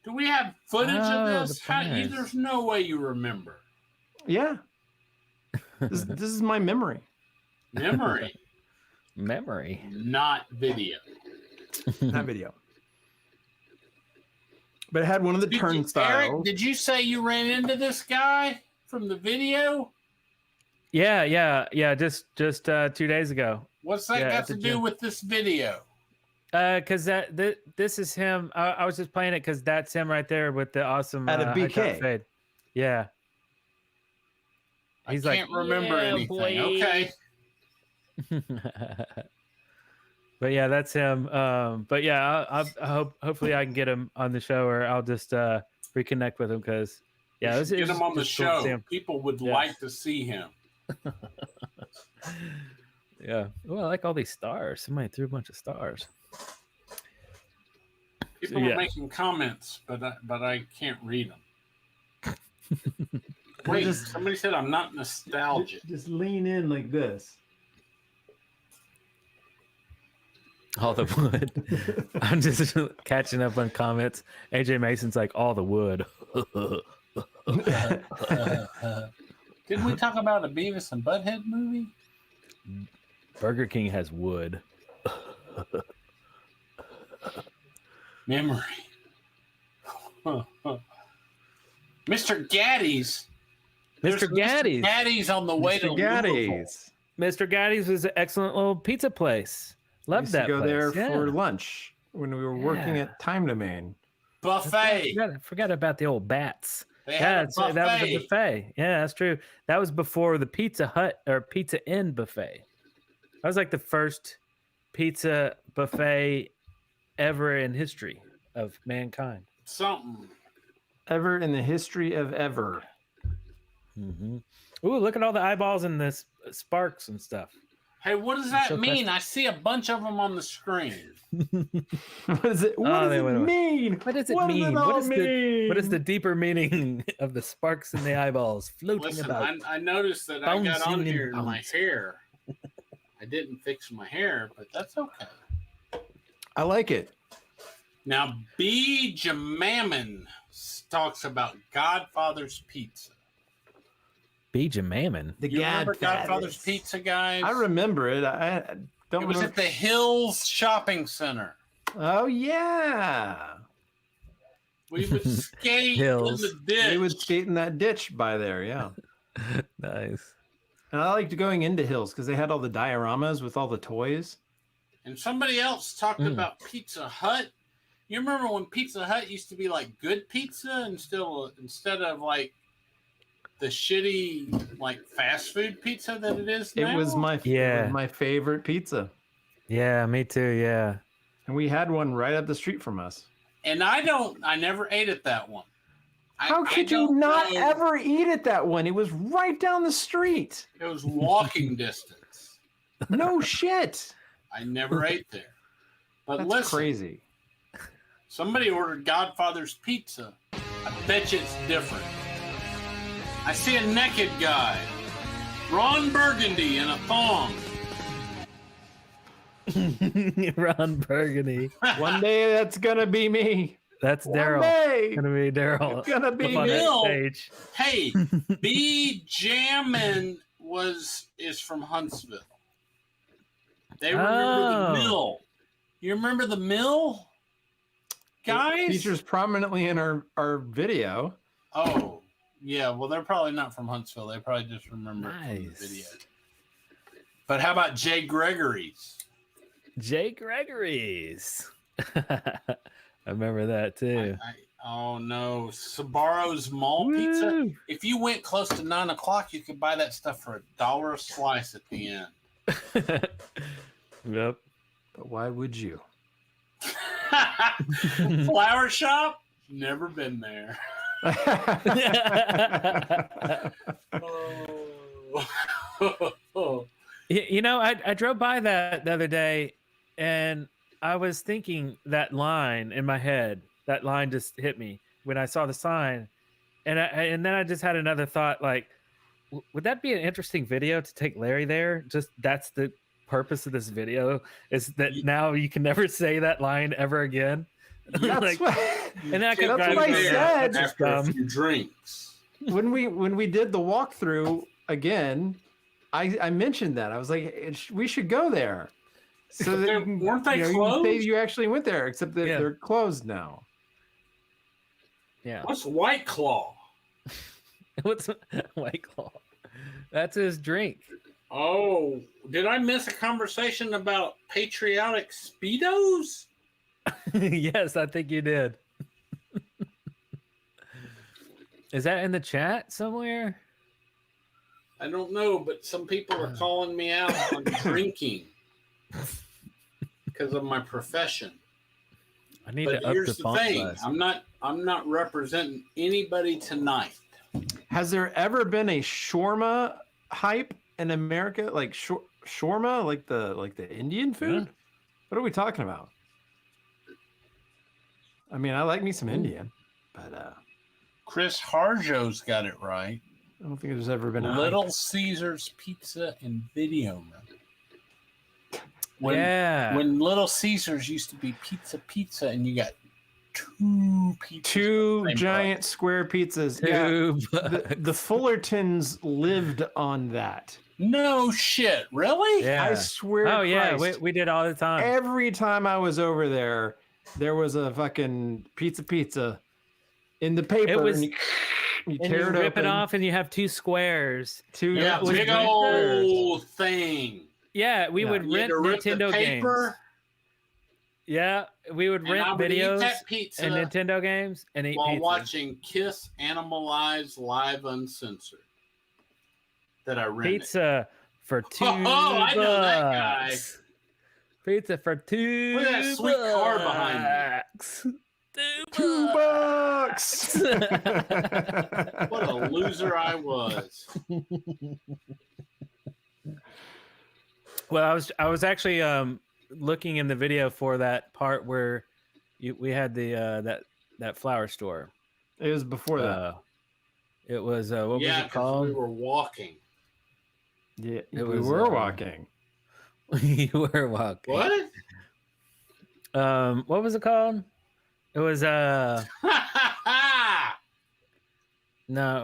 Speaker 14: Do we have footage of this? There's no way you remember.
Speaker 12: Yeah, this is my memory.
Speaker 14: Memory, not video.
Speaker 12: Not video. But it had one of the turnstiles.
Speaker 14: Eric, did you say you ran into this guy from the video?
Speaker 15: Yeah. Just 2 days ago.
Speaker 14: What's that got to do with this video?
Speaker 15: Because this is him. I was just playing it because that's him right there with the awesome
Speaker 12: at a BK
Speaker 15: fade. Yeah.
Speaker 14: He's I can't remember anything. Boy. Okay.
Speaker 15: But yeah, that's him. But yeah, I hope hopefully I can get him on the show, or I'll just reconnect with him because
Speaker 14: get him on the show. Cool. People would like to see him.
Speaker 15: Yeah. Oh, I like all these stars. Somebody threw a bunch of stars.
Speaker 14: People are making comments, but I can't read them. Wait, somebody said I'm not nostalgic.
Speaker 12: Just lean in like this.
Speaker 15: All the wood. I'm just catching up on comments. AJ Mason's like, all the wood.
Speaker 14: Didn't we talk about a Beavis and Butthead movie?
Speaker 15: Burger King has wood.
Speaker 14: Memory. Mr. Gaddy's.
Speaker 15: Mr. Gaddy's.
Speaker 14: Mr. Gaddy's on the way to Louisville.
Speaker 15: Mr. Gaddy's was an excellent little pizza place. Loved that.
Speaker 12: Go
Speaker 15: place.
Speaker 12: there for lunch when we were working at Time Domain.
Speaker 14: Buffet.
Speaker 15: Forgot about the old bats. That was a buffet. Yeah, that's true. That was before the Pizza Hut or Pizza Inn buffet. That was like the first pizza buffet ever in history of mankind.
Speaker 14: Something.
Speaker 12: Ever in the history of ever.
Speaker 15: Mm-hmm. Ooh, look at all the eyeballs and the sparks and stuff.
Speaker 14: Hey, what does that mean? I see a bunch of them on the screen.
Speaker 12: What does it mean?
Speaker 15: What does it mean? What is the deeper meaning of the sparks in the eyeballs floating about?
Speaker 14: I noticed that I got on here in my hair. I didn't fix my hair, but that's okay.
Speaker 12: I like it.
Speaker 14: Now, B. Jamamin talks about Godfather's Pizza.
Speaker 15: B. Jamamin?
Speaker 14: You remember Godfather's Pizza, guys?
Speaker 12: I remember it. I don't.
Speaker 14: It was at the Hills Shopping Center.
Speaker 12: Oh yeah.
Speaker 14: We would skate in the ditch.
Speaker 12: We would skate in that ditch by there. Yeah.
Speaker 15: Nice.
Speaker 12: And I liked going into Hills because they had all the dioramas with all the toys.
Speaker 14: And somebody else talked about Pizza Hut. You remember when Pizza Hut used to be like good pizza instead of like the shitty like fast food pizza that it is now?
Speaker 12: It was my favorite pizza.
Speaker 15: Yeah, me too. Yeah.
Speaker 12: And we had one right up the street from us.
Speaker 14: And I never ate at that one.
Speaker 12: How could you not ever eat at that one? It was right down the street.
Speaker 14: It was walking distance.
Speaker 12: No shit.
Speaker 14: I never ate there. But
Speaker 12: That's
Speaker 14: listen,
Speaker 12: crazy.
Speaker 14: Somebody ordered Godfather's Pizza. I bet you it's different. I see a naked guy. Ron Burgundy in a thong.
Speaker 15: Ron Burgundy.
Speaker 12: One day that's gonna be me.
Speaker 15: That's Darrell. Gonna be Darrell.
Speaker 12: It's gonna be
Speaker 14: Bill.
Speaker 15: Stage.
Speaker 14: Hey, B. Jammin is from Huntsville. They remember the mill. You remember the mill? Guys?
Speaker 12: It features prominently in our video.
Speaker 14: Oh, yeah. Well, they're probably not from Huntsville. They probably just remember it from the video. But how about Jay Gregory's?
Speaker 15: Jay Gregory's. I remember that too.
Speaker 14: Oh no, Sabaro's Mall Pizza. If you went close to 9 o'clock, you could buy that stuff for $1 a slice at the end.
Speaker 15: Yep.
Speaker 12: But why would you?
Speaker 14: Flower shop? Never been there.
Speaker 15: You know, I drove by that the other day, and I was thinking that line in my head. That line just hit me when I saw the sign, and then I just had another thought. Like, would that be an interesting video to take Larry there? Just that's the purpose of this video, is that now you can never say that line ever again.
Speaker 12: That's
Speaker 15: what
Speaker 12: I said.
Speaker 14: After a few drinks.
Speaker 12: When we did the walkthrough again, I mentioned that. I was like, we should go there. So that
Speaker 14: weren't they closed?
Speaker 12: You actually went there, except that they're closed now.
Speaker 15: Yeah.
Speaker 14: What's White Claw?
Speaker 15: What's White Claw? That's his drink.
Speaker 14: Oh, did I miss a conversation about patriotic Speedos?
Speaker 15: Yes, I think you did. Is that in the chat somewhere?
Speaker 14: I don't know, but some people are calling me out on drinking because of my profession.
Speaker 15: I need
Speaker 14: but
Speaker 15: to up
Speaker 14: here's
Speaker 15: the
Speaker 14: the
Speaker 15: font
Speaker 14: thing:
Speaker 15: size.
Speaker 14: I'm not representing anybody tonight.
Speaker 12: Has there ever been a shawarma hype in America? Like shawarma, like the Indian food?
Speaker 15: Yeah.
Speaker 12: What are we talking about? I mean, I like me some Indian, but
Speaker 14: Chris Harjo's got it right.
Speaker 12: I don't think there's ever been a
Speaker 14: Little
Speaker 12: hype.
Speaker 14: Caesars Pizza and Video Room.
Speaker 15: When
Speaker 14: Little Caesars used to be pizza, and you got two pizzas.
Speaker 12: Two giant square pizzas. The Fullertons lived on that.
Speaker 14: No shit, really?
Speaker 15: Yeah.
Speaker 12: I swear.
Speaker 15: Oh
Speaker 12: to
Speaker 15: yeah,
Speaker 12: Christ,
Speaker 15: we did all the time.
Speaker 12: every time I was over there, there was a fucking pizza in the paper.
Speaker 15: It was,
Speaker 12: and you
Speaker 15: and
Speaker 12: tear
Speaker 15: you
Speaker 12: it
Speaker 15: rip
Speaker 12: open.
Speaker 15: it off, and you have two squares.
Speaker 14: Yeah,
Speaker 15: was
Speaker 14: big old thing.
Speaker 15: Yeah, we would
Speaker 14: You had
Speaker 15: rent
Speaker 14: to rip the
Speaker 15: Nintendo games.
Speaker 14: paper.
Speaker 15: Yeah, we would rent
Speaker 14: I would eat
Speaker 15: videos
Speaker 14: that pizza
Speaker 15: and Nintendo games and eat
Speaker 14: while
Speaker 15: pizza.
Speaker 14: watching Kiss Animalize Live Uncensored. That I rented.
Speaker 15: Pizza for $2.
Speaker 14: I know that guy.
Speaker 15: Pizza for $2.
Speaker 14: Look at that sweet car behind me.
Speaker 12: $2.
Speaker 14: What a loser I was.
Speaker 15: Well, I was actually looking in the video for that part where we had the that flower store.
Speaker 12: It was before that.
Speaker 15: It was what was it called?
Speaker 14: We were walking.
Speaker 12: Yeah,
Speaker 15: we
Speaker 12: were walking.
Speaker 15: You were walking.
Speaker 14: What?
Speaker 15: What was it called? It was No,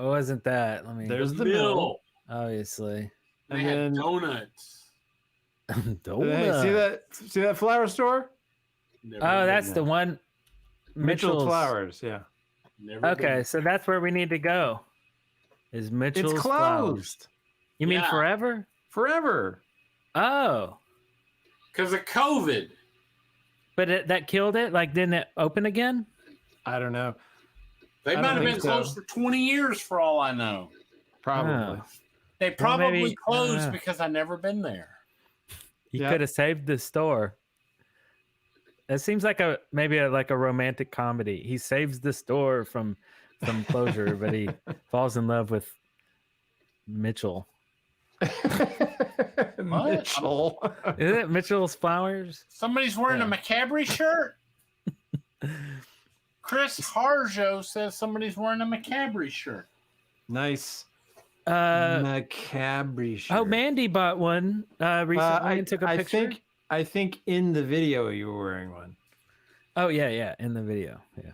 Speaker 15: it wasn't that.
Speaker 12: There's the mill.
Speaker 15: Obviously.
Speaker 14: They had donuts.
Speaker 15: Donuts.
Speaker 12: Hey, see that flower store?
Speaker 15: Oh, that's the one.
Speaker 12: Mitchell's Flowers. Yeah.
Speaker 15: Okay, so that's where we need to go. Is Mitchell's
Speaker 12: It's
Speaker 15: Flowers.
Speaker 12: closed.
Speaker 15: You mean forever?
Speaker 12: Forever.
Speaker 15: Oh.
Speaker 14: Because of COVID.
Speaker 15: But that killed it? Like, didn't it open again?
Speaker 12: I don't know.
Speaker 14: They might have been closed for 20 years for all I know.
Speaker 12: Probably.
Speaker 14: They probably
Speaker 15: maybe,
Speaker 14: closed because I've never been there.
Speaker 15: You could have saved the store. It seems like maybe a romantic comedy. He saves the store from closure, but he falls in love with Mitchell.
Speaker 12: Mitchell.
Speaker 15: Is it Mitchell's Flowers?
Speaker 14: Somebody's wearing a Macabre shirt. Chris Harjo says somebody's wearing a Macabre shirt.
Speaker 12: Nice. Macabre shirt.
Speaker 15: Oh, Mandy bought one recently and took a picture.
Speaker 12: I think in the video you were wearing one.
Speaker 15: Oh yeah, in the video, yeah.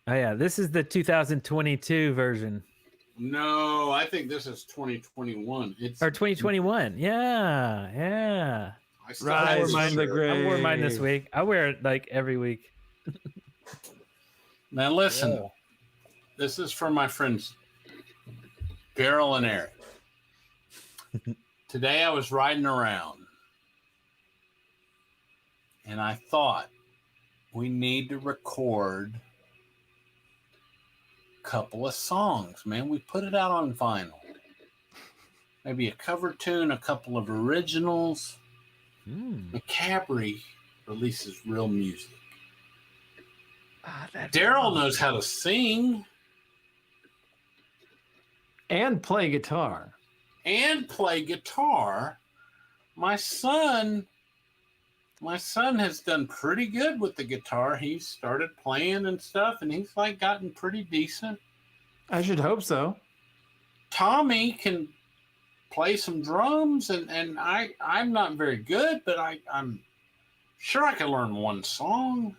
Speaker 15: Oh yeah, this is the 2022 version.
Speaker 14: No, I think this is 2021.
Speaker 15: Or 2021. Yeah.
Speaker 12: I
Speaker 15: wore mine this week. I wear it like every week.
Speaker 14: Now listen, this is for my friends Darrell and Eric. Today I was riding around and I thought we need to record a couple of songs, man. We put it out on vinyl. Maybe a cover tune, a couple of originals. Macabre releases real music. Darrell knows how to sing.
Speaker 12: And play guitar.
Speaker 14: My son has done pretty good with the guitar. He's started playing and stuff, and he's like gotten pretty decent.
Speaker 12: I should hope so.
Speaker 14: Tommy can play some drums, and I'm not very good, but I'm sure I can learn one song.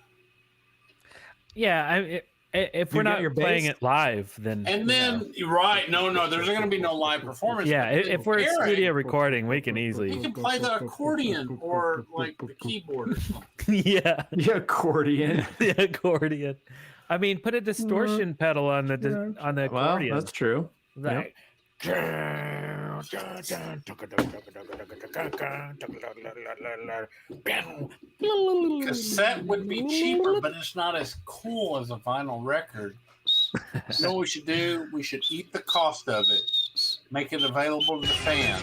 Speaker 15: Yeah, if we're not playing it live, then
Speaker 14: right, no, there's going to be no live performance.
Speaker 15: Yeah, if we're studio recording, we can easily.
Speaker 14: You can play the accordion or like the keyboard or something.
Speaker 15: Yeah,
Speaker 12: the accordion.
Speaker 15: The accordion. I mean, put a distortion pedal on the accordion.
Speaker 12: Well, that's true.
Speaker 15: Like,
Speaker 14: Cassette would be cheaper, but it's not as cool as a vinyl record. You know what we should do? We should eat the cost of it, make it available to the fans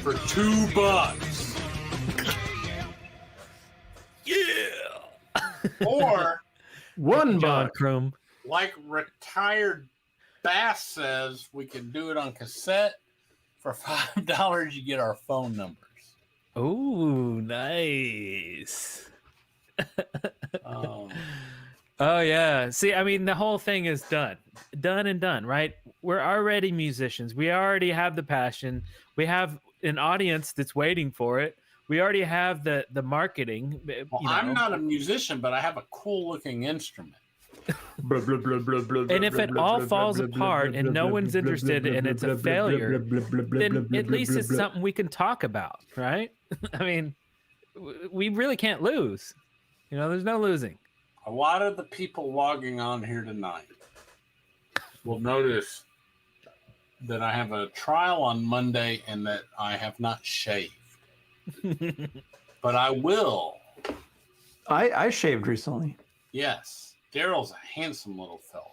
Speaker 14: for $2. Yeah. Or
Speaker 12: $1.
Speaker 15: Chrome.
Speaker 14: Like retired Bass says, we can do it on cassette. For $5, you get our phone numbers.
Speaker 15: Ooh, nice. Oh yeah. See, I mean, the whole thing is done and done, right? We're already musicians. We already have the passion. We have an audience that's waiting for it. We already have the marketing.
Speaker 14: Well, I'm not a musician, but I have a cool looking instrument.
Speaker 15: And if it all falls apart and no one's interested and it's a failure, then at least it's something we can talk about, right? I mean, we really can't lose. You know, there's no losing.
Speaker 14: A lot of the people logging on here tonight will notice that I have a trial on Monday and that I have not shaved. but I will.
Speaker 12: I shaved recently.
Speaker 14: Yes, Darrell's a handsome little fella.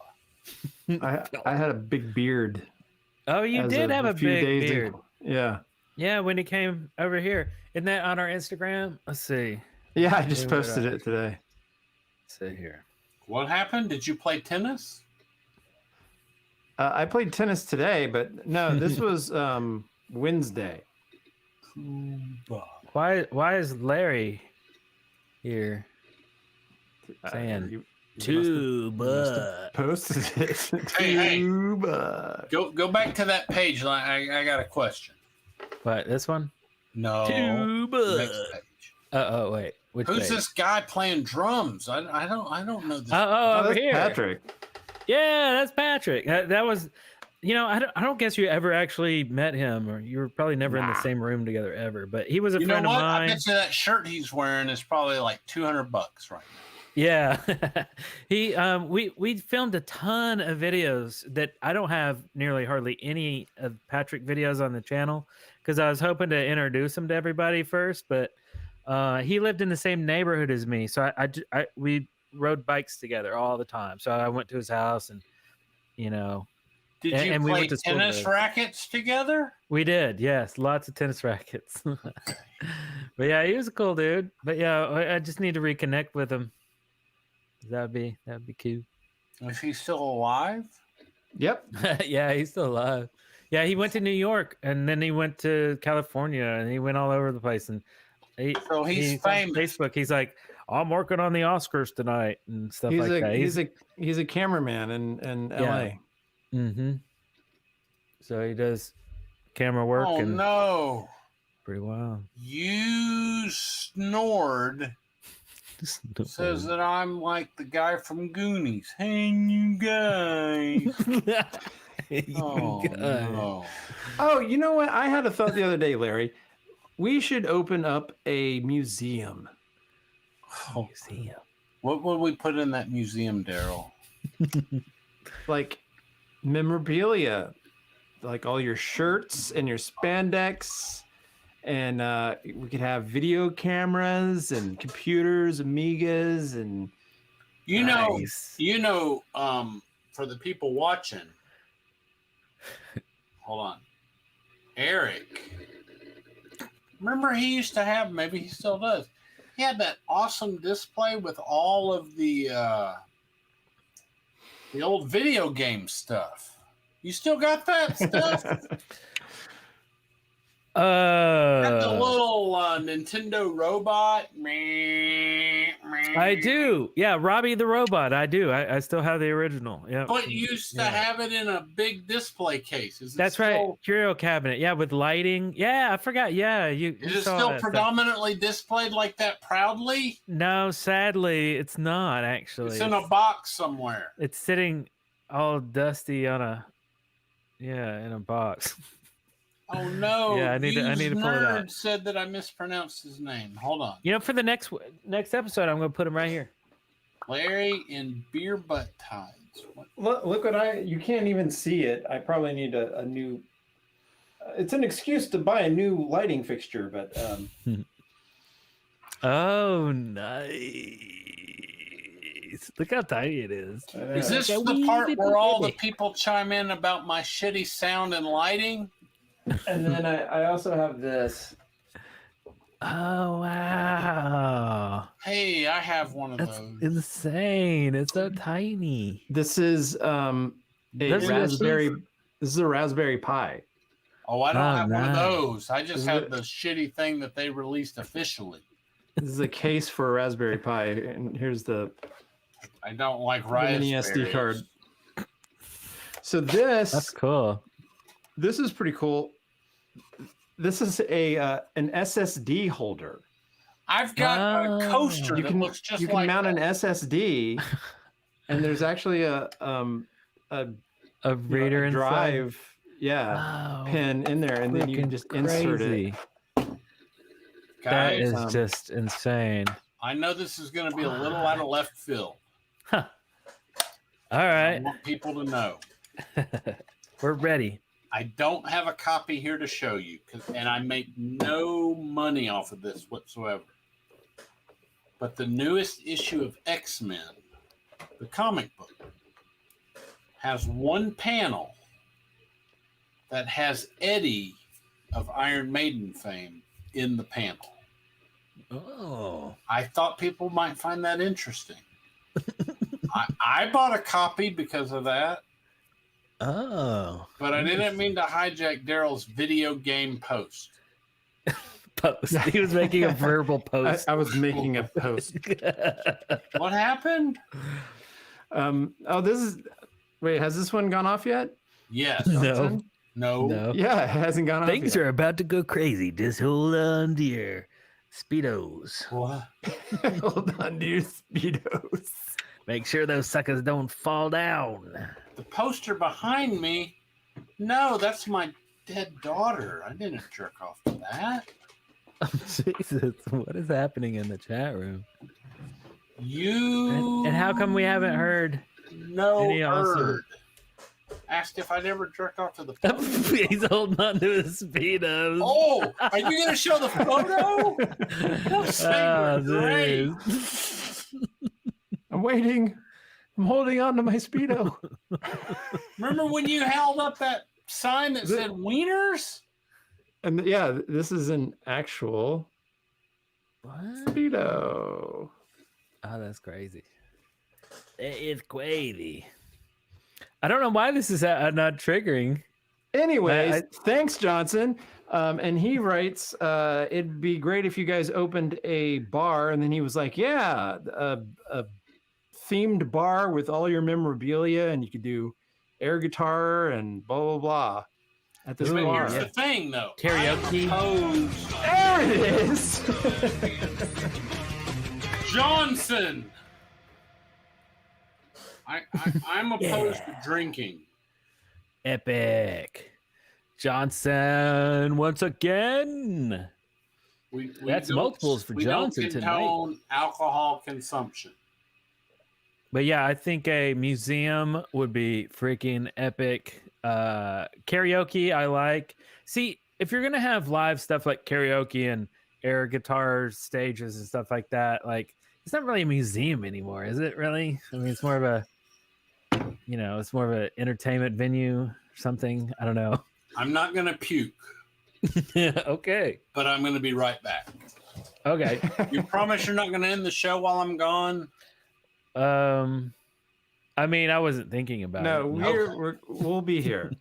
Speaker 12: I had a big beard.
Speaker 15: Oh, you did have a big beard.
Speaker 12: Ago. Yeah.
Speaker 15: Yeah, when he came over here. Isn't that on our Instagram? Let's see.
Speaker 12: Yeah, I just posted it today.
Speaker 15: Let's see here.
Speaker 14: What happened? Did you play tennis?
Speaker 12: I played tennis today, but no, this was Wednesday.
Speaker 15: Why is Larry here saying tuba?
Speaker 12: Posted it.
Speaker 14: Hey,
Speaker 12: Tuba.
Speaker 14: Go back to that page. I got a question.
Speaker 15: What, this one?
Speaker 14: No.
Speaker 15: Tuba.
Speaker 14: Next page.
Speaker 15: Oh wait. Which
Speaker 14: Who's
Speaker 15: page?
Speaker 14: this guy playing drums? I don't know this.
Speaker 15: Over
Speaker 12: that's
Speaker 15: here.
Speaker 12: Patrick.
Speaker 15: Yeah, that's Patrick. That was, I don't guess you ever actually met him, or you were probably never in the same room together ever. But he was a friend of mine.
Speaker 14: I bet you that shirt he's wearing is probably like $200 right now.
Speaker 15: Yeah, we filmed a ton of videos that I don't have hardly any of Patrick videos on the channel because I was hoping to introduce him to everybody first, but he lived in the same neighborhood as me, so we rode bikes together all the time. So I went to his house, and
Speaker 14: Did you
Speaker 15: we
Speaker 14: play
Speaker 15: went to school
Speaker 14: tennis
Speaker 15: together.
Speaker 14: rackets together?
Speaker 15: We did, yes, lots of tennis rackets. But yeah, he was a cool dude. But yeah, I just need to reconnect with him. That'd be cute.
Speaker 14: Is he still alive?
Speaker 12: Yep.
Speaker 15: Yeah, he's still alive. Yeah, he went to New York, and then he went to California, and he went all over the place. And he's
Speaker 14: famous.
Speaker 15: On Facebook. He's like, I'm working on the Oscars tonight and stuff like that.
Speaker 12: He's a cameraman in LA.
Speaker 15: Mm-hmm. So he does camera work.
Speaker 14: Oh no!
Speaker 15: Pretty wild.
Speaker 14: You snored. Says that I'm like the guy from Goonies. Hey, you guys. No.
Speaker 12: Oh, you know what? I had a thought the other day, Larry. We should open up a museum.
Speaker 15: Museum.
Speaker 14: What would we put in that museum, Darrell?
Speaker 12: Like memorabilia, like all your shirts and your spandex. And we could have video cameras and computers, Amigas, and
Speaker 14: for the people watching, hold on, Eric. Remember, he used to have, maybe he still does. He had that awesome display with all of the old video game stuff. You still got that stuff? Got the little Nintendo robot.
Speaker 15: I do. Yeah, Robbie the robot. I do. I still have the original. Yeah.
Speaker 14: But you used to have it in a big display case.
Speaker 15: That's right. Curio cabinet. Yeah, with lighting. Yeah, I forgot. Yeah, you.
Speaker 14: Is it still predominantly displayed like that proudly?
Speaker 15: No, sadly, it's not actually.
Speaker 14: It's in a box somewhere.
Speaker 15: It's sitting all dusty on in a box.
Speaker 14: Oh no!
Speaker 15: Yeah, I need to pull it out.
Speaker 14: Said that I mispronounced his name. Hold on.
Speaker 15: For the next episode, I'm going to put him right here.
Speaker 14: Larry in beer butt tides.
Speaker 12: Look what you can't even see it. I probably need a new. It's an excuse to buy a new lighting fixture, but.
Speaker 15: Oh, nice! Look how tiny it is.
Speaker 14: Is this the part where all the people chime in about my shitty sound and lighting?
Speaker 12: And then I also have this.
Speaker 15: Oh, wow.
Speaker 14: Hey, I have one of
Speaker 15: That's
Speaker 14: those.
Speaker 15: Insane. It's so tiny.
Speaker 12: This is raspberry. This is a Raspberry Pi.
Speaker 14: Oh, I don't have one of those. I just have the shitty thing that they released officially.
Speaker 12: This is a case for a Raspberry Pi, and here's the.
Speaker 14: I don't like raspberries.
Speaker 12: Mini SD card. So that's
Speaker 15: cool.
Speaker 12: This is pretty cool. This is an SSD holder.
Speaker 14: I've got a coaster that looks just like
Speaker 12: you can mount an SSD, and there's actually a
Speaker 15: reader
Speaker 12: drive, pin in there, and then you can just insert it.
Speaker 15: That is just insane.
Speaker 14: I know this is going to be a little out of left field.
Speaker 15: Huh. All right.
Speaker 14: I want people to know.
Speaker 15: We're ready.
Speaker 14: I don't have a copy here to show you, and I make no money off of this whatsoever. But the newest issue of X-Men, the comic book, has one panel that has Eddie of Iron Maiden fame in the panel.
Speaker 15: Oh.
Speaker 14: I thought people might find that interesting. I bought a copy because of that.
Speaker 15: Oh.
Speaker 14: But I didn't mean to hijack Darrell's video game post.
Speaker 15: Post. He was making a verbal post.
Speaker 12: I was making a post.
Speaker 14: What happened?
Speaker 12: This is... Wait, has this one gone off yet?
Speaker 14: Yes.
Speaker 12: Johnson?
Speaker 14: No.
Speaker 12: Yeah, it hasn't gone off yet.
Speaker 15: Things are about to go crazy. Just hold on to your Speedos.
Speaker 14: What?
Speaker 12: Hold on to your Speedos.
Speaker 15: Make sure those suckers don't fall down.
Speaker 14: The poster behind me? No, that's my dead daughter. I didn't jerk off to that.
Speaker 15: Oh, Jesus, what is happening in the chat room?
Speaker 14: And
Speaker 15: how come we haven't heard any awesome...
Speaker 14: Asked if I'd ever jerked off to the poster.
Speaker 15: He's holding on to his Speedos.
Speaker 14: Oh, are you going to show the photo? Those things are great.
Speaker 12: I'm waiting. I'm holding on to my Speedo.
Speaker 14: Remember when you held up that sign that said wieners?
Speaker 12: And yeah, this is an actual Speedo.
Speaker 15: Oh, that's crazy. It's crazy. I don't know why this is not triggering.
Speaker 12: Anyways, thanks, Johnson. And he writes, it'd be great if you guys opened a bar. And then he was like, yeah, a themed bar with all your memorabilia, and you could do air guitar and blah, blah, blah at this bar.
Speaker 14: Here's the thing, though.
Speaker 15: Karaoke.
Speaker 12: There it is.
Speaker 14: Johnson. I'm opposed to drinking.
Speaker 15: Epic. Johnson once again. That's multiples for Johnson tonight.
Speaker 14: We don't condone alcohol consumption.
Speaker 15: But yeah, I think a museum would be freaking epic. Karaoke, I like. See, if you're gonna have live stuff like karaoke and air guitar stages and stuff like that, like it's not really a museum anymore, is it? Really? I mean, it's more of a, it's more of an entertainment venue or something. I don't know.
Speaker 14: I'm not gonna puke.
Speaker 15: Okay.
Speaker 14: But I'm gonna be right back.
Speaker 15: Okay.
Speaker 14: You promise you're not gonna end the show while I'm gone?
Speaker 15: I mean, I wasn't thinking about it.
Speaker 12: No, we'll be here.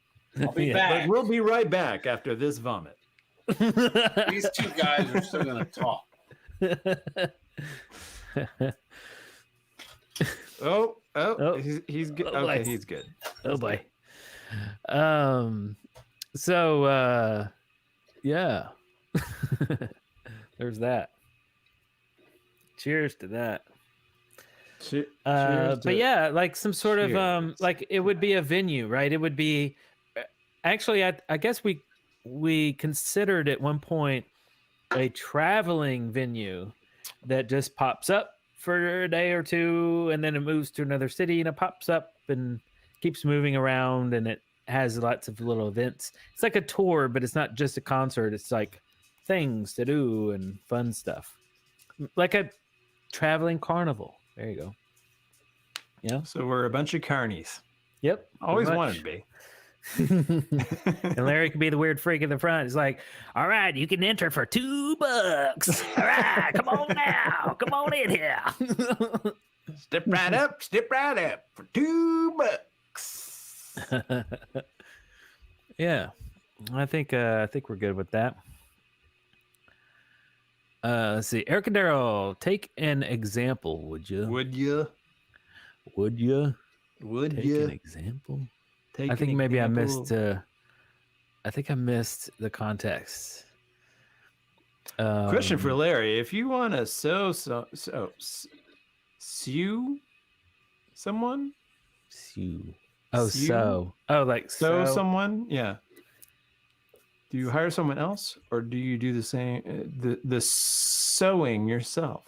Speaker 14: I'll be back.
Speaker 12: But we'll be right back after this vomit.
Speaker 14: These two guys are still gonna talk.
Speaker 12: Oh, he's good.
Speaker 15: Oh,
Speaker 12: okay, he's good.
Speaker 15: Oh boy. So yeah. There's that. Cheers to that. But yeah, like some sort of like it would be a venue, right? It would be actually I guess we considered at one point a traveling venue that just pops up for a day or two and then it moves to another city and it pops up and keeps moving around and it has lots of little events. It's like a tour, but it's not just a concert. It's like things to do and fun stuff. Like a traveling carnival. There you go. Yeah.
Speaker 12: So we're a bunch of carnies.
Speaker 15: Yep.
Speaker 12: Always wanted to be.
Speaker 15: And Larry could be the weird freak in the front. It's like, all right, you can enter for $2. All right, come on now. Come on in here.
Speaker 12: Step right up for $2.
Speaker 15: Yeah. I think we're good with that. Let's see. Eric and Darrell, take an example, would you?
Speaker 12: Would you?
Speaker 15: Would you?
Speaker 12: Would
Speaker 15: take
Speaker 12: you?
Speaker 15: An example?
Speaker 12: Take
Speaker 15: I think
Speaker 12: an
Speaker 15: maybe
Speaker 12: example.
Speaker 15: I missed the context.
Speaker 12: Question for Larry: if you want to sue someone,
Speaker 15: like
Speaker 12: sew someone, yeah. Do you hire someone else, or do you do the same the sewing yourself?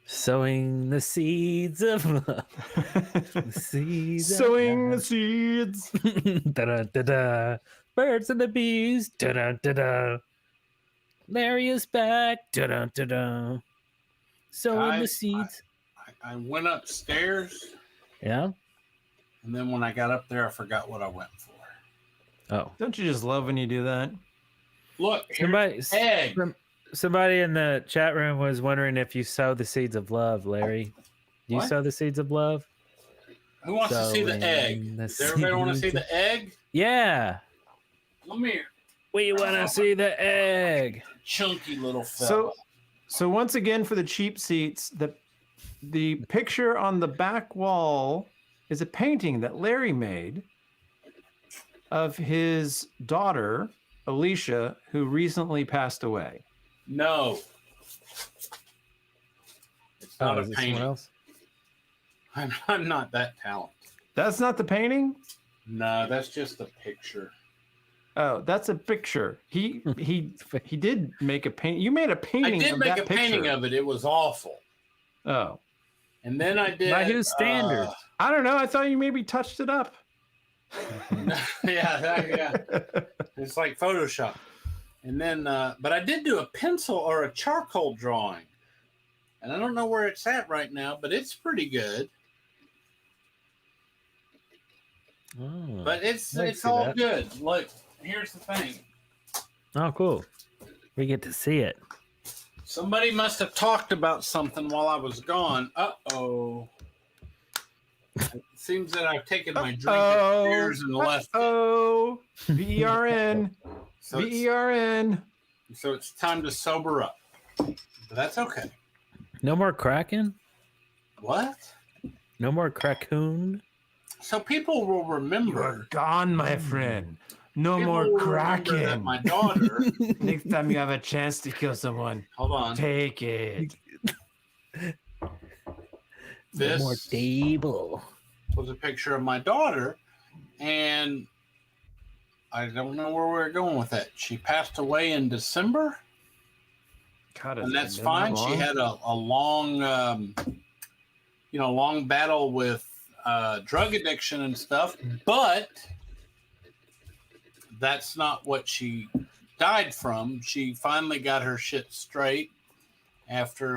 Speaker 15: Sowing the seeds of love.
Speaker 12: Sowing the seeds.
Speaker 15: Da-da-da-da. Birds and the bees. Da-da-da-da. Larry is back. Da-da-da-da. Sowing the seeds.
Speaker 14: I went upstairs.
Speaker 15: Yeah.
Speaker 14: And then when I got up there, I forgot what I went for.
Speaker 15: Oh.
Speaker 12: Don't you just love when you do that?
Speaker 14: Look, here's the egg.
Speaker 15: Somebody in the chat room was wondering if you sow the seeds of love, Larry. Do you
Speaker 14: What?
Speaker 15: sow the seeds of love?
Speaker 14: Who wants to see the egg? Does everybody want to see the egg?
Speaker 15: Yeah.
Speaker 14: Come here.
Speaker 15: We want to see the egg.
Speaker 14: Chunky little fella.
Speaker 12: So once again, for the cheap seats, the picture on the back wall is a painting that Larry made of his daughter, Alicia, who recently passed away.
Speaker 14: No. It's not a
Speaker 15: is it
Speaker 14: painting.
Speaker 15: someone else?
Speaker 14: I'm not that talented.
Speaker 12: That's not the painting?
Speaker 14: No, that's just a picture.
Speaker 12: Oh, that's a picture. He did make a paint. You made a painting.
Speaker 14: I did
Speaker 12: of
Speaker 14: make
Speaker 12: that
Speaker 14: a painting
Speaker 12: picture.
Speaker 14: of it. It was awful.
Speaker 12: Oh.
Speaker 14: And then I did.
Speaker 15: By whose standards?
Speaker 12: I don't know. I thought you maybe touched it up.
Speaker 14: Yeah. It's like Photoshop. And then, but I did do a pencil or a charcoal drawing. And I don't know where it's at right now, but it's pretty good.
Speaker 15: Oh,
Speaker 14: But it's
Speaker 15: I see
Speaker 14: all
Speaker 15: that.
Speaker 14: good. Look, here's the thing.
Speaker 15: Oh, cool. We get to see it.
Speaker 14: Somebody must have talked about something while I was gone. Uh-oh. It seems that I've taken my drink upstairs and left it.
Speaker 12: Oh, VERN.
Speaker 14: So it's-
Speaker 12: VERN.
Speaker 14: So it's time to sober up. But that's okay.
Speaker 15: No more Kraken?
Speaker 14: What?
Speaker 15: No more Crackoon?
Speaker 14: So people will remember.
Speaker 12: You're gone, my friend. No
Speaker 14: People
Speaker 12: more
Speaker 14: will remember that
Speaker 12: Kraken.
Speaker 14: my daughter.
Speaker 12: Next time you have a chance to kill someone,
Speaker 14: Hold on.
Speaker 12: take it.
Speaker 14: This
Speaker 15: No more table.
Speaker 14: was a picture of my daughter, and I don't know where we're going with that. She passed away in December,
Speaker 12: God,
Speaker 14: and that's fine. She had a long, long battle with drug addiction and stuff, but that's not what she died from. She finally got her shit straight after,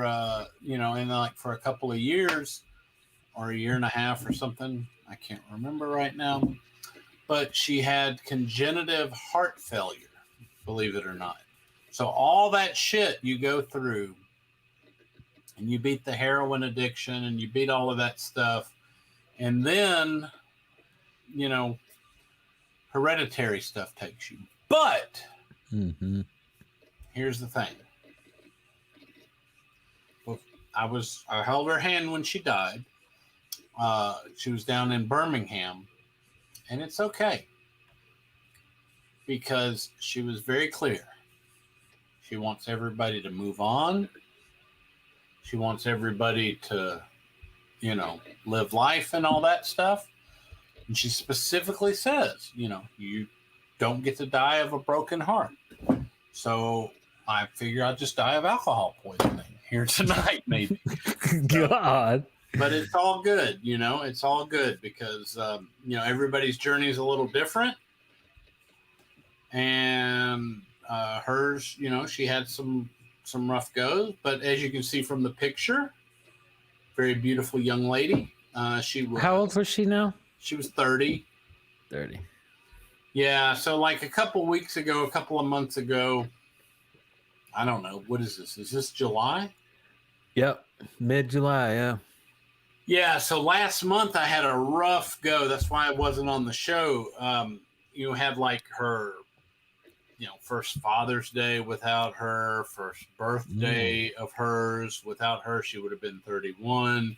Speaker 14: for a couple of years or a year and a half or something. I can't remember right now. But she had congenitive heart failure, believe it or not. So all that shit you go through, and you beat the heroin addiction, and you beat all of that stuff, and then, hereditary stuff takes you. But here's the thing. I held her hand when she died. She was down in Birmingham. And it's okay, because she was very clear. She wants everybody to move on. She wants everybody to, live life and all that stuff. And she specifically says, you don't get to die of a broken heart. So I figure I'll just die of alcohol poisoning here tonight, maybe.
Speaker 15: God.
Speaker 14: But it's all good, it's all good because, everybody's journey is a little different. And hers, she had some rough goes, but as you can see from the picture, very beautiful young lady. She was,
Speaker 15: How old was she now?
Speaker 14: She was 30.
Speaker 15: 30.
Speaker 14: Yeah, so like a couple of months ago, I don't know, what is this? Is this July?
Speaker 15: Yep. Mid-July, yeah.
Speaker 14: Yeah, so last month I had a rough go. That's why I wasn't on the show. You had like her, first Father's Day without her, first birthday of hers without her. She would have been 31.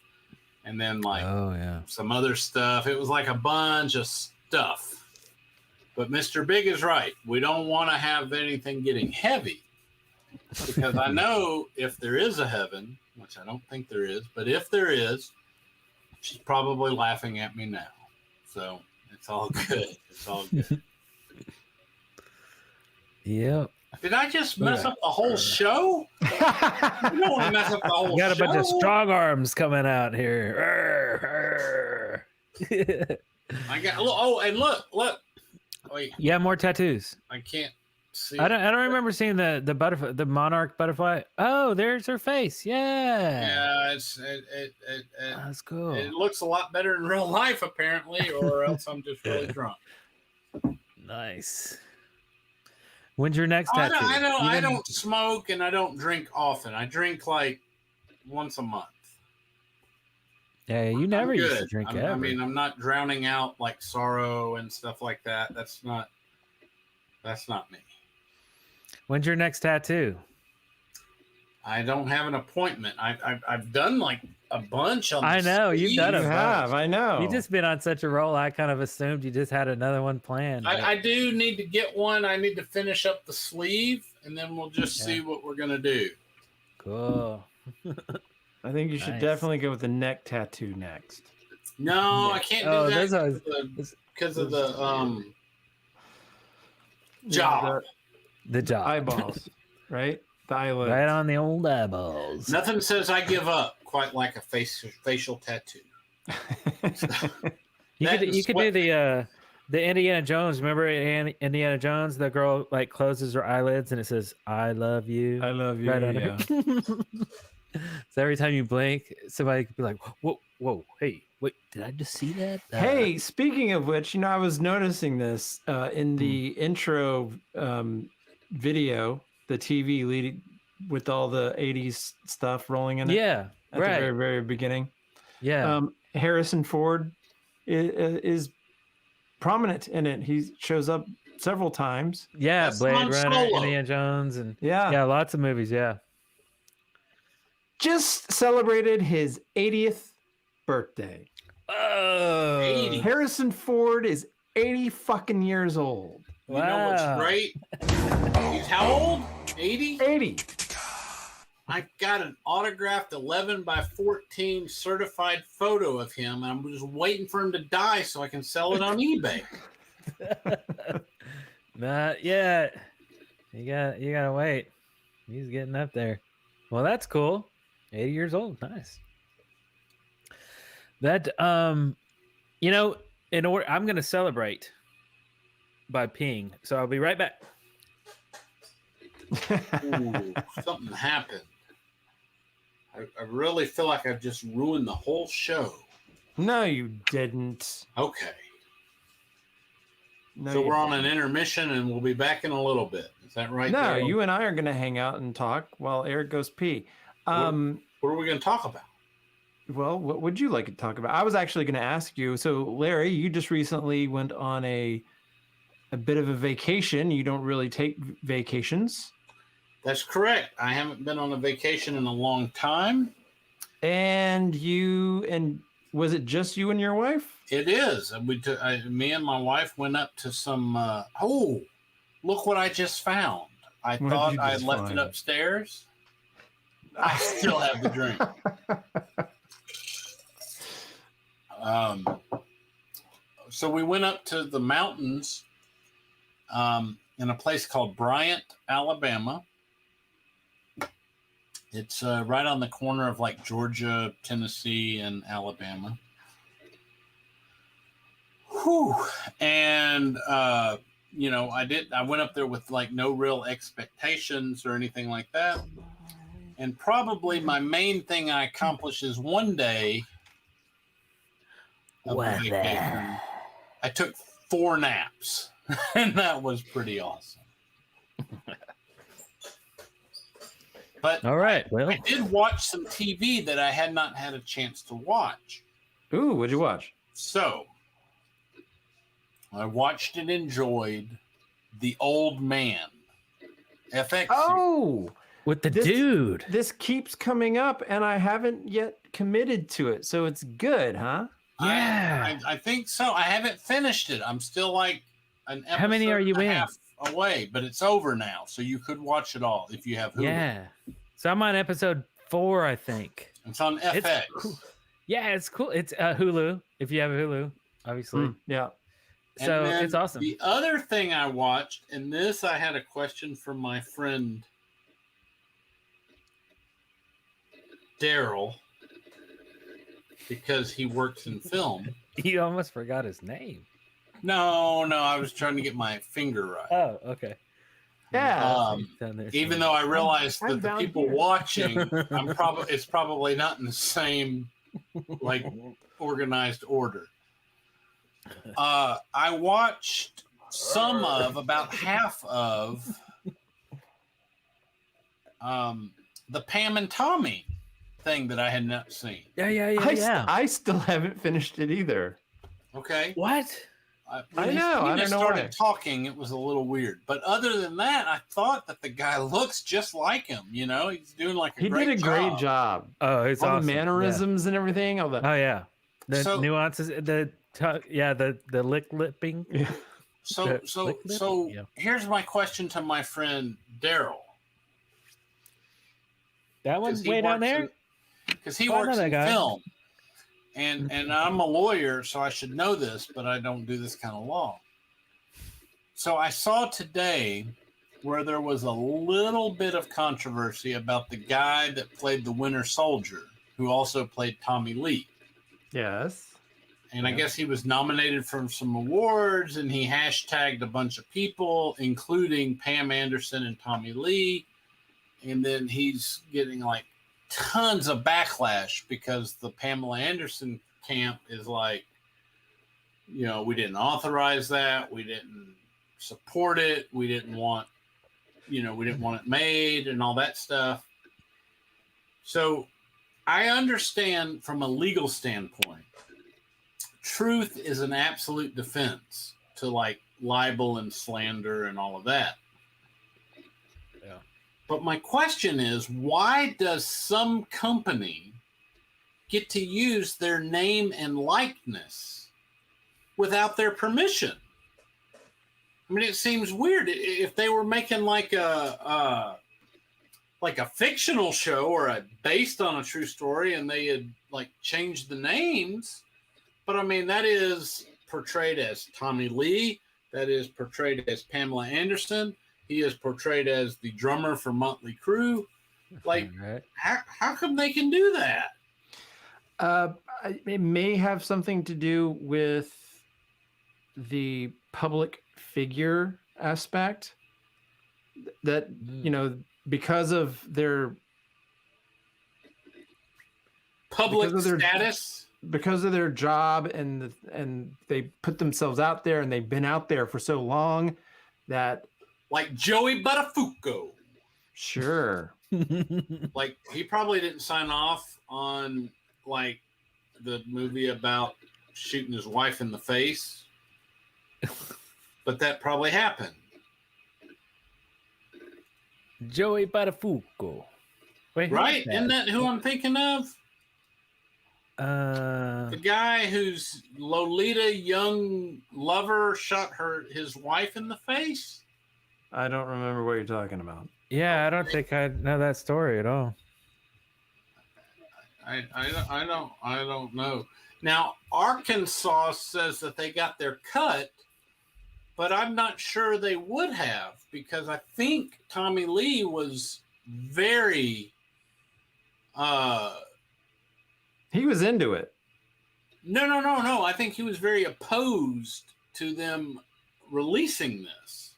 Speaker 14: And then like some other stuff. It was like a bunch of stuff. But Mr. Big is right. We don't want to have anything getting heavy. Because I know if there is a heaven, which I don't think there is, but if there is, she's probably laughing at me now. So it's all good. It's all good.
Speaker 15: Yep.
Speaker 14: Did I just mess up the whole show? You don't want to mess up the whole show.
Speaker 15: You got a bunch of strong arms coming out here.
Speaker 14: I got. Oh, and look. Wait.
Speaker 15: You have more tattoos.
Speaker 14: I can't see.
Speaker 15: I don't remember seeing the butterfly, the monarch butterfly. Oh, there's her face. Yeah.
Speaker 14: Yeah,
Speaker 15: that's cool.
Speaker 14: It looks a lot better in real life, apparently, or else I'm just really drunk.
Speaker 15: Nice. When's your next tattoo?
Speaker 14: I don't smoke and I don't drink often. I drink like once a month.
Speaker 15: Yeah, you never used to drink ever.
Speaker 14: I mean, I'm not drowning out like sorrow and stuff like that. That's not me.
Speaker 15: When's your next tattoo?
Speaker 14: I don't have an appointment. I've done like a bunch on.
Speaker 15: I know you've done it.
Speaker 12: I know.
Speaker 15: You've just been on such a roll. I kind of assumed you just had another one planned.
Speaker 14: I do need to get one. I need to finish up the sleeve, and then we'll just see what we're gonna do.
Speaker 15: Cool.
Speaker 12: I think you should definitely go with the neck tattoo next.
Speaker 14: No, I can't do that because of the job.
Speaker 15: The job.
Speaker 12: Eyeballs, right? The eyelids.
Speaker 15: Right on the old eyeballs.
Speaker 14: Nothing says I give up quite like a facial tattoo.
Speaker 15: You could do the Indiana Jones. Remember Indiana Jones? The girl like closes her eyelids and it says "I love you."
Speaker 12: I love you.
Speaker 15: Right on her. So every time you blink, somebody could be like, "Whoa, hey, wait, did I just see that?"
Speaker 12: Hey, speaking of which, I was noticing this in the intro video, the TV leading with all the 80s stuff rolling in it.
Speaker 15: Yeah,
Speaker 12: at the very, very beginning.
Speaker 15: Yeah.
Speaker 12: Harrison Ford is prominent in it. He shows up several times.
Speaker 15: Yeah,
Speaker 14: That's
Speaker 15: Blade
Speaker 14: Han
Speaker 15: Runner,
Speaker 14: Solo.
Speaker 15: Indiana Jones, and
Speaker 12: yeah,
Speaker 15: lots of movies. Yeah.
Speaker 12: Just celebrated his 80th birthday.
Speaker 15: Oh,
Speaker 14: 80.
Speaker 12: Harrison Ford is 80 fucking years old.
Speaker 14: You know what's great? He's how old? 80?
Speaker 12: 80.
Speaker 14: I got an autographed 11 by 14 certified photo of him, and I'm just waiting for him to die so I can sell it on eBay.
Speaker 15: Not yet. You gotta wait. He's getting up there. Well, that's cool. 80 years old. Nice. That in order, I'm gonna celebrate by peeing. So I'll be right back.
Speaker 14: Ooh, something happened. I really feel like I've just ruined the whole show.
Speaker 12: No, you didn't.
Speaker 14: Okay.
Speaker 12: No,
Speaker 14: So
Speaker 12: you
Speaker 14: we're on
Speaker 12: didn't.
Speaker 14: an intermission and we'll be back in a little bit. Is that right?
Speaker 12: No,
Speaker 14: Darrell?
Speaker 12: you and I are going to hang out and talk while Eric goes pee.
Speaker 14: What are we going to talk about?
Speaker 12: Well, what would you like to talk about? I was actually going to ask you. So, Larry, you just recently went on a bit of a vacation. You don't really take vacations.
Speaker 14: That's correct. I haven't been on a vacation in a long time.
Speaker 12: And was it just you and your wife?
Speaker 14: It is. Me and my wife went up to some. Look what I just found. I
Speaker 12: What
Speaker 14: thought
Speaker 12: did you
Speaker 14: I had
Speaker 12: just
Speaker 14: left it
Speaker 12: find?
Speaker 14: upstairs. I still have the drink. So we went up to the mountains in a place called Bryant, Alabama. It's right on the corner of like Georgia, Tennessee, and Alabama. Whew. And I went up there with like no real expectations or anything like that. And probably my main thing I accomplished is one day of the vacation, I took 4 naps, and that was pretty awesome. But
Speaker 15: all right, well,
Speaker 14: I did watch some TV that I had not had a chance to watch.
Speaker 12: Ooh, what'd you watch?
Speaker 14: So I watched and enjoyed The Old Man. FX.
Speaker 12: Oh,
Speaker 15: with the dude.
Speaker 12: This keeps coming up, and I haven't yet committed to it. So it's good, huh?
Speaker 14: Yeah, I think so. I haven't finished it. I'm still like an episode
Speaker 15: How many are you
Speaker 14: and a
Speaker 15: in?
Speaker 14: half away, but it's over now, so you could watch it all if you have Hulu.
Speaker 15: Yeah. So I'm on episode 4, I think.
Speaker 14: It's on FX.
Speaker 15: It's cool. Yeah, it's cool. It's Hulu, if you have a Hulu, obviously.
Speaker 12: Yeah.
Speaker 15: So it's awesome.
Speaker 14: The other thing I watched, and this I had a question from my friend Darrell, because he works in film.
Speaker 15: You almost forgot his name.
Speaker 14: No, I was trying to get my finger right.
Speaker 15: Oh, okay.
Speaker 12: Yeah.
Speaker 14: Even though I realized
Speaker 12: I'm
Speaker 14: that the
Speaker 12: down
Speaker 14: people
Speaker 12: here.
Speaker 14: watching, it's probably not in the same like organized order. I watched about half of the Pam and Tommy thing that I had not seen.
Speaker 15: Yeah.
Speaker 12: I still haven't finished it either.
Speaker 14: Okay.
Speaker 15: What?
Speaker 12: I know. I don't know
Speaker 14: started
Speaker 12: why.
Speaker 14: talking, it was a little weird. But other than that, I thought that the guy looks just like him. You know, he's doing like a
Speaker 12: He
Speaker 14: great
Speaker 12: did a great job.
Speaker 15: Oh, it's
Speaker 12: all
Speaker 15: awesome.
Speaker 12: the mannerisms and everything. All the
Speaker 15: Oh yeah, the
Speaker 14: So-
Speaker 15: nuances, the lipping.
Speaker 12: Yeah.
Speaker 14: So here's my question to my friend Darrell.
Speaker 15: That one's way down there.
Speaker 14: Because he
Speaker 15: Oh, I know
Speaker 14: works
Speaker 15: that
Speaker 14: in
Speaker 15: guy.
Speaker 14: film, and I'm a lawyer, so I should know this, but I don't do this kind of law. So I saw today where there was a little bit of controversy about the guy that played the Winter Soldier, who also played Tommy Lee.
Speaker 12: Yes.
Speaker 14: And I guess he was nominated for some awards, and he hashtagged a bunch of people, including Pam Anderson and Tommy Lee. And then he's getting like tons of backlash because the Pamela Anderson camp is like, you know, we didn't authorize that. We didn't support it. We didn't want it made and all that stuff. So I understand from a legal standpoint, truth is an absolute defense to like libel and slander and all of that.
Speaker 15: Yeah.
Speaker 14: But my question is, why does some company get to use their name and likeness without their permission? I mean, it seems weird. If they were making like a fictional show or based on a true story, and they had like changed the names, but I mean that is portrayed as Tommy Lee, that is portrayed as Pamela Anderson. He is portrayed as the drummer for Motley Crue. Like, how come they can do that?
Speaker 12: It may have something to do with the public figure aspect. That, you know, because of their
Speaker 14: public status,
Speaker 12: because of their job, and they put themselves out there, and they've been out there for so long that.
Speaker 14: Like Joey Buttafuoco.
Speaker 12: Sure.
Speaker 14: Like, he probably didn't sign off on, like, the movie about shooting his wife in the face. But that probably happened.
Speaker 15: Joey Buttafuoco. Wait,
Speaker 14: right? Isn't that who I'm thinking of?
Speaker 15: The
Speaker 14: guy whose Lolita young lover shot his wife in the face?
Speaker 12: I don't remember what you're talking about.
Speaker 15: Yeah, I don't think I know that story at all.
Speaker 14: I don't know. Now, Arkansas says that they got their cut, but I'm not sure they would have, because I think Tommy Lee was very
Speaker 12: he was into it.
Speaker 14: No. I think he was very opposed to them releasing this.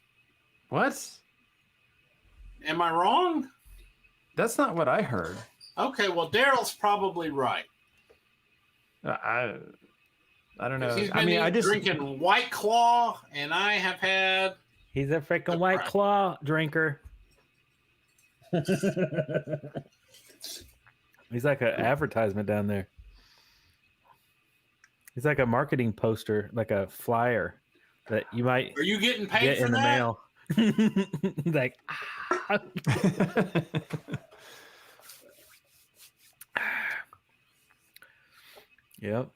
Speaker 12: What?
Speaker 14: Am I wrong?
Speaker 12: That's not what I heard.
Speaker 14: Okay, well, Darrell's probably right.
Speaker 12: I don't know.
Speaker 14: He's been drinking White Claw, and I have had.
Speaker 15: He's a freaking White Claw drinker. He's like an advertisement down there. He's like a marketing poster, like a flyer that you might.
Speaker 14: Are you getting paid
Speaker 15: get
Speaker 14: for
Speaker 15: in the
Speaker 14: that?
Speaker 15: mail? Like. Yep.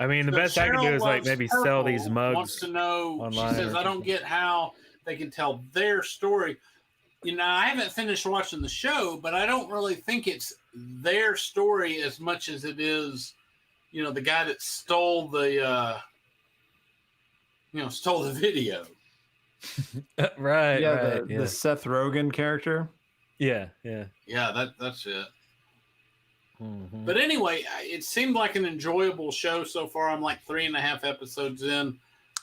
Speaker 15: I mean, the best I can do is like maybe sell these mugs.
Speaker 14: Wants to know.
Speaker 15: Online
Speaker 14: She says, "I don't get how they can tell their story." You know, I haven't finished watching the show, but I don't really think it's their story as much as it is, you know, the guy that stole the stole the video.
Speaker 15: Right.
Speaker 12: Yeah, the Seth Rogen character.
Speaker 15: Yeah.
Speaker 14: Yeah, that's it. But anyway, it seemed like an enjoyable show so far. I'm like 3.5 episodes in.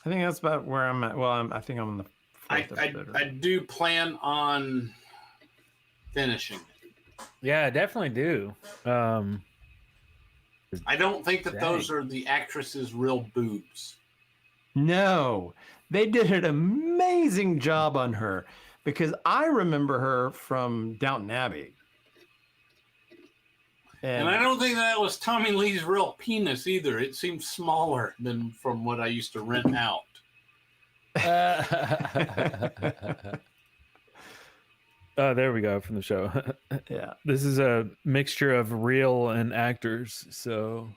Speaker 12: I think that's about where I'm at. Well, I think I'm on the fourth episode.
Speaker 14: I do plan on finishing it.
Speaker 15: Yeah, I definitely do.
Speaker 14: I don't think that those are the actress's real boobs.
Speaker 12: No, they did an amazing job on her because I remember her from Downton Abbey.
Speaker 14: And I don't think that was Tommy Lee's real penis either. It seemed smaller than from what I used to rent out.
Speaker 15: Oh, there we go from the show.
Speaker 12: Yeah.
Speaker 15: This is a mixture of real and actors. So,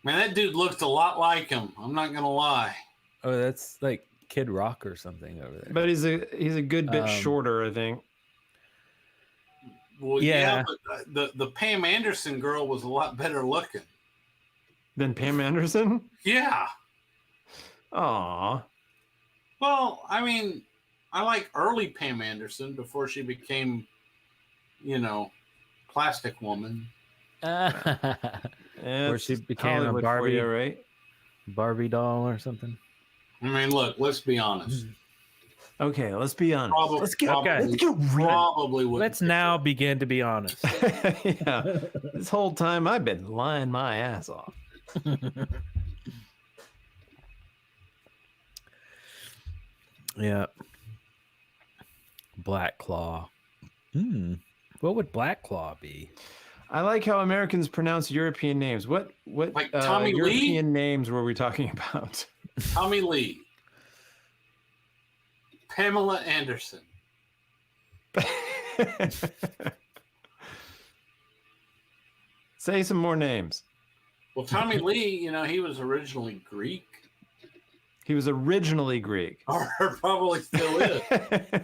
Speaker 14: man, that dude looked a lot like him. I'm not gonna lie.
Speaker 15: Oh, that's like Kid Rock or something over there.
Speaker 12: But he's a good bit shorter, I think.
Speaker 14: Well, yeah, but the Pam Anderson girl was a lot better looking.
Speaker 12: Than Pam Anderson?
Speaker 14: Yeah.
Speaker 12: Aw.
Speaker 14: Well, I mean, I like early Pam Anderson before she became, Plastic Woman.
Speaker 15: Where she became
Speaker 12: Hollywood
Speaker 15: a Barbie,
Speaker 12: for you, right?
Speaker 15: Barbie doll or something.
Speaker 14: I mean, look, let's be honest.
Speaker 12: Okay, let's be honest.
Speaker 15: Let's get
Speaker 14: probably would.
Speaker 15: Let's now begin to be honest.
Speaker 12: Yeah. This whole time I've been lying my ass off.
Speaker 15: Yeah. Black Claw. What would Black Claw be?
Speaker 12: I like how Americans pronounce European names. What
Speaker 14: like Tommy
Speaker 12: European names were we talking about?
Speaker 14: Tommy Lee. Pamela Anderson.
Speaker 12: Say some more names.
Speaker 14: Well, Tommy Lee, he was originally Greek.
Speaker 12: He was originally Greek.
Speaker 14: Or probably still is.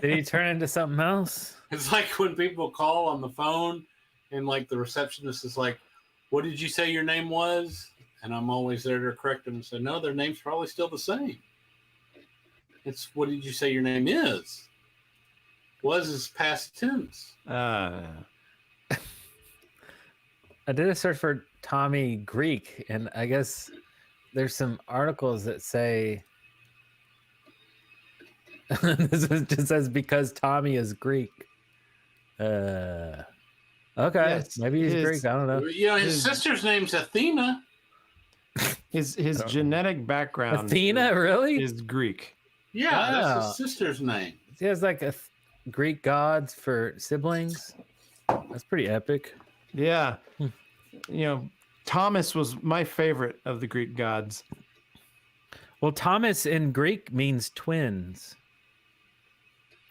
Speaker 15: Did he turn into something else?
Speaker 14: It's like when people call on the phone and like the receptionist is like, "What did you say your name was?" And I'm always there to correct them and say, "No, their name's probably still the same. It's what did you say your name is? Was is past tense."
Speaker 15: I did a search for Tommy Greek, and I guess there's some articles that say this just says because Tommy is Greek. Okay,
Speaker 12: yes,
Speaker 15: maybe he's Greek. I don't know.
Speaker 14: His sister's name's Athena.
Speaker 12: His genetic background.
Speaker 15: Athena, really?
Speaker 12: Is Greek.
Speaker 14: Yeah, that's his sister's name.
Speaker 15: He has like Greek gods for siblings. That's pretty epic.
Speaker 12: Yeah. Thomas was my favorite of the Greek gods.
Speaker 15: Well, Thomas in Greek means twins.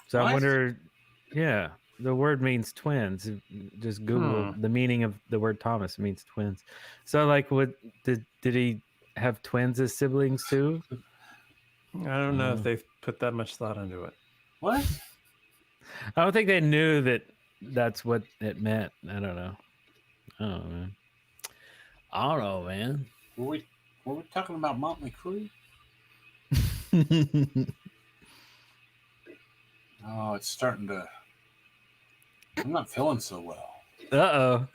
Speaker 15: So I wonder, the word means twins. Just Google the meaning of the word Thomas. It means twins. So like, did he have twins as siblings too?
Speaker 12: I don't know if they've put that much thought into it.
Speaker 14: What?
Speaker 15: I don't think they knew that that's what it meant. I don't know. I don't know, man.
Speaker 14: Were we talking about Motley Crue? Oh, it's starting to. I'm not feeling so well.
Speaker 15: Uh-oh.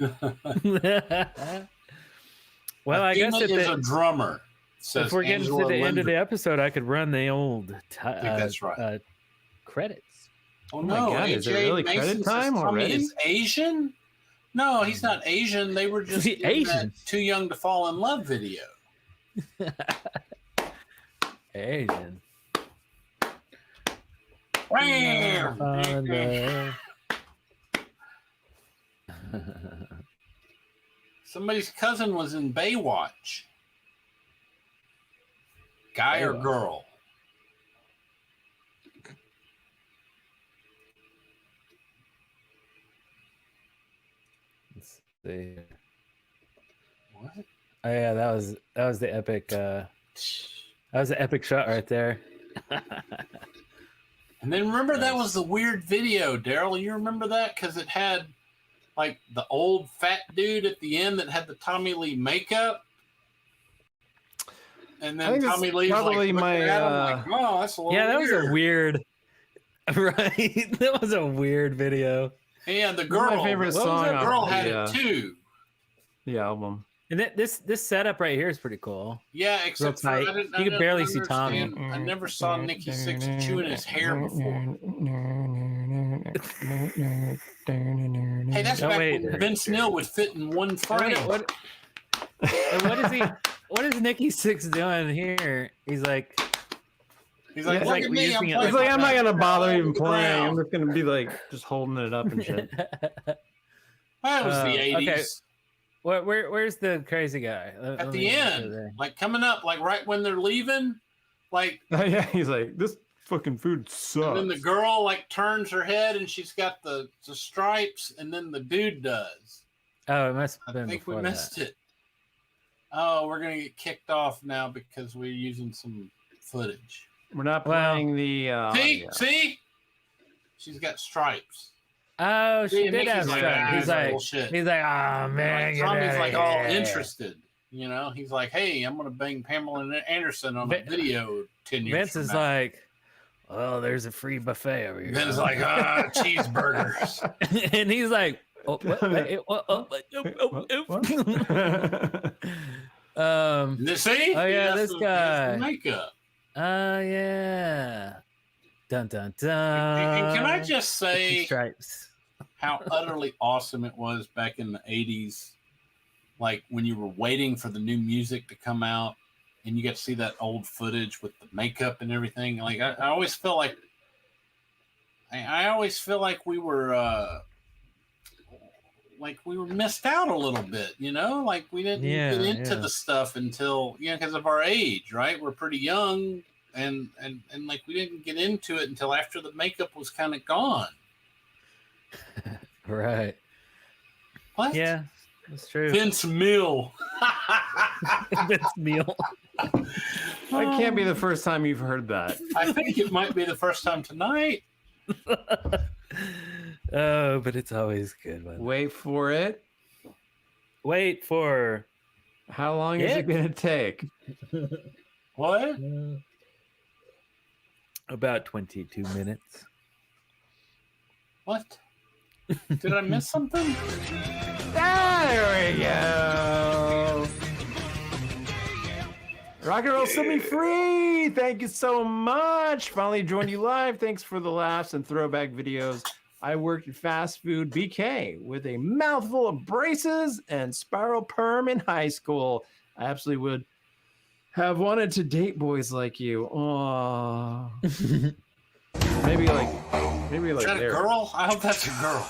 Speaker 15: Well, I guess
Speaker 14: if a drummer.
Speaker 15: If we're getting to the end of the episode, I could run the old
Speaker 14: that's right.
Speaker 15: credits.
Speaker 14: Oh no!
Speaker 12: God, is it really credit time already?
Speaker 14: Is Asian? No, he's not Asian. They were just
Speaker 15: Asian.
Speaker 14: Too Young to Fall in Love video.
Speaker 15: Asian.
Speaker 14: Somebody's cousin was in Baywatch. Guy or girl?
Speaker 15: Let's see.
Speaker 14: What?
Speaker 15: Oh yeah, that was the epic. That was the epic shot right there.
Speaker 14: And then remember that was the weird video, Darrell. You remember that because it had like the old fat dude at the end that had the Tommy Lee makeup. And
Speaker 12: I
Speaker 14: then
Speaker 12: think it's
Speaker 14: Tommy Lee's
Speaker 12: probably
Speaker 14: like,
Speaker 12: my,
Speaker 14: looking at him like, oh, that's a little
Speaker 15: Yeah, that
Speaker 14: weird.
Speaker 15: was a weird. Right, that was a weird video.
Speaker 14: And the
Speaker 12: This is
Speaker 14: girl,
Speaker 12: my favorite
Speaker 14: what was
Speaker 12: song
Speaker 14: that
Speaker 12: off
Speaker 14: girl
Speaker 12: the,
Speaker 14: had it too.
Speaker 12: The album.
Speaker 15: And this setup right here is pretty cool.
Speaker 14: Yeah, except for
Speaker 15: tight.
Speaker 14: I
Speaker 15: You could barely see Tommy.
Speaker 14: I never saw Nikki Sixx chewing his hair before. Hey, that's back when Vince Neil would fit in one frame.
Speaker 15: What is he? What is Nikki Sixx doing here? He's like,
Speaker 14: look at me,
Speaker 15: using it
Speaker 12: He's like, I'm not gonna bother even playing.
Speaker 14: ground.
Speaker 12: I'm just gonna be like, just holding it up and shit.
Speaker 14: That was the 80s.
Speaker 15: Okay. Where's the crazy guy?
Speaker 14: At the end, like coming up, like right when they're leaving, like
Speaker 12: Yeah, he's like, this fucking food sucks.
Speaker 14: and then the girl like turns her head and she's got the stripes, and then the dude does.
Speaker 15: Oh, it must have
Speaker 14: I
Speaker 15: been.
Speaker 14: think we
Speaker 15: before
Speaker 14: missed it. Oh, we're gonna get kicked off now because we're using some footage.
Speaker 12: We're not playing the.
Speaker 14: See, she's got stripes.
Speaker 15: Oh, she
Speaker 14: See,
Speaker 15: did have
Speaker 14: Mickey's
Speaker 15: stripes.
Speaker 14: bullshit.
Speaker 15: He's like, oh man,
Speaker 14: Like,
Speaker 15: get
Speaker 14: Tommy's
Speaker 15: outta
Speaker 14: like all
Speaker 15: here."
Speaker 14: interested. You know, he's like, hey, I'm gonna bang Pamela Anderson on a video 10 years.
Speaker 15: Vince
Speaker 14: from
Speaker 15: is
Speaker 14: now.
Speaker 15: like, oh, there's a free buffet over here.
Speaker 14: Vince's like, cheeseburgers.
Speaker 15: And he's like, oh, what?
Speaker 14: See?
Speaker 15: Oh yeah,
Speaker 14: He has
Speaker 15: this
Speaker 14: the
Speaker 15: guy.
Speaker 14: makeup.
Speaker 15: Oh yeah. Dun dun dun.
Speaker 14: And can I just say
Speaker 15: stripes?
Speaker 14: How utterly awesome it was back in the 80s, like when you were waiting for the new music to come out and you get to see that old footage with the makeup and everything. Like I always feel like we were missed out a little bit, you know, like we didn't get into the stuff until, you know, because of our age, right? We're pretty young and like we didn't get into it until after the makeup was kind of gone.
Speaker 15: Right.
Speaker 14: What?
Speaker 15: Yeah, that's true.
Speaker 14: Vince Mill.
Speaker 15: Vince Mill.
Speaker 12: That can't be the first time you've heard that.
Speaker 14: I think it might be the first time tonight.
Speaker 15: Oh, but it's always good.
Speaker 12: Wait for it.
Speaker 15: Wait for.
Speaker 12: How long is it going to take?
Speaker 14: What?
Speaker 15: About 22 minutes.
Speaker 14: What? Did I miss something?
Speaker 12: There we go. Rock and roll set me free. Thank you so much. Finally joined you live. Thanks for the laughs and throwback videos. I worked at fast food BK with a mouthful of braces and spiral perm in high school. I absolutely would have wanted to date boys like you. Oh. Maybe like
Speaker 14: Is that a girl? I hope that's a girl.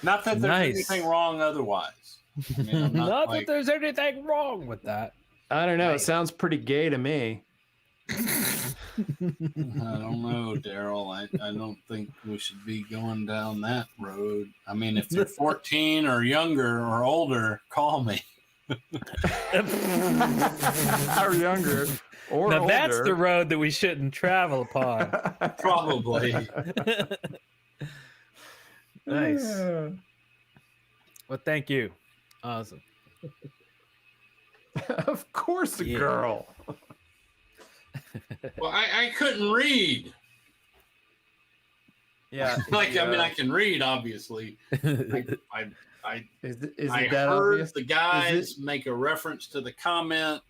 Speaker 14: Not that there's anything wrong otherwise. I mean, I'm
Speaker 15: not that there's anything wrong with that.
Speaker 12: I don't know. It sounds pretty gay to me.
Speaker 14: I don't know, Darrell. I don't think we should be going down that road. I mean, if you're 14 or younger or older, call me.
Speaker 12: Or younger. Or
Speaker 15: now
Speaker 12: older.
Speaker 15: that's the road that we shouldn't travel upon.
Speaker 14: Probably.
Speaker 15: Nice. Well, thank you. Awesome.
Speaker 12: Of course, a girl.
Speaker 14: Well, I couldn't read.
Speaker 12: Yeah.
Speaker 14: Like, I mean, I can read, obviously. I
Speaker 12: is it
Speaker 14: I
Speaker 12: that
Speaker 14: heard
Speaker 12: obvious?
Speaker 14: the guys make a reference to the comment.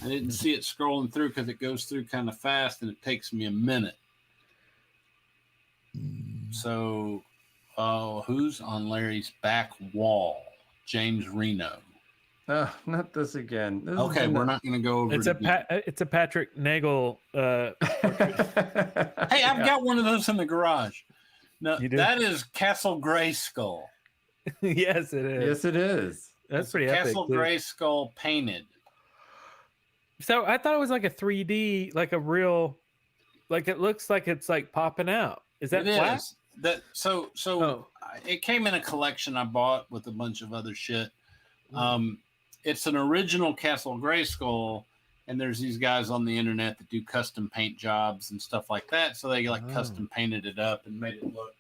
Speaker 14: I didn't see it scrolling through because it goes through kind of fast and it takes me a minute. So, who's on Larry's back wall? James Reno.
Speaker 12: Not this again. This
Speaker 14: Okay, we're not going to go over.
Speaker 15: It's a Patrick Nagel.
Speaker 14: Hey, I've got one of those in the garage. No, that is Castle Grayskull.
Speaker 15: Yes, it is.
Speaker 12: Yes, it is.
Speaker 15: That's pretty epic.
Speaker 14: Castle Grayskull painted.
Speaker 15: So I thought it was like a 3D, like a real, like it looks like it's like popping out. Is that flat?
Speaker 14: That so it came in a collection I bought with a bunch of other shit. It's an original Castle Grayskull, and there's these guys on the internet that do custom paint jobs and stuff like that. So they like custom painted it up and made it look,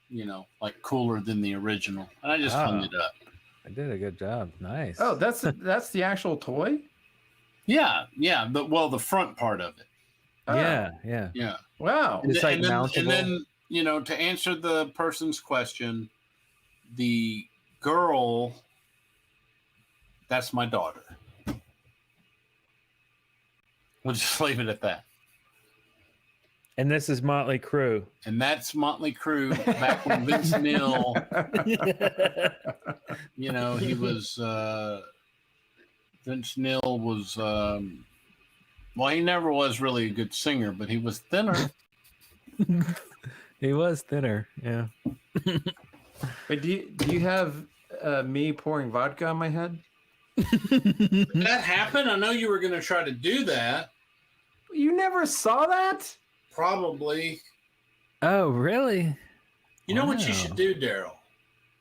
Speaker 14: you know, like cooler than the original. And I just hung it up.
Speaker 15: I did a good job. Nice.
Speaker 12: Oh, that's the actual toy?
Speaker 14: Yeah. The front part of it.
Speaker 15: Yeah.
Speaker 12: Wow.
Speaker 15: It's like mountable.
Speaker 14: And then, to answer the person's question, the girl, that's my daughter. We'll just leave it at that.
Speaker 15: And this is Motley Crue.
Speaker 14: And that's Motley Crue back when Vince Neil, he was, Vince Neil was, he never was really a good singer, but he was thinner.
Speaker 15: He was thinner, yeah.
Speaker 12: Wait, do you have me pouring vodka on my head?
Speaker 14: Did that happen? I know you were going to try to do that.
Speaker 12: You never saw that?
Speaker 14: Probably.
Speaker 15: Oh, really?
Speaker 14: You know what you should do, Darrell?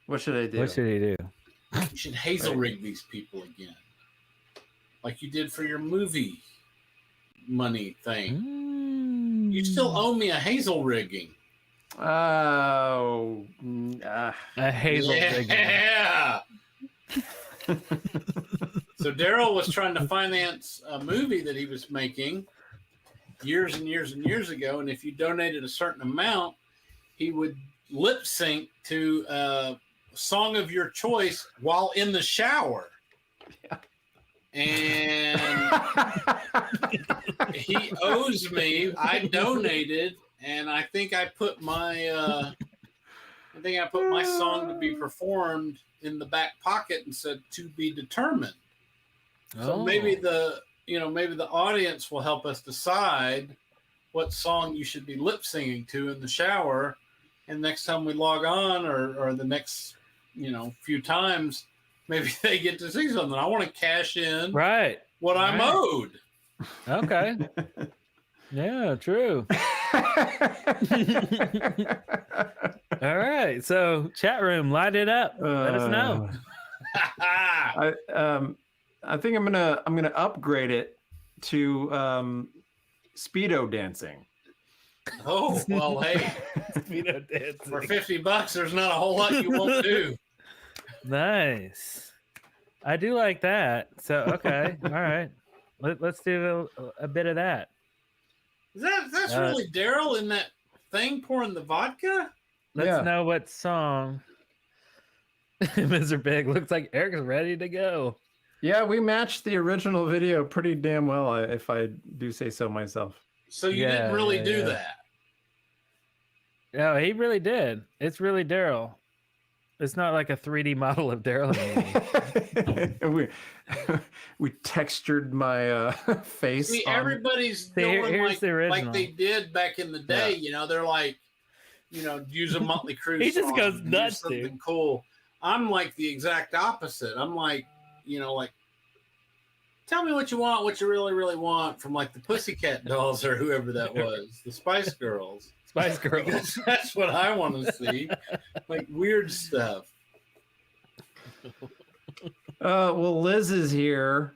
Speaker 12: What should I do?
Speaker 15: What should he do?
Speaker 14: You should hazel rig these people again. Like you did for your movie money thing. You still owe me a hazel rigging.
Speaker 12: Oh.
Speaker 15: A hazel rigging.
Speaker 14: Yeah. So Darrell was trying to finance a movie that he was making years and years and years ago, and if you donated a certain amount, he would lip sync to a song of your choice while in the shower.
Speaker 12: Yeah.
Speaker 14: And he owes me. I donated, and I think I put my song to be performed in the back pocket and said "to be determined." So maybe the audience will help us decide what song you should be lip singing to in the shower, and next time we log on, or the next few times, maybe they get to see something. I want to cash in what I'm owed.
Speaker 15: Okay. Yeah, true. All right. So chat room, light it up. Let us know.
Speaker 12: I think I'm gonna upgrade it to Speedo dancing.
Speaker 14: Oh, well, hey.
Speaker 15: Speedo dancing.
Speaker 14: For $50, there's not a whole lot you won't do.
Speaker 15: Nice. I do like that. So, okay. All right. Let's do a bit of that.
Speaker 14: That's really Darrell in that thing pouring the vodka?
Speaker 15: Let's know what song. Mr. Big looks like Eric's ready to go.
Speaker 12: Yeah, we matched the original video pretty damn well, if I do say so myself.
Speaker 14: So you didn't really do that?
Speaker 15: No, he really did. It's really Darrell. It's not like a 3D model of Darrell.
Speaker 12: we textured my face.
Speaker 14: See, everybody's doing like they did back in the day.
Speaker 12: Yeah.
Speaker 14: They're like, use a Motley Crue
Speaker 15: He just
Speaker 14: song,
Speaker 15: goes nuts,
Speaker 14: something
Speaker 15: dude.
Speaker 14: cool. I'm like the exact opposite. I'm like, tell me what you want, what you really, really want from like the Pussycat Dolls or whoever that was, the Spice Girls.
Speaker 15: Spice Girls.
Speaker 14: That's what I want to see. Like weird stuff.
Speaker 12: Well, Liz is here.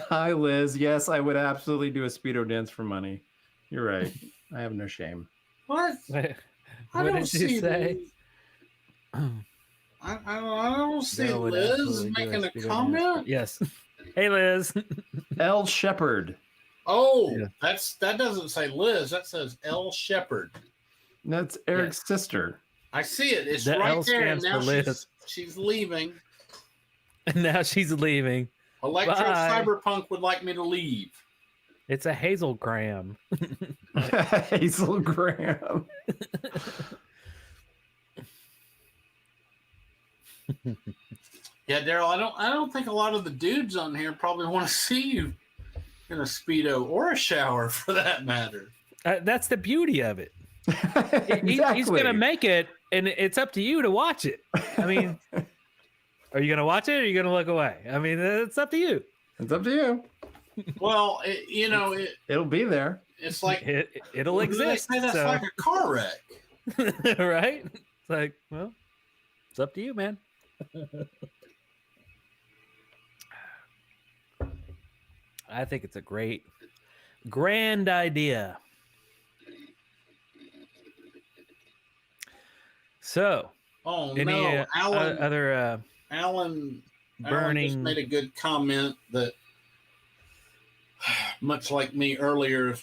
Speaker 12: Hi, Liz. Yes, I would absolutely do a Speedo dance for money. You're right. I have no shame.
Speaker 14: What?
Speaker 15: What
Speaker 14: don't
Speaker 15: did you say?
Speaker 14: I don't see
Speaker 15: Darrell would
Speaker 14: Liz
Speaker 15: absolutely do
Speaker 14: making a
Speaker 15: Speedo
Speaker 14: comment.
Speaker 15: dance. Yes. Hey, Liz.
Speaker 12: L. Shepherd.
Speaker 14: Oh, that doesn't say Liz. That says L. Shepherd.
Speaker 12: That's Eric's sister.
Speaker 14: I see it. It's
Speaker 15: The
Speaker 14: right
Speaker 15: L
Speaker 14: there. And
Speaker 15: stands
Speaker 14: now
Speaker 15: for Liz.
Speaker 14: she's leaving.
Speaker 15: And now she's leaving.
Speaker 14: Electro
Speaker 15: Bye.
Speaker 14: Cyberpunk would like me to leave.
Speaker 15: It's a Hazelgram.
Speaker 12: Hazelgram.
Speaker 14: Yeah, Darrell, I don't think a lot of the dudes on here probably want to see you in a Speedo or a shower for that matter.
Speaker 15: That's the beauty of it.
Speaker 12: Exactly.
Speaker 15: He's going to make it, and it's up to you to watch it. I mean, are you going to watch it or are you going to look away? I mean, it's up to you.
Speaker 12: It's up to you.
Speaker 14: Well,
Speaker 12: it'll be there.
Speaker 14: It's like
Speaker 15: it'll exist.
Speaker 14: They say that's
Speaker 15: so.
Speaker 14: like a car wreck.
Speaker 15: Right? It's like, well, it's up to you, man. I think it's a grand idea.
Speaker 14: Oh
Speaker 15: any
Speaker 14: no, Alan! Alan just
Speaker 15: burning.
Speaker 14: made a good comment that, much like me earlier,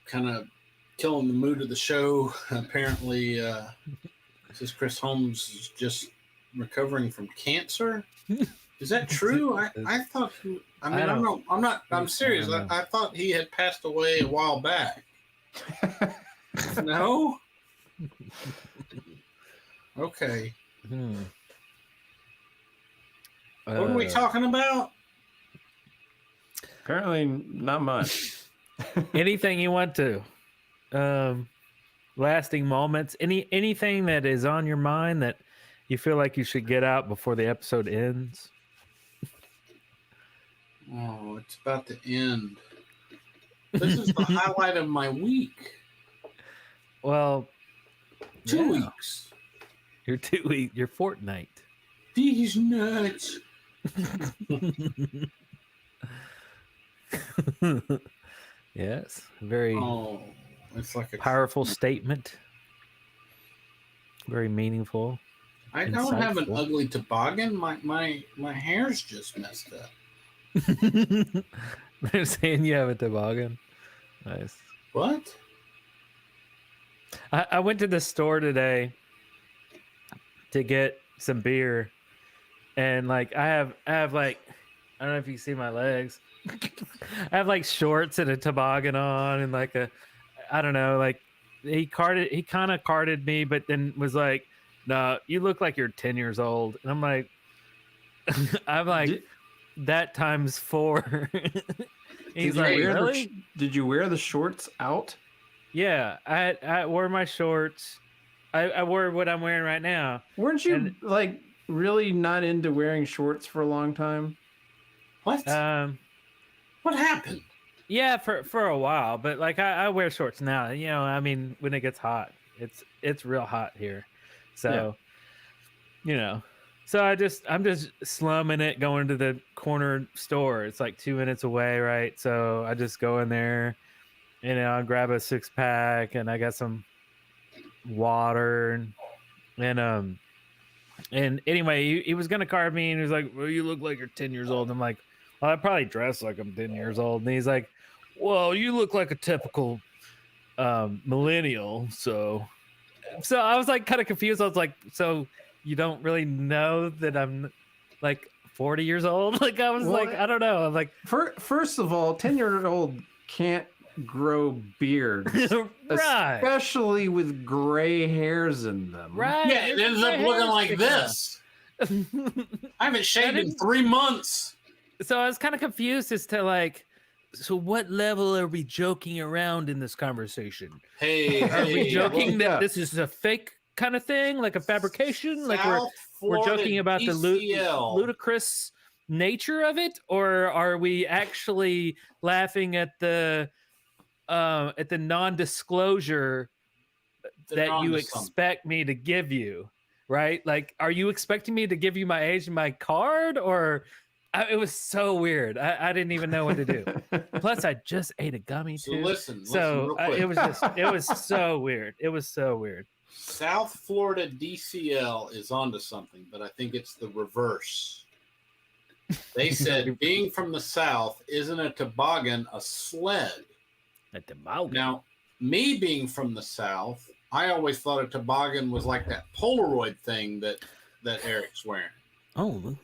Speaker 14: kind of killing the mood of the show. Apparently, says Chris Holmes is just recovering from cancer. Is that true? I thought. I'm serious. I thought he had passed away a while back. No. Okay. What are we talking about?
Speaker 12: Apparently, not much.
Speaker 15: Anything you want to. Lasting moments. Anything that is on your mind that you feel like you should get out before the episode ends?
Speaker 14: Oh, it's about to end. This is the highlight of my week.
Speaker 15: Well,
Speaker 14: 2 weeks.
Speaker 15: Your 2 week. Your fortnight.
Speaker 14: These nuts.
Speaker 15: Yes, very.
Speaker 14: Oh, it's like a
Speaker 15: powerful statement. Very meaningful.
Speaker 14: I don't have an ugly toboggan. My hair's just messed up.
Speaker 15: They're saying you have a toboggan. Nice.
Speaker 14: What?
Speaker 15: I went to the store today to get some beer, and like I have like, I don't know if you see my legs. I have like shorts and a toboggan on, and like I don't know, like he kind of carded me, but then was like, "No, you look like you're 10 years old," and I'm like, that times 4. He's like, really?
Speaker 12: Did you wear the shorts out?
Speaker 15: Yeah, I wore my shorts. I wore what I'm wearing right now.
Speaker 12: Weren't you like really not into wearing shorts for a long time?
Speaker 14: What? What happened?
Speaker 15: Yeah, for a while, but like I wear shorts now. You know, I mean, when it gets hot, it's real hot here, so you know. So I'm just slumming it, going to the corner store. It's like 2 minutes away, right? So I just go in there, you know, I grab a 6-pack, and I got some water, and anyway, he was gonna card me, and he was like, "Well, you look like you're 10 years old." And I'm like, "Well, I probably dress like I'm 10 years old." And he's like, "Well, you look like a typical millennial." So I was like kind of confused. I was like, "So you don't really know that I'm like 40 years old?" Like I was like, I don't know. I'm like,
Speaker 12: first of all, 10-year-old can't grow beards,
Speaker 15: right?
Speaker 12: Especially with gray hairs in them.
Speaker 15: Right?
Speaker 14: Yeah, it ends up looking like this. I haven't shaved in 3 months.
Speaker 15: So I was kind of confused as to like, so what level are we joking around in this conversation?
Speaker 14: Hey,
Speaker 15: are we joking that this is a fake kind of thing, like a fabrication? Like we're joking about the ludicrous nature of it, or are we actually laughing at the non-disclosure that you expect me to give you, right? Like, are you expecting me to give you my age and my card, or it was so weird. I didn't even know what to do. Plus, I just ate a gummy too.
Speaker 14: Listen
Speaker 15: so
Speaker 14: real quick.
Speaker 15: It was so weird. It was so weird.
Speaker 14: South Florida DCL is onto something, but I think it's the reverse. They said being from the South, isn't a toboggan a sled?
Speaker 15: A toboggan.
Speaker 14: Now, me being from the South, I always thought a toboggan was like that Polaroid thing that Eric's wearing.
Speaker 15: Oh,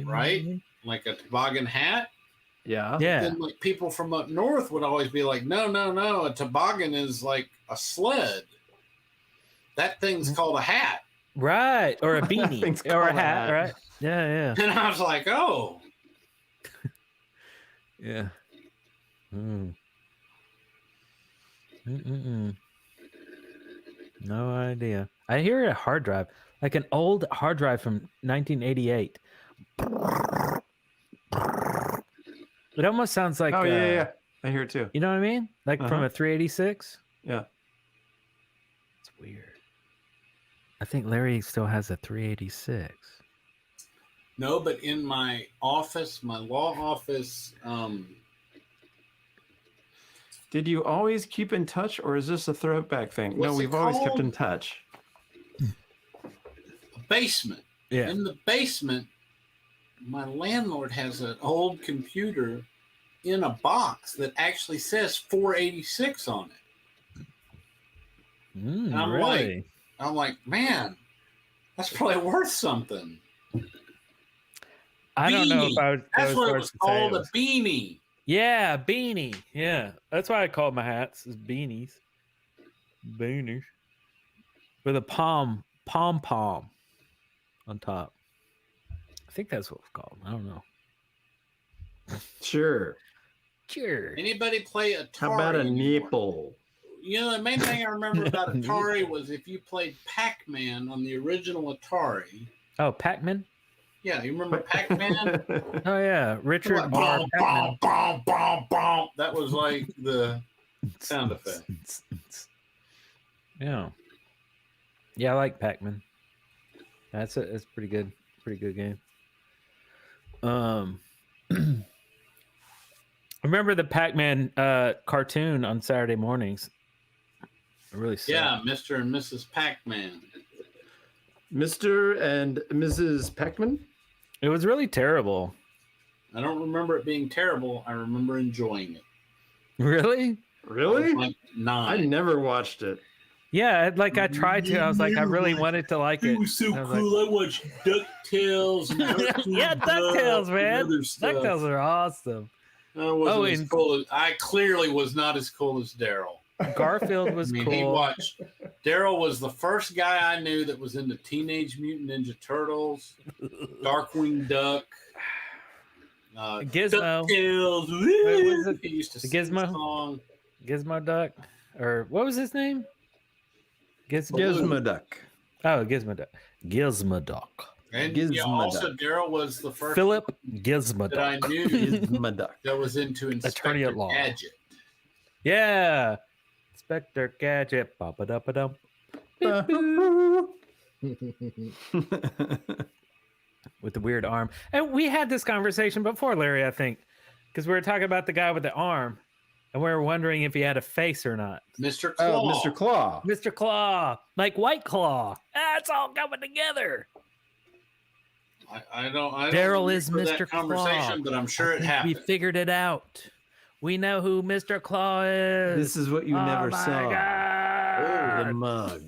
Speaker 14: right? Like a toboggan hat.
Speaker 12: Yeah.
Speaker 15: Yeah.
Speaker 14: Then like people from up north would always be like, no, a toboggan is like a sled. That thing's called a hat.
Speaker 15: Right. Or a beanie. Or a hat, right? Yeah.
Speaker 14: And I was like, oh.
Speaker 15: Yeah. No idea. I hear a hard drive, like an old hard drive from 1988. It almost sounds like.
Speaker 12: Oh yeah. I hear it too.
Speaker 15: You know what I mean? Like from a 386.
Speaker 12: Yeah.
Speaker 15: It's weird. I think Larry still has a 386.
Speaker 14: No, but in my office, my law office.
Speaker 12: Did you always keep in touch, or is this a throwback thing? No, we've always kept in touch.
Speaker 14: A basement.
Speaker 15: Yeah.
Speaker 14: In the basement, my landlord has an old computer in a box that actually says 486 on it. And I'm like, man, that's probably worth something.
Speaker 15: I don't know if I would.
Speaker 14: That's what it was called, a beanie.
Speaker 15: Yeah, beanie. Yeah, that's why I called my hats is beanies. Beanies with a pom on top. I think that's what it's called. I don't know.
Speaker 12: Sure.
Speaker 14: Anybody play Atari?
Speaker 12: How about a
Speaker 14: anymore?
Speaker 12: nipple?
Speaker 14: You know, the main thing I remember about Atari was if you played Pac-Man on the original Atari.
Speaker 15: Oh, Pac-Man?
Speaker 14: Yeah, you remember Pac-Man?
Speaker 15: Oh, yeah. Richard R.
Speaker 14: Bomb,
Speaker 15: Pac-Man.
Speaker 14: bomb, bomb, bomb. That was like the sound effect.
Speaker 15: Yeah. Yeah, I like Pac-Man. That's pretty good. Pretty good game. Remember the Pac-Man cartoon on Saturday mornings? Really sad.
Speaker 14: Yeah, Mr. and Mrs. Pac-Man.
Speaker 12: Mr. and Mrs. Pac-Man?
Speaker 15: It was really terrible.
Speaker 14: I don't remember it being terrible. I remember enjoying it.
Speaker 15: Really?
Speaker 12: Really?
Speaker 14: I was like 9.
Speaker 12: I never watched it.
Speaker 15: Yeah, like I tried to. I was like, I really wanted to like it.
Speaker 14: It was so cool. I watched DuckTales.
Speaker 15: Yeah, DuckTales, man. DuckTales are awesome.
Speaker 14: I wasn't as cool. I clearly was not as cool as Darrell.
Speaker 15: Garfield was cool.
Speaker 14: He watched. Darrell was the first guy I knew that was into Teenage Mutant Ninja Turtles, Darkwing Duck,
Speaker 15: Gizmo.
Speaker 14: DuckTales.
Speaker 15: Wait, was it?
Speaker 14: He used to
Speaker 15: The
Speaker 14: sing
Speaker 15: Gizmo?
Speaker 14: a song.
Speaker 15: Gizmo Duck, or what was his name?
Speaker 12: Gizmo Duck.
Speaker 15: Oh, Gizmo Duck. Gizmo Duck.
Speaker 14: And
Speaker 12: Gizmo
Speaker 14: also
Speaker 12: Duck.
Speaker 14: Darrell was the first
Speaker 15: Philip Gizmo
Speaker 14: that I
Speaker 15: Duck.
Speaker 14: knew
Speaker 12: Gizmo Duck.
Speaker 14: that was into
Speaker 15: Attorney
Speaker 14: Inspector
Speaker 15: at Law.
Speaker 14: Gadget.
Speaker 15: Yeah. Inspector Gadget. Ba-ba-da-ba-dum. With the weird arm. And we had this conversation before, Larry, I think, because we were talking about the guy with the arm, and we were wondering if he had a face or not.
Speaker 14: Mr. Claw.
Speaker 12: Oh, Mr. Claw.
Speaker 15: Mr. Claw. Like White Claw. It's all coming together.
Speaker 14: I don't
Speaker 15: Darrell is
Speaker 14: remember
Speaker 15: Mr.
Speaker 14: that conversation,
Speaker 15: Claw.
Speaker 14: but I'm sure it
Speaker 15: We
Speaker 14: happened.
Speaker 15: figured it out. We know who Mr. Claw is.
Speaker 12: This is what you never
Speaker 15: my
Speaker 12: saw.
Speaker 15: God.
Speaker 12: Oh, the mug.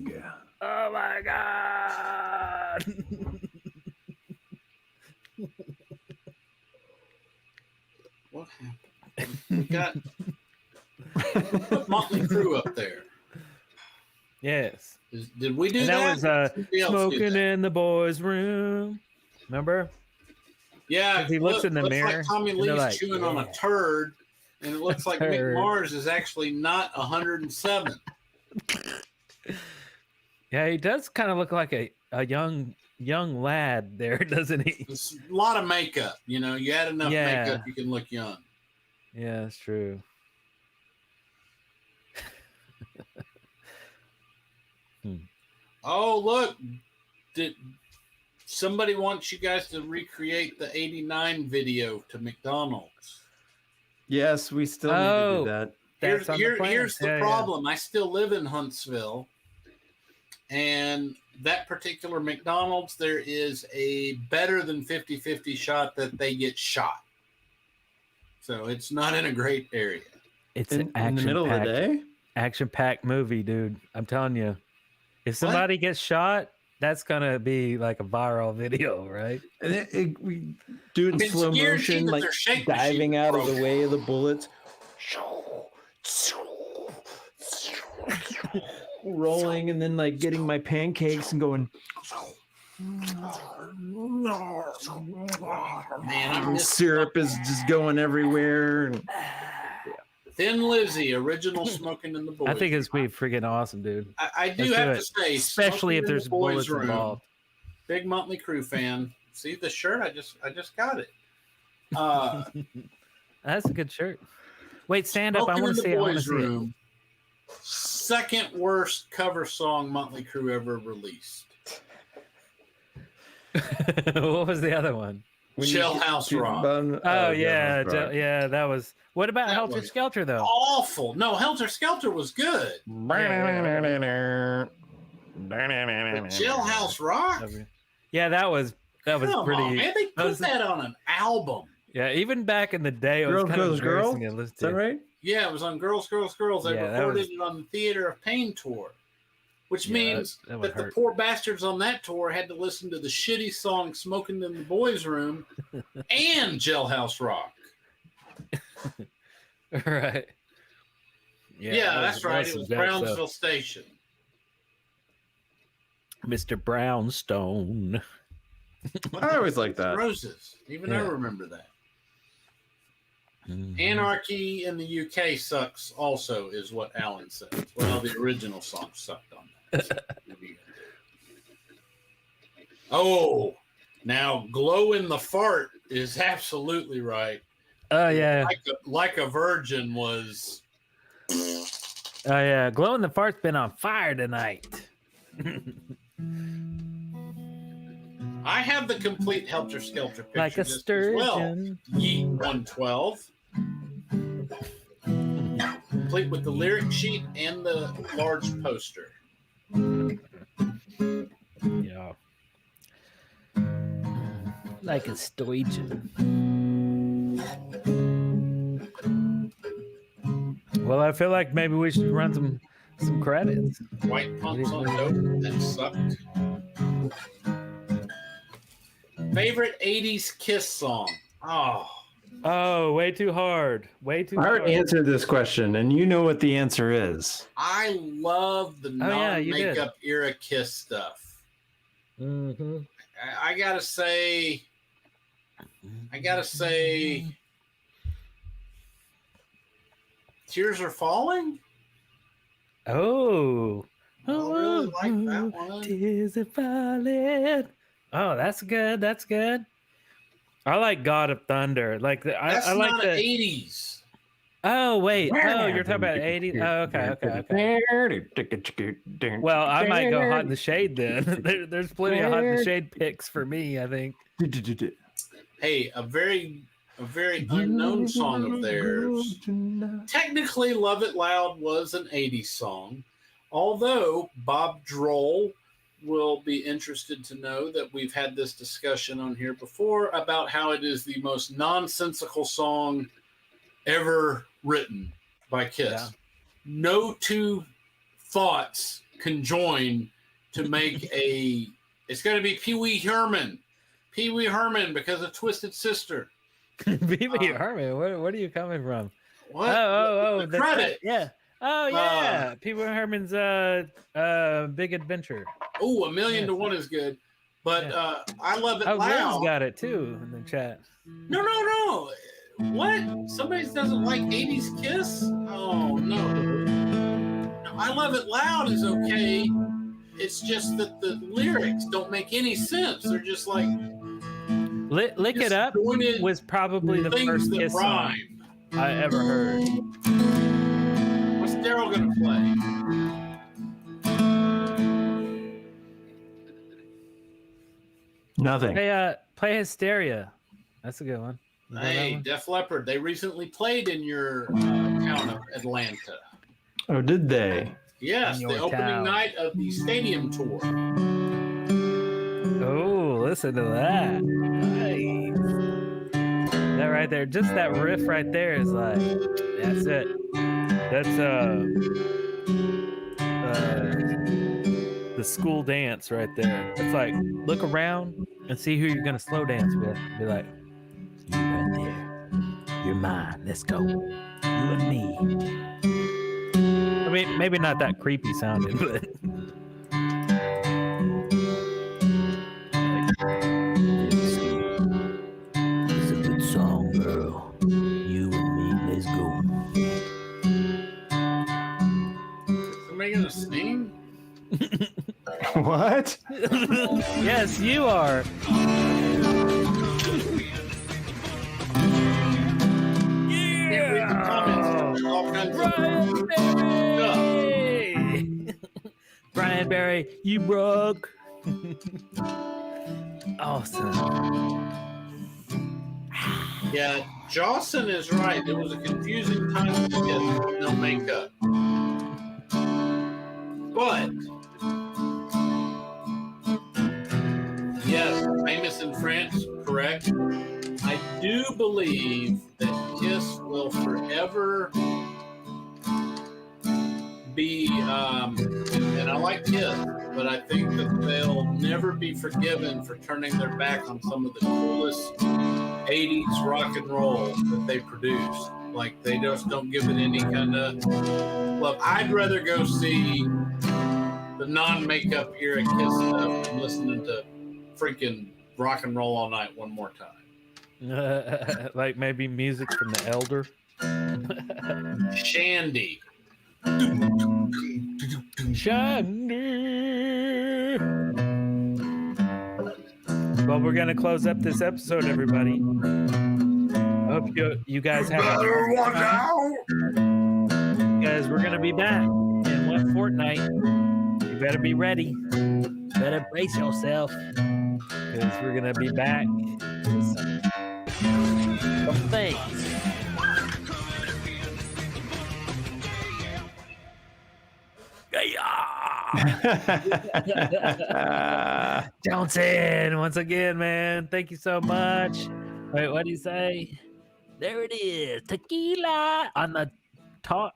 Speaker 15: Oh my God.
Speaker 14: What happened? We got put Motley Crue up there.
Speaker 15: Yes.
Speaker 14: Did we do
Speaker 15: And
Speaker 14: that?
Speaker 15: that was
Speaker 14: Somebody else did
Speaker 15: smoking
Speaker 14: that.
Speaker 15: in the boys' room. Remember?
Speaker 14: Yeah,
Speaker 15: 'Cause he looks in the
Speaker 14: looks
Speaker 15: mirror,
Speaker 14: like Tommy
Speaker 15: and they're
Speaker 14: Lee's
Speaker 15: like,
Speaker 14: chewing on
Speaker 15: yeah.
Speaker 14: a turd, and it looks like Mick
Speaker 15: Turd.
Speaker 14: Mars is actually not 107.
Speaker 15: Yeah, he does kind of look like a young lad there, doesn't he?
Speaker 14: It's a lot of makeup. You know, you add enough
Speaker 15: Yeah.
Speaker 14: makeup, you can look young.
Speaker 15: Yeah, that's true.
Speaker 14: Oh, look. Did somebody wants you guys to recreate the 89 video to McDonald's?
Speaker 12: Yes, we still need to do that.
Speaker 15: That's on the plan.
Speaker 14: Here's the
Speaker 15: Yeah, yeah.
Speaker 14: problem. I still live in Huntsville, and that particular McDonald's, there is a better than 50-50 shot that they get shot. So it's not in a great area.
Speaker 15: It's
Speaker 12: In
Speaker 15: an
Speaker 12: the
Speaker 15: action
Speaker 12: middle of the day?
Speaker 15: action-packed movie, dude. I'm telling you. If somebody gets shot, that's gonna be like a viral video, right?
Speaker 12: And we do it in
Speaker 14: It's
Speaker 12: slow
Speaker 14: guaranteed
Speaker 12: motion,
Speaker 14: that
Speaker 12: like
Speaker 14: their shake
Speaker 12: diving
Speaker 14: machine
Speaker 12: out of
Speaker 14: broke.
Speaker 12: the way of the bullets. Rolling and then like getting my pancakes and going.
Speaker 14: Man, I miss
Speaker 12: Syrup is just going everywhere.
Speaker 14: Thin Lizzy, original Smoking in the Boys.
Speaker 15: I think it's be freaking awesome, dude.
Speaker 14: I do
Speaker 15: Let's
Speaker 14: have
Speaker 15: do
Speaker 14: to
Speaker 15: it.
Speaker 14: say,
Speaker 15: Especially
Speaker 14: Smoking
Speaker 15: if
Speaker 14: in the
Speaker 15: there's
Speaker 14: Boys'
Speaker 15: bullets
Speaker 14: Room,
Speaker 15: involved.
Speaker 14: Big Motley Crue fan. See the shirt? I just got it.
Speaker 15: That's a good shirt. Wait, stand up. I
Speaker 14: Smoking
Speaker 15: want
Speaker 14: in
Speaker 15: to
Speaker 14: the
Speaker 15: see it. I want to
Speaker 14: Boys'
Speaker 15: see it.
Speaker 14: Room. Second worst cover song Motley Crue ever released.
Speaker 15: What was the other one?
Speaker 14: Jailhouse Rock.
Speaker 15: Oh yeah, that was. What about Helter Skelter though?
Speaker 14: Awful. No, Helter Skelter was good. Jailhouse Rock.
Speaker 15: Yeah, that was That was
Speaker 14: Come
Speaker 15: pretty.
Speaker 14: on, man. They put that on an album.
Speaker 15: Yeah, even back in the day, it was
Speaker 12: Girl
Speaker 15: kind of
Speaker 12: Goes Girl?
Speaker 15: embarrassing to listen
Speaker 12: Is that
Speaker 15: to.
Speaker 12: right?
Speaker 14: Yeah, it was on Girls, Girls, Girls. They
Speaker 15: Yeah, that
Speaker 14: recorded
Speaker 15: was-
Speaker 14: it on the Theater of Pain tour, which
Speaker 15: Yeah,
Speaker 14: means
Speaker 15: that would
Speaker 14: that the
Speaker 15: hurt.
Speaker 14: poor bastards on that tour had to listen to the shitty song "Smoking in the Boys' Room" and Jailhouse Rock.
Speaker 15: Right.
Speaker 14: Yeah,
Speaker 15: that
Speaker 14: that's right.
Speaker 15: that
Speaker 14: It was
Speaker 15: some bad stuff.
Speaker 14: Brownsville Station.
Speaker 15: Mr. Brownstone.
Speaker 12: I always like that.
Speaker 14: Roses. Even I
Speaker 15: Yeah.
Speaker 14: remember that.
Speaker 15: Mhm.
Speaker 14: Anarchy in the UK sucks also, is what Alan says. Well, the original song sucked on that. Oh, now Glow in the Fart is absolutely right.
Speaker 15: Oh yeah.
Speaker 14: Like a Virgin was.
Speaker 15: Oh yeah. Glow in the Fart's been on fire tonight.
Speaker 14: I have the complete Helter Skelter picture
Speaker 15: Like a
Speaker 14: disc as well.
Speaker 15: sturgeon.
Speaker 14: Yeet 112. Complete with the lyric sheet and the large poster.
Speaker 15: Yeah. Like a sturgeon. Well, I feel like maybe we should run some credits.
Speaker 14: White Punks on Dope, that sucked. Favorite 80s Kiss song?
Speaker 15: Oh, way too hard. Way too
Speaker 12: I
Speaker 15: hard.
Speaker 12: already answered this question, and you know what the answer is.
Speaker 14: I love the
Speaker 15: yeah, you did.
Speaker 14: non-makeup era Kiss stuff.
Speaker 15: Mm-hmm.
Speaker 14: I gotta say, Tears Are Falling.
Speaker 15: Oh.
Speaker 14: I really like that one.
Speaker 15: Tears are falling. Oh, that's good. That's good. I like God of Thunder. Like
Speaker 14: That's
Speaker 15: I like
Speaker 14: not
Speaker 15: the
Speaker 14: 80s.
Speaker 15: Oh wait. Oh, you're talking about 80s. Oh, okay. Well, I might go Hot in the Shade then. There's plenty of Hot in the Shade picks for me, I think.
Speaker 14: Hey, a very unknown song of theirs. Technically, Love It Loud was an 80s song, although Bob Droll will be interested to know that we've had this discussion on here before about how it is the most nonsensical song ever written by Kiss.
Speaker 15: Yeah.
Speaker 14: No two thoughts conjoin to make a... It's going to be Pee Wee Herman. Pee Wee Herman because of Twisted Sister.
Speaker 15: Pee Wee Herman, what are you coming from?
Speaker 14: What?
Speaker 15: Oh,
Speaker 14: The
Speaker 15: that's
Speaker 14: credit.
Speaker 15: yeah. Oh yeah, Pee Wee Herman's Big Adventure.
Speaker 14: Oh, A Million to One is good, but I Love It
Speaker 15: Oh,
Speaker 14: Loud.
Speaker 15: Will's got it too in the chat.
Speaker 14: No. What? Somebody doesn't like 80s Kiss? Oh no. I Love It Loud is okay. It's just that the lyrics don't make any sense. They're just like
Speaker 15: Lick It Up was probably the
Speaker 14: things
Speaker 15: first
Speaker 14: that
Speaker 15: Kiss song
Speaker 14: rhyme.
Speaker 15: I ever heard.
Speaker 14: What's Darrell gonna play?
Speaker 12: Nothing.
Speaker 15: Hey, play Hysteria. That's a good one. You know that
Speaker 14: Hey,
Speaker 15: one?
Speaker 14: Def Leppard. They recently played in your town of Atlanta.
Speaker 12: Oh, did they?
Speaker 14: Yes,
Speaker 15: In
Speaker 14: the
Speaker 15: your
Speaker 14: opening
Speaker 15: town.
Speaker 14: night of the stadium tour.
Speaker 15: Oh, listen to that. Nice. That right there, just that riff right there is like, that's it. That's the school dance right there. It's like, look around and see who you're gonna slow dance with. Be like, you right there. You're mine. Let's go. You and me. I mean, maybe not that creepy sounding, but it's a good song, girl. You and me, let's go.
Speaker 14: Somebody gonna sing?
Speaker 12: What?
Speaker 15: Yes, you are.
Speaker 14: Can't read the comments. There's all kinds of
Speaker 15: Brian Barry, you broke. Awesome.
Speaker 14: Yeah, Jawson is right. There was a confusing time to get no makeup. But yes, Famous and France, correct. I do believe that Kiss will forever be, and I like Kiss, but I think that they'll never be forgiven for turning their back on some of the coolest 80s rock and roll that they produced. Like, they just don't give it any kind of love. I'd rather go see the non-makeup era Kiss stuff than listening to freaking Rock and Roll All Night one more time.
Speaker 15: Like maybe music from the Elder.
Speaker 14: Shandy.
Speaker 15: Shandy. Well, we're gonna close up this episode, everybody. I hope you guys have a because we're gonna be back in one fortnight. You better be ready. Better brace yourself because we're gonna be back with some things. Johnson, once again, man, thank you so much. Wait, what do you say? There it is, tequila on the top,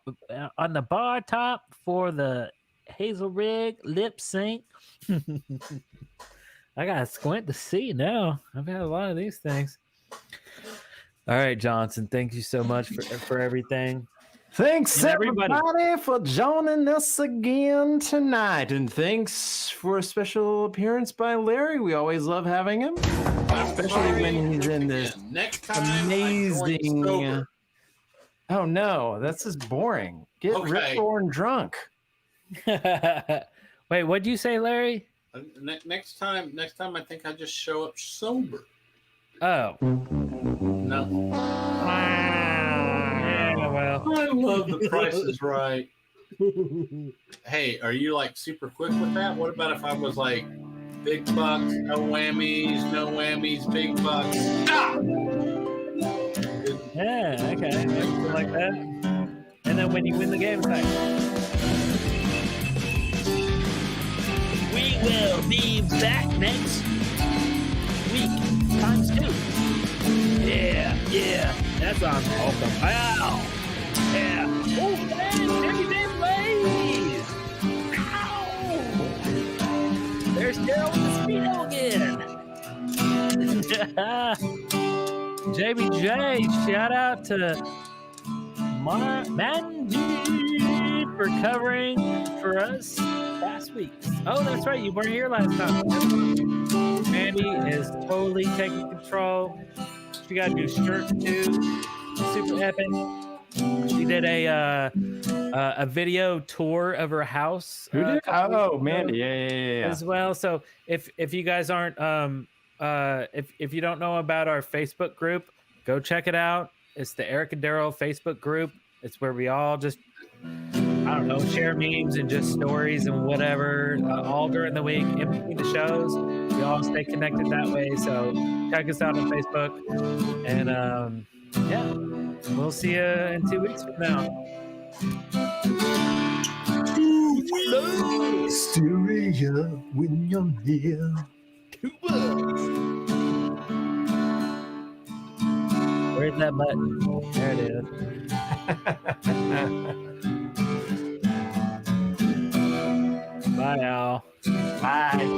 Speaker 15: on the bar top for the Hazel Rig lip sync. I gotta squint to see now. I've had a lot of these things. All right, Johnson, thank you so much for everything.
Speaker 12: Thanks, everybody, for joining us again tonight. And thanks for a special appearance by Larry. We always love having him, especially when he's in this amazing. Oh, no, that's just boring. Get ripcord drunk.
Speaker 15: Wait, what'd you say, Larry?
Speaker 14: Next time, I think I just show up sober.
Speaker 15: Oh.
Speaker 14: No.
Speaker 15: Well.
Speaker 14: I love The Price is Right. Hey, are you like super quick with that? What about if I was like big bucks, no whammies, big bucks? Ah!
Speaker 15: Yeah, okay. Something like that. And then when you win the game, it's like, we will be back next week ×2. Yeah. That sounds awesome. Wow. Yeah. Oh, man, Ow. There's Darrell with the speedo again. JBJ, shout out to Mandy for covering for us last week. Oh, that's right. You weren't here last time. Mandy is totally taking control. She got a new shirt too. Super epic. She did a video tour of her house.
Speaker 12: Who did? Oh, Mandy. Yeah.
Speaker 15: As well. So if you guys aren't if you don't know about our Facebook group, go check it out. It's the Eric and Darrell Facebook group. It's where we all just share memes and just stories and whatever all during the week in between the shows. We all stay connected that way. So check us out on Facebook. And we'll see you in 2 weeks from now.
Speaker 12: Hysteria when you're near.
Speaker 15: Where's that button? There it is. Bye, Al.
Speaker 12: Bye.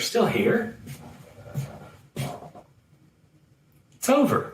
Speaker 1: They're still here? It's over.